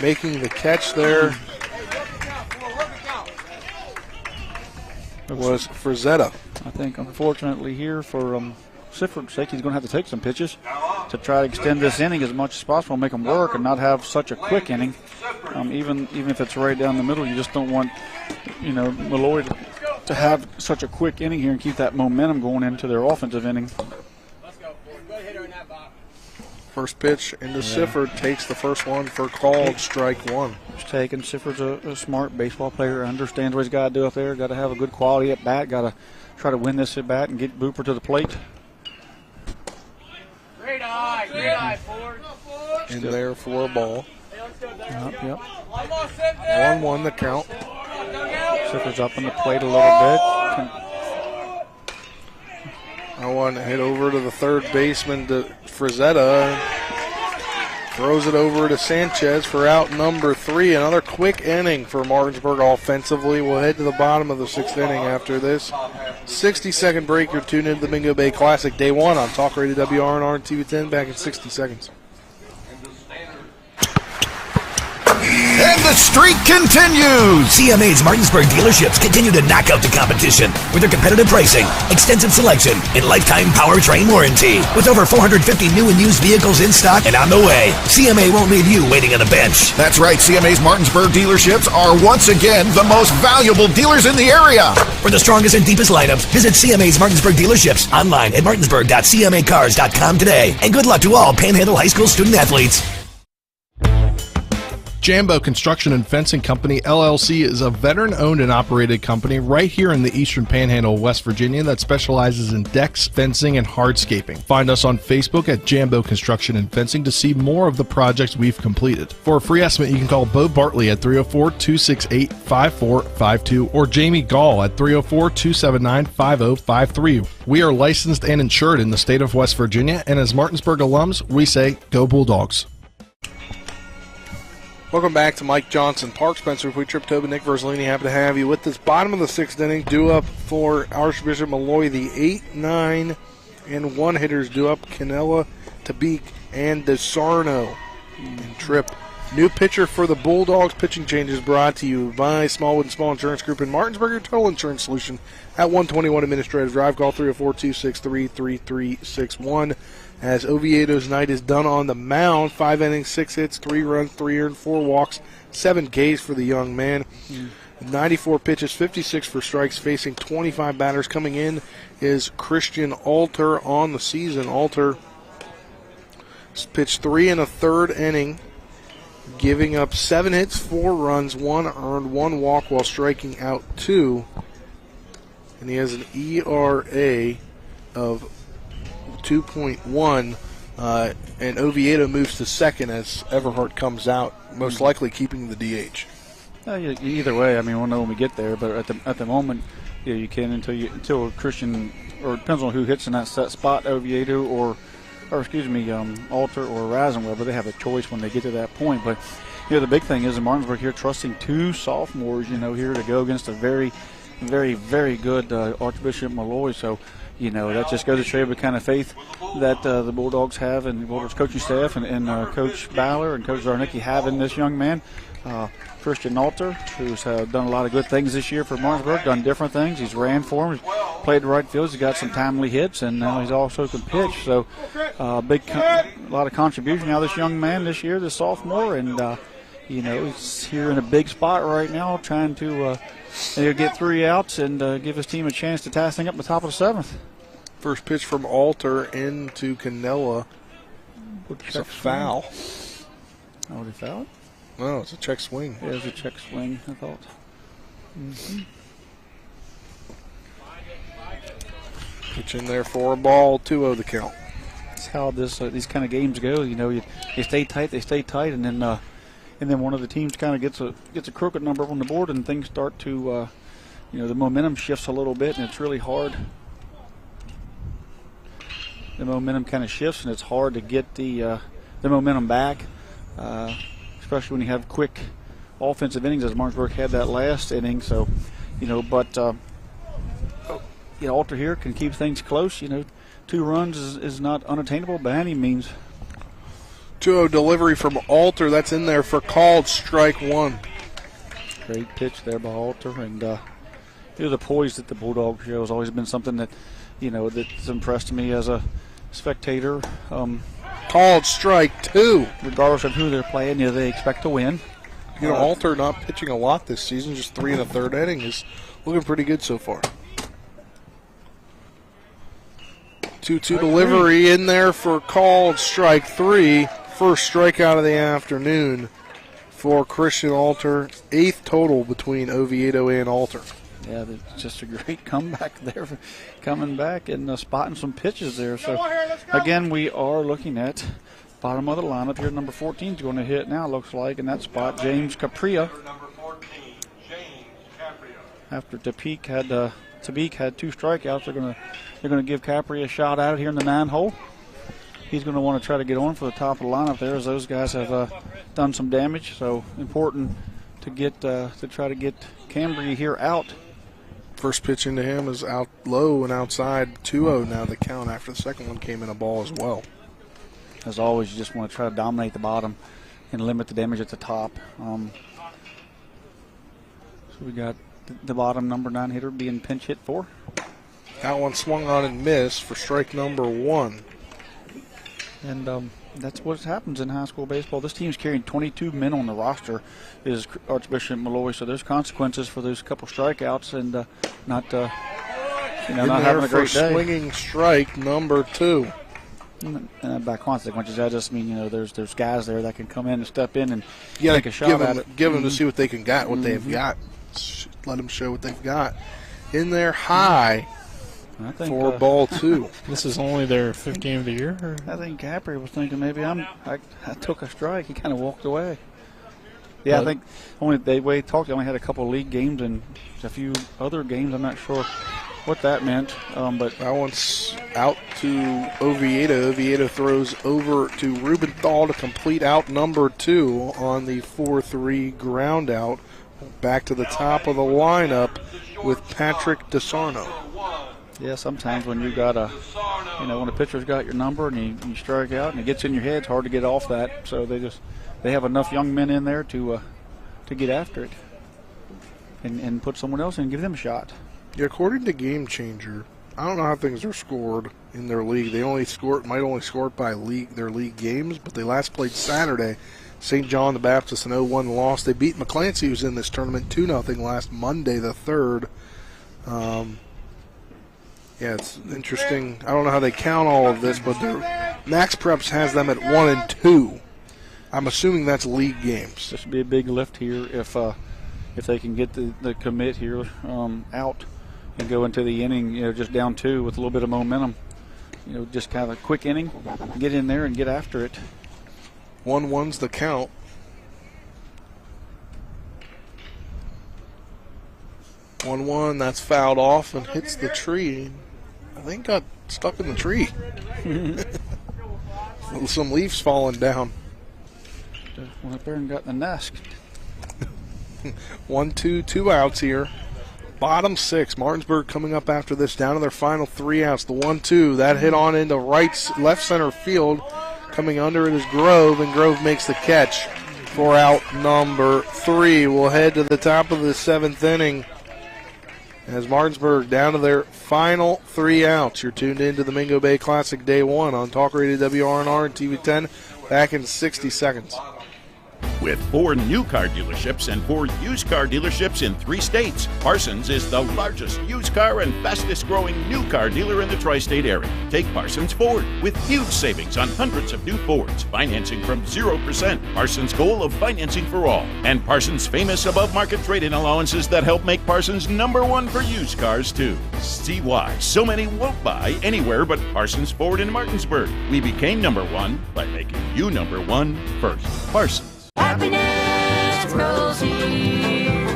Making the catch there was Frazetta. I think, unfortunately, here for Sifford's sake, he's going to have to take some pitches to try to extend this inning as much as possible, make them work, and not have such a quick inning. Even if it's right down the middle, you just don't want, Molloy to have such a quick inning here and keep that momentum going into their offensive inning. First pitch into Sifford, takes the first one for called strike 1. It's taken. Sifford's a smart baseball player, understands what he's got to do up there, got to have a good quality at bat, got to try to win this at bat and get Booper to the plate. Great eye, Ford. In there for a ball. Yep. 1-1 the count. Sifford's up on the plate a little bit. I want to hit over to the third baseman to Frazetta. Throws it over to Sanchez for out number 3. Another quick inning for Martinsburg offensively. We'll head to the bottom of the 6th inning after this. 60-second break. You're tuned into the Bingo Bay Classic Day 1 on Talk Radio WRNR and TV10. Back in 60 seconds. And the streak continues! CMA's Martinsburg dealerships continue to knock out the competition with their competitive pricing, extensive selection, and lifetime powertrain warranty. With over 450 new and used vehicles in stock and on the way, CMA won't leave you waiting on the bench. That's right, CMA's Martinsburg dealerships are once again the most valuable dealers in the area. For the strongest and deepest lineups, visit CMA's Martinsburg dealerships online at martinsburg.cmacars.com today. And good luck to all Panhandle High School student athletes. Jambo Construction and Fencing Company, LLC is a veteran-owned and operated company right here in the Eastern Panhandle of West Virginia that specializes in decks, fencing, and hardscaping. Find us on Facebook at Jambo Construction and Fencing to see more of the projects we've completed. For a free estimate, you can call Bo Bartley at 304-268-5452 or Jamie Gall at 304-279-5053. We are licensed and insured in the state of West Virginia, and as Martinsburg alums, we say, go Bulldogs. Welcome back to Mike Johnson Park. Spencer Dupuis, Trip Tobin, Nick Verzolini, happy to have you with this. Bottom of the 6th inning, due up for Archbishop Molloy. The 8, 9, and 1 hitters due up. Canella, Tabik, and DeSarno. And Tripp. New pitcher for the Bulldogs. Pitching changes brought to you by Smallwood & Small Insurance Group in Martinsburg, your total insurance solution at 121 Administrative Drive. Call 304-263-3361. As Oviedo's night is done on the mound. 5 innings, 6 hits, 3 runs, 3 earned, 4 walks, 7 Ks for the young man. 94 pitches, 56 for strikes, facing 25 batters. Coming in is Christian Alter on the season. Alter pitched 3 1/3 inning, giving up 7 hits, 4 runs, 1 earned, 1 walk while striking out 2. And he has an ERA of 2.1, and Oviedo moves to second as Everhart comes out, most likely keeping the DH. Either way, I mean, we'll know when we get there. But at the moment, you can until Christian, or it depends on who hits in that set spot, Oviedo or Alter or Rasenweber. They have a choice when they get to that point. But the big thing is in Martinsburg here trusting 2 sophomores, here to go against a very, very, very good Archbishop Molloy. So. That just goes to show you the kind of faith that the Bulldogs have, and the Bulldogs coaching staff and Coach Baller and Coach Zarnicki have in this young man. Christian Alter, who's done a lot of good things this year for Martinsburg, done different things. He's ran for him, he's played the right field, he's got some timely hits, and now he's also can pitch. So a lot of contribution out of this young man this year, this sophomore, and he's here in a big spot right now trying to get 3 outs and give his team a chance to tie this thing up at the top of the 7th. First pitch from Alter into Canella. It's a foul. Oh, did he foul it? No, it's a check swing. Yeah, it was a check swing, I thought. Mm-hmm. Pitch in there for a ball, 2-0 the count. That's how these kind of games go. You stay tight, and then one of the teams kind of gets a crooked number on the board, and things start to, the momentum shifts a little bit, and it's really hard. The momentum kind of shifts, and it's hard to get the momentum back, especially when you have quick offensive innings, as Martinsburg had that last inning. So, Alter here can keep things close. 2 runs is not unattainable by any means. 2-0 delivery from Alter. That's in there for called strike 1. Great pitch there by Alter. And the poise that the Bulldogs show has always been something that, that's impressed me as a spectator. Called strike 2. Regardless of who they're playing, they expect to win. Alter not pitching a lot this season, just 3 1/3 inning is looking pretty good so far. 2-2 delivery in there for called strike 3. First strikeout of the afternoon for Christian Alter. 8th total between Oviedo and Alter. Yeah, it's just a great comeback there, coming back and spotting some pitches there. So, again, we are looking at bottom of the lineup here. Number 14 is going to hit now, looks like, in that spot, James Capria. After Tabik had 2 strikeouts, they're going to give Capri a shot out here in the 9 hole. he's going to want to try to get on for the top of the lineup there, as those guys have done some damage. So important to get to try to get Cambria here out. First pitch into him is out low and outside. 2-0 now the count after the second one came in a ball as well. As always, you just want to try to dominate the bottom and limit the damage at the top. So we got the bottom number 9 hitter being pinch hit for. That one swung on and missed for strike number 1. And that's what happens in high school baseball. This team's carrying 22 men on the roster, is Archbishop Molloy. So there's consequences for those couple strikeouts and not having a great day. Swinging strike number 2. And by consequences, that just means there's guys there that can come in and step in and take a shot at it. Give them to see what they can got, what they've got. Let them show what they've got. In there high. I think, for ball 2. This is only their 5th game of the year? Or? I think Capri was thinking maybe I took a strike. He kind of walked away. Yeah, I think the way he talked, he only had a couple of league games and a few other games. I'm not sure what that meant. But that one's out to Oviedo. Oviedo throws over to Rubenthal to complete out number 2 on the 4-3 ground out. Back to the top of the lineup with Patrick DeSarno. Yeah, sometimes when you got when a pitcher's got your number and you strike out and it gets in your head, it's hard to get off that. So they have enough young men in there to get after it and put someone else in and give them a shot. Yeah, according to Game Changer, I don't know how things are scored in their league. They might only score it by their league games, but they last played Saturday. St. John the Baptist, an 0-1 loss. They beat McClancy, who's in this tournament, 2-0 last Monday the 3rd. Yeah, it's interesting. I don't know how they count all of this, but Max Preps has them at 1-2. I'm assuming that's league games. This would be a big lift here if they can get the commit here out and go into the inning, just down 2 with a little bit of momentum. Just kind of a quick inning, get in there and get after it. 1-1's the count. That's fouled off and hits the tree. I think got stuck in the tree. Some leaves falling down. Went up there and got in the nest. 1-2, 2 outs here. Bottom 6. Martinsburg coming up after this, down to their final 3 outs. The 1-2, that hit on into left center field. Coming under it is Grove, and Grove makes the catch for out number 3. We'll head to the top of the 7th inning as Martinsburg down to their final 3 outs. You're tuned into the Mingo Bay Classic Day 1 on Talk Radio WRNR and TV 10. Back in 60 seconds. With 4 new car dealerships and 4 used car dealerships in 3 states, Parsons is the largest used car and fastest growing new car dealer in the tri-state area. Take Parsons Ford with huge savings on hundreds of new Fords, financing from 0%, Parsons' goal of financing for all, and Parsons' famous above-market trade-in allowances that help make Parsons #1 for used cars too. See why so many won't buy anywhere but Parsons Ford in Martinsburg. We became #1 by making you #1 first. Parsons. Happiness grows here.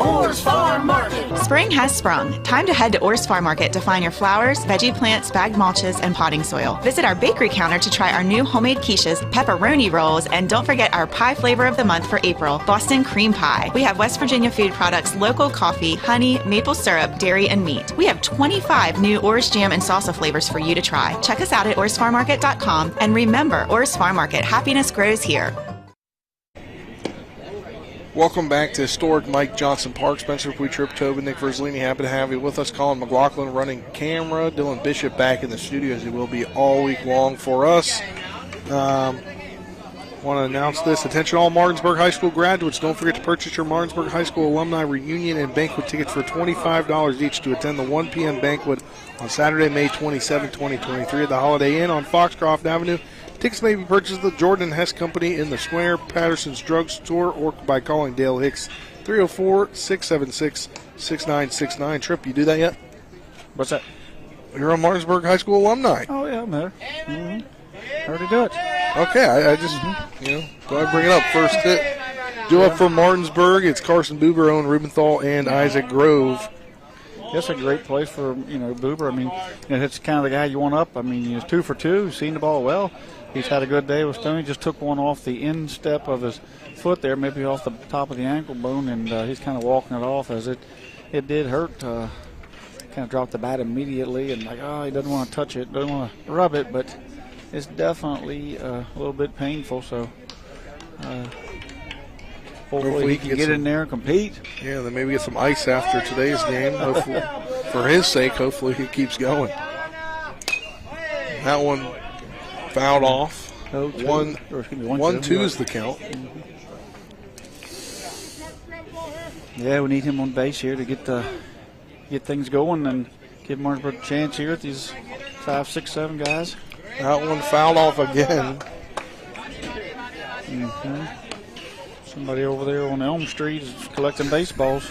Orr's Farm Market. Spring has sprung. Time to head to Orr's Farm Market to find your flowers, veggie plants, bagged mulches, and potting soil. Visit our bakery counter to try our new homemade quiches, pepperoni rolls, and don't forget our pie flavor of the month for April, Boston cream pie. We have West Virginia food products, local coffee, honey, maple syrup, dairy, and meat. We have 25 new Orr's jam and salsa flavors for you to try. Check us out at orrsfarmmarket.com, and remember, Orr's Farm Market, happiness grows here. Welcome back to historic Mike Johnson Park. Spencer Dupuis, Trip Tobin, Nick Verzolini, happy to have you with us. Colin McLaughlin running camera. Dylan Bishop back in the studio, as he will be all week long for us. Want to announce this. Attention all Martinsburg High School graduates. Don't forget to purchase your Martinsburg High School alumni reunion and banquet tickets for $25 each to attend the 1 p.m. banquet on Saturday, May 27, 2023 at the Holiday Inn on Foxcroft Avenue. Tickets may be purchased at the Jordan Hess Company in the Square, Patterson's Drug Store, or by calling Dale Hicks, 304-676-6969. Tripp, you do that yet? What's that? You're a Martinsburg High School alumni. Oh, yeah, I'm there. I already do it. Okay, I just, go ahead and bring it up. First hit. Do up for Martinsburg. It's Carson Buber, Owen Rubenthal, and Isaac Grove. that's a great place for, Boober. I mean, it's kind of the guy you want up. I mean, he's 2 for 2. He's seen the ball well. He's had a good day with Stoney. Just took one off the instep of his foot there, maybe off the top of the ankle bone, and he's kind of walking it off as it did hurt. Kind of dropped the bat immediately, and he doesn't want to touch it, doesn't want to rub it, but it's definitely a little bit painful. So hopefully he can get in there and compete. Yeah, then maybe get some ice after today's game. Hopefully, for his sake, hopefully he keeps going. That one fouled off. 1-2 is the count. Yeah, we need him on base here to get things going and give Martinsburg a chance here at these 5, 6, 7 guys. That one fouled off again. Somebody over there on Elm Street is collecting baseballs.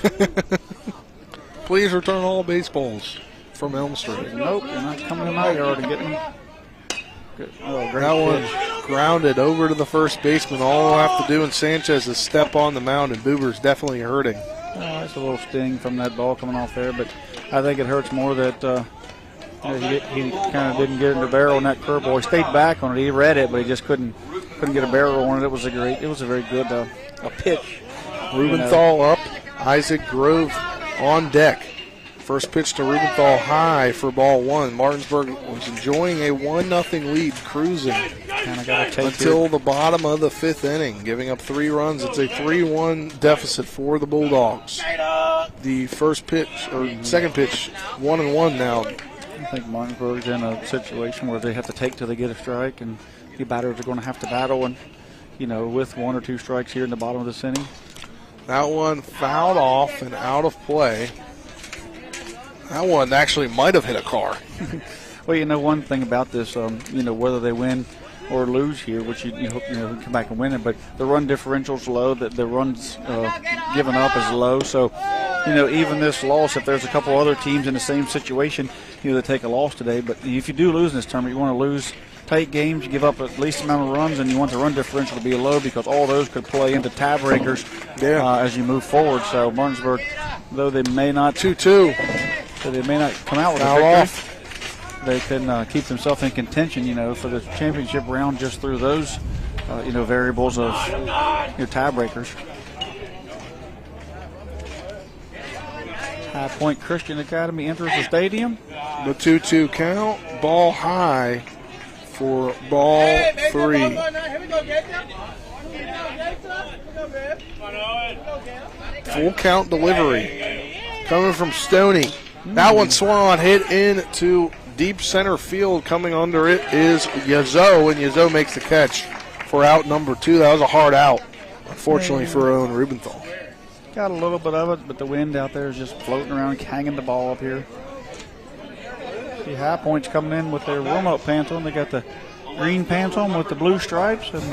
Please return all baseballs from Elm Street. Nope, you're not coming in my yard and getting them. Good. Oh, great that pitch. One grounded over to the first baseman. All we'll have to do in Sanchez is step on the mound, and Boober's definitely hurting. That's a little sting from that ball coming off there, but I think it hurts more that he kind of didn't get in the barrel on that curveball. He stayed back on it. He read it, but he just couldn't get a barrel on it. It was a very good a pitch. Rubenthal up. Isaac Grove on deck. First pitch to Rubenthal high for ball 1. Martinsburg was enjoying a 1-0 lead, cruising until the bottom of the 5th inning, giving up 3 runs. It's a 3-1 deficit for the Bulldogs. The first pitch, or second pitch, 1-1 now. I think Martinsburg's in a situation where they have to take till they get a strike, and the batters are going to have to battle, and with 1 or 2 strikes here in the bottom of this inning. That one fouled off and out of play. That one actually might have hit a car. Well, one thing about this, whether they win or lose here, which you hope come back and win it, but the run differential's low, the runs given up is low. So, even this loss, if there's a couple other teams in the same situation, they take a loss today. But if you do lose in this tournament, you want to lose tight games, you give up at least amount of runs, and you want the run differential to be low because all those could play into tiebreakers as you move forward. So Martinsburg, though they may not 2-2, so they may not come out with a victory, they can keep themselves in contention, for the championship round just through those, variables of your tiebreakers. High Point Christian Academy enters the stadium. The 2-2 count, ball high for ball 3. Full count delivery coming from Stoney. That one swung on, hit into deep center field. Coming under it is Yazoo, and Yazoo makes the catch for out number 2. That was a hard out, unfortunately, for Owen Rubenthal. Got a little bit of it, but the wind out there is just floating around, hanging the ball up here. See High Point's coming in with their warm-up pants on. They got the green pants on with the blue stripes, and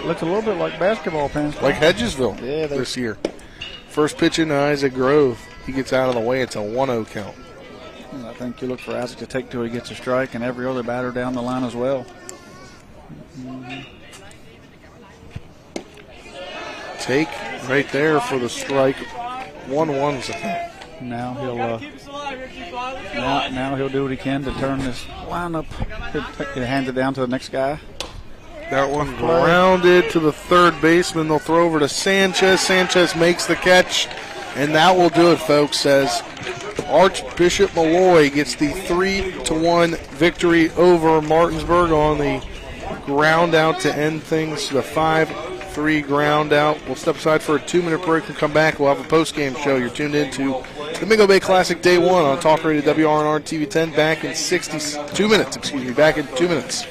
looks a little bit like basketball pants. Like Hedgesville this year. First pitch into Isaac Grove. He gets out of the way. It's a 1-0 count. And I think you look for Isaac to take till he gets a strike, and every other batter down the line as well. Take right there for the strike. 1-1's the count. Now he'll do what he can to turn this lineup. He'll hand it down to the next guy. That one grounded to the third baseman. They'll throw over to Sanchez. Sanchez makes the catch, and that will do it, folks, as Archbishop Molloy gets the 3-1 victory over Martinsburg on the ground out to end things. The 5-3 ground out. We'll step aside for a 2-minute break and come back. We'll have a post-game show. You're tuned in to the Mingo Bay Classic Day 1 on Talk Radio WRNR TV 10. Back in 2 minutes.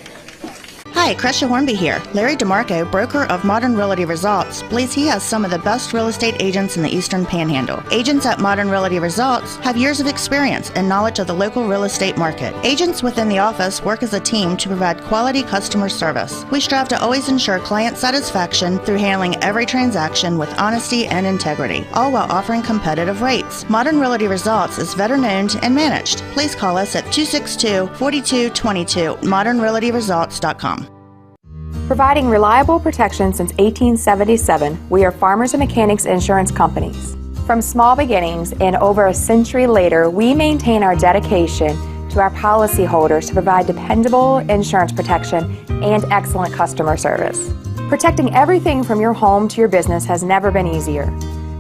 Hi, Crescia Hornby here. Larry DeMarco, broker of Modern Realty Results, believes he has some of the best real estate agents in the Eastern Panhandle. Agents at Modern Realty Results have years of experience and knowledge of the local real estate market. Agents within the office work as a team to provide quality customer service. We strive to always ensure client satisfaction through handling every transaction with honesty and integrity, all while offering competitive rates. Modern Realty Results is veteran-owned and managed. Please call us at 262-4222, modernrealtyresults.com. Providing reliable protection since 1877, we are Farmers and Mechanics Insurance Companies. From small beginnings and over a century later, we maintain our dedication to our policyholders to provide dependable insurance protection and excellent customer service. Protecting everything from your home to your business has never been easier.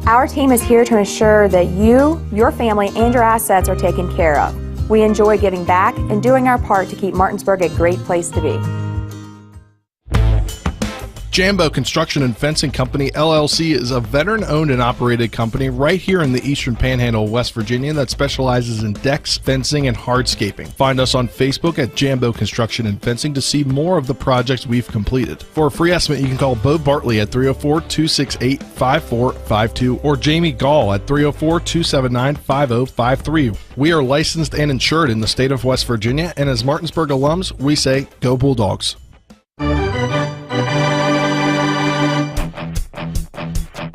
Our team is here to ensure that you, your family, and your assets are taken care of. We enjoy giving back and doing our part to keep Martinsburg a great place to be. Jambo Construction and Fencing Company, LLC is a veteran-owned and operated company right here in the Eastern Panhandle of West Virginia that specializes in decks, fencing, and hardscaping. Find us on Facebook at Jambo Construction and Fencing to see more of the projects we've completed. For a free estimate, you can call Bo Bartley at 304-268-5452 or Jamie Gall at 304-279-5053. We are licensed and insured in the state of West Virginia, and as Martinsburg alums, we say, go Bulldogs.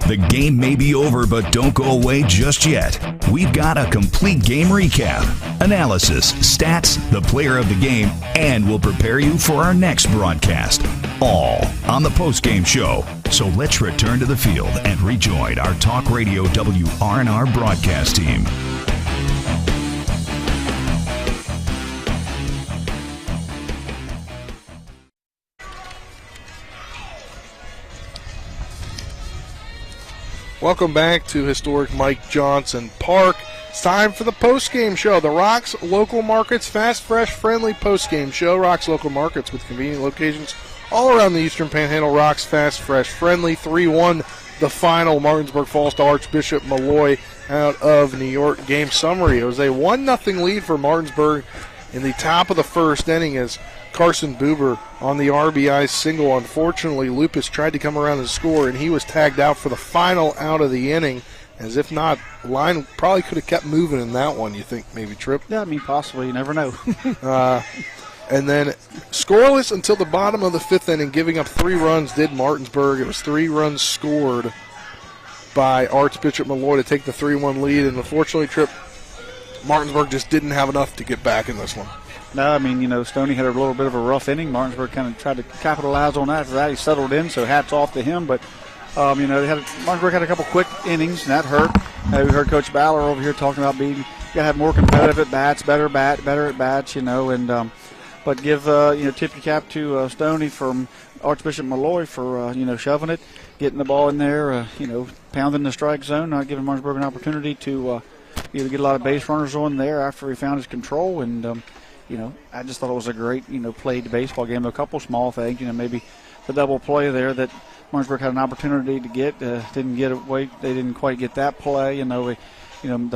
The game may be over, but don't go away just yet. We've got a complete game recap, analysis, stats, the player of the game, and we'll prepare you for our next broadcast. All on the postgame show. So let's return to the field and rejoin our Talk Radio WRNR broadcast team. Welcome back to historic Mike Johnson Park. It's time for the post-game show. The Rocks Local Markets Fast, Fresh, Friendly post-game show. Rocks Local Markets with convenient locations all around the Eastern Panhandle. Rocks Fast, Fresh, Friendly. 3-1 the final. Martinsburg falls to Archbishop Molloy out of New York. Game summary. It was a 1-0 lead for Martinsburg in the top of the first inning as Carson Buber on the RBI single. Unfortunately, Lupus tried to come around and score, and he was tagged out for the final out of the inning. As if not, line probably could have kept moving in that one, you think, maybe, Tripp? Yeah, I mean, possibly. You never know. And then scoreless until the bottom of the fifth inning, giving up 3 runs did Martinsburg. It was 3 runs scored by Archbishop Molloy to take the 3-1 lead. And unfortunately, Tripp, Martinsburg just didn't have enough to get back in this one. No, I mean, Stoney had a little bit of a rough inning. Martinsburg kind of tried to capitalize on that. After that, he settled in, so hats off to him. But, Martinsburg had a couple quick innings, and that hurt. We heard Coach Baller over here talking about you got to have more competitive at bats, better at bats, but give, tip your cap to Stoney from Archbishop Molloy for, shoving it, getting the ball in there, pounding the strike zone, not giving Martinsburg an opportunity to get a lot of base runners on there after he found his control. And, I just thought it was a great, played baseball game. A couple small things, maybe the double play there that Martinsburg had an opportunity to get, didn't get away. They didn't quite get that play. The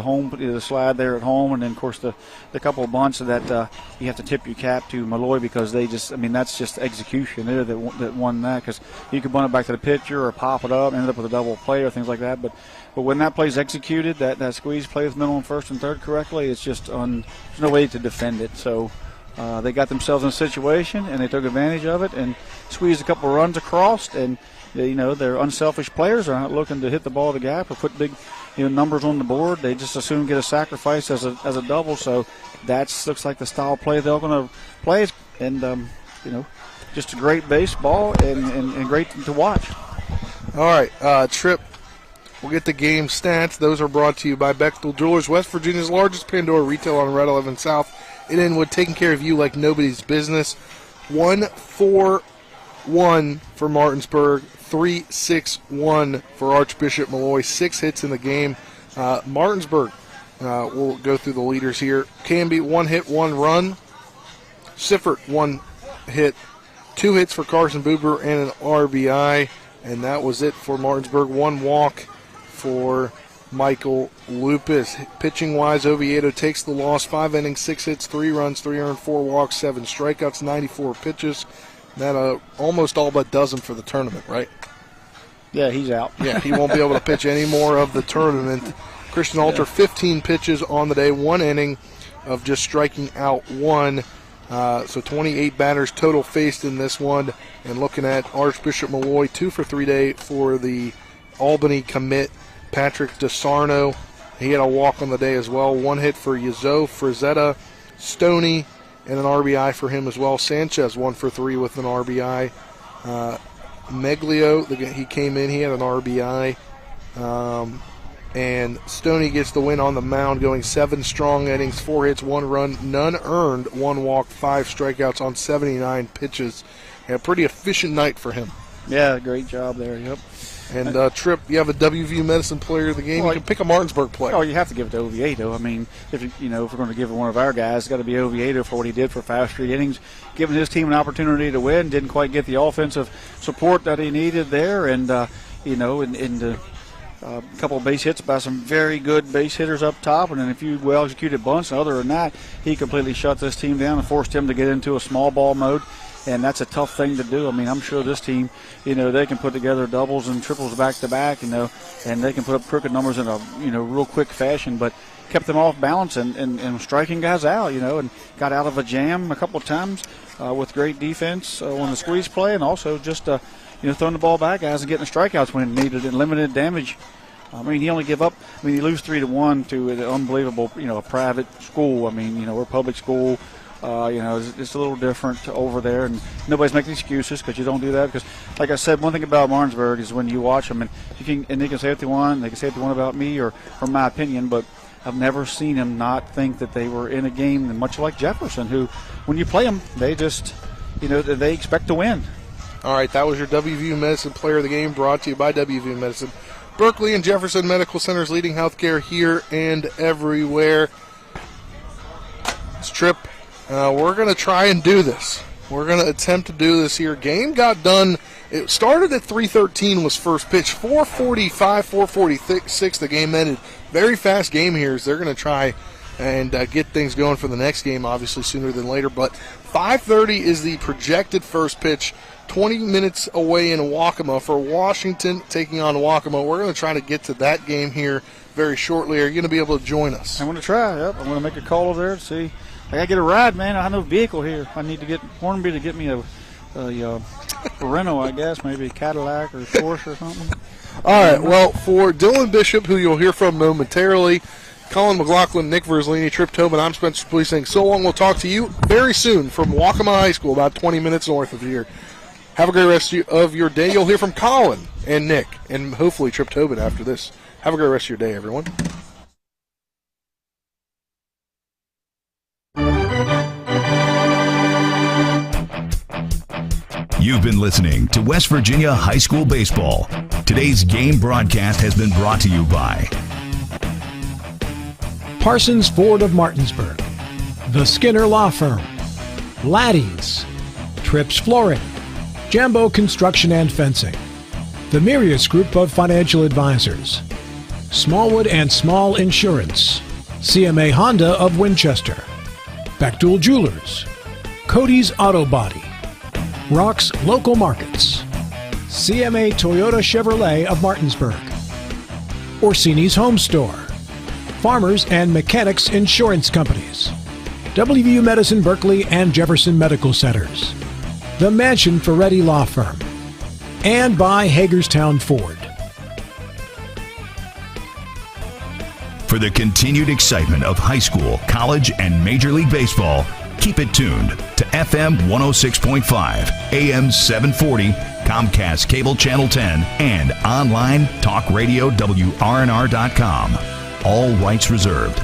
home, the slide there at home, and then of course the couple of bunts that you have to tip your cap to Molloy because they just, that's just execution there that won that, because you could bunt it back to the pitcher or pop it up, ended up with a double play or things like that. But when that play's executed, that squeeze play with middle and first and third correctly, it's just there's no way to defend it. So they got themselves in a situation and they took advantage of it and squeezed a couple of runs across. And they're unselfish players. They're not looking to hit the ball to the gap or put big numbers on the board. They just as soon get a sacrifice as a double. So that looks like the style of play they're going to play. And just a great baseball and great to watch. All right, Tripp. We'll get the game stats. Those are brought to you by Bechtel Jewelers, West Virginia's largest Pandora retailer on Red 11 South in Inwood, taking care of you like nobody's business. 1-4-1 for Martinsburg, 3-6-1 for Archbishop Molloy. 6 hits in the game. Martinsburg, we'll go through the leaders here. Canby, 1 hit, 1 run. Siffert, 1 hit, 2 hits for Carson Buber and an RBI. And that was it for Martinsburg. 1 walk for Michael Lupus. Pitching-wise, Oviedo takes the loss. 5 innings, 6 hits, 3 runs, 3 earned, 4 walks, 7 strikeouts, 94 pitches. That almost all but does him for the tournament, right? Yeah, he's out. Yeah, he won't be able to pitch any more of the tournament. Christian Alter, 15 pitches on the day, 1 inning of just striking out 1. So 28 batters total faced in this one. And looking at Archbishop Molloy, 2 for 3 day for the Albany commit, Patrick DeSarno. He had a walk on the day as well. 1 hit for Yazo, Frazetta, Stoney, and an RBI for him as well. Sanchez 1 for 3 with an RBI. Meglio, he came in, he had an RBI. And Stoney gets the win on the mound, going 7 strong innings, 4 hits, 1 run, none earned, 1 walk, 5 strikeouts on 79 pitches. A pretty efficient night for him. Yeah, great job there. Yep. And Tripp, you have a WVU Medicine Player of the Game. You can pick a Martinsburg player. Oh, you have to give it to Oviedo. I mean, if we're going to give it one of our guys, it's got to be Oviedo for what he did for 5 straight innings, giving his team an opportunity to win. Didn't quite get the offensive support that he needed there, and a couple of base hits by some very good base hitters up top, and then a few well-executed bunts. And other than that, he completely shut this team down and forced him to get into a small ball mode. And that's a tough thing to do. I mean, I'm sure this team, they can put together doubles and triples back-to-back, and they can put up crooked numbers in a, real quick fashion, but kept them off balance and striking guys out, and got out of a jam a couple of times with great defense on the squeeze play, and also just, throwing the ball back, guys, and getting the strikeouts when needed and limited damage. I mean, you only give up. I mean, you lose 3-1 to an unbelievable, a private school. I mean, we're a public school. It's a little different over there, and nobody's making excuses because you don't do that. Because, like I said, one thing about Martinsburg is when you watch them, and they can say what they want, they can say what they want about me or my opinion, but I've never seen them not think that they were in a game, and much like Jefferson, who, when you play them, they just, they expect to win. All right, that was your WVU Medicine Player of the Game, brought to you by WVU Medicine. Berkeley and Jefferson Medical Centers, leading healthcare here and everywhere. It's Tripp. We're going to try and do this. We're going to attempt to do this here. Game got done. It started at 3:13 was first pitch. 4:45, 4:46 the game ended. Very fast game here as they're going to try and get things going for the next game, obviously sooner than later. But 5:30 is the projected first pitch. 20 minutes away in Waccamaw for Washington taking on Waccamaw. We're going to try to get to that game here very shortly. Are you going to be able to join us? I'm going to try, yep. I'm going to make a call over there to see. I got to get a ride, man. I have no vehicle here. I need to get Hornby to get me a Renault, I guess, maybe a Cadillac or a Porsche or something. All right, well, for Dylan Bishop, who you'll hear from momentarily, Colin McLaughlin, Nick Verzolini, Tripp Tobin, I'm Spencer Police saying so long. We'll talk to you very soon from Waccamaw High School, about 20 minutes north of here. Have a great rest of your day. You'll hear from Colin and Nick and hopefully Tripp Tobin after this. Have a great rest of your day, everyone. You've been listening to West Virginia High School Baseball. Today's game broadcast has been brought to you by Parsons Ford of Martinsburg, The Skinner Law Firm, Laddie's, Tripp's Flooring, Jambo Construction and Fencing, the Mirius Group of Financial Advisors, Smallwood and Small Insurance, CMA Honda of Winchester, Bechtel Jewelers, Cody's Auto Body, Rock's Local Markets, CMA Toyota Chevrolet of Martinsburg, Orsini's Home Store, Farmers and Mechanics Insurance Companies, WVU Medicine Berkeley and Jefferson Medical Centers, the Mansion Ferretti Law Firm, and by Hagerstown Ford. For the continued excitement of high school, college, and Major League Baseball, keep it tuned to FM 106.5, AM 740, Comcast Cable Channel 10, and online talk radio WRNR.com. All rights reserved.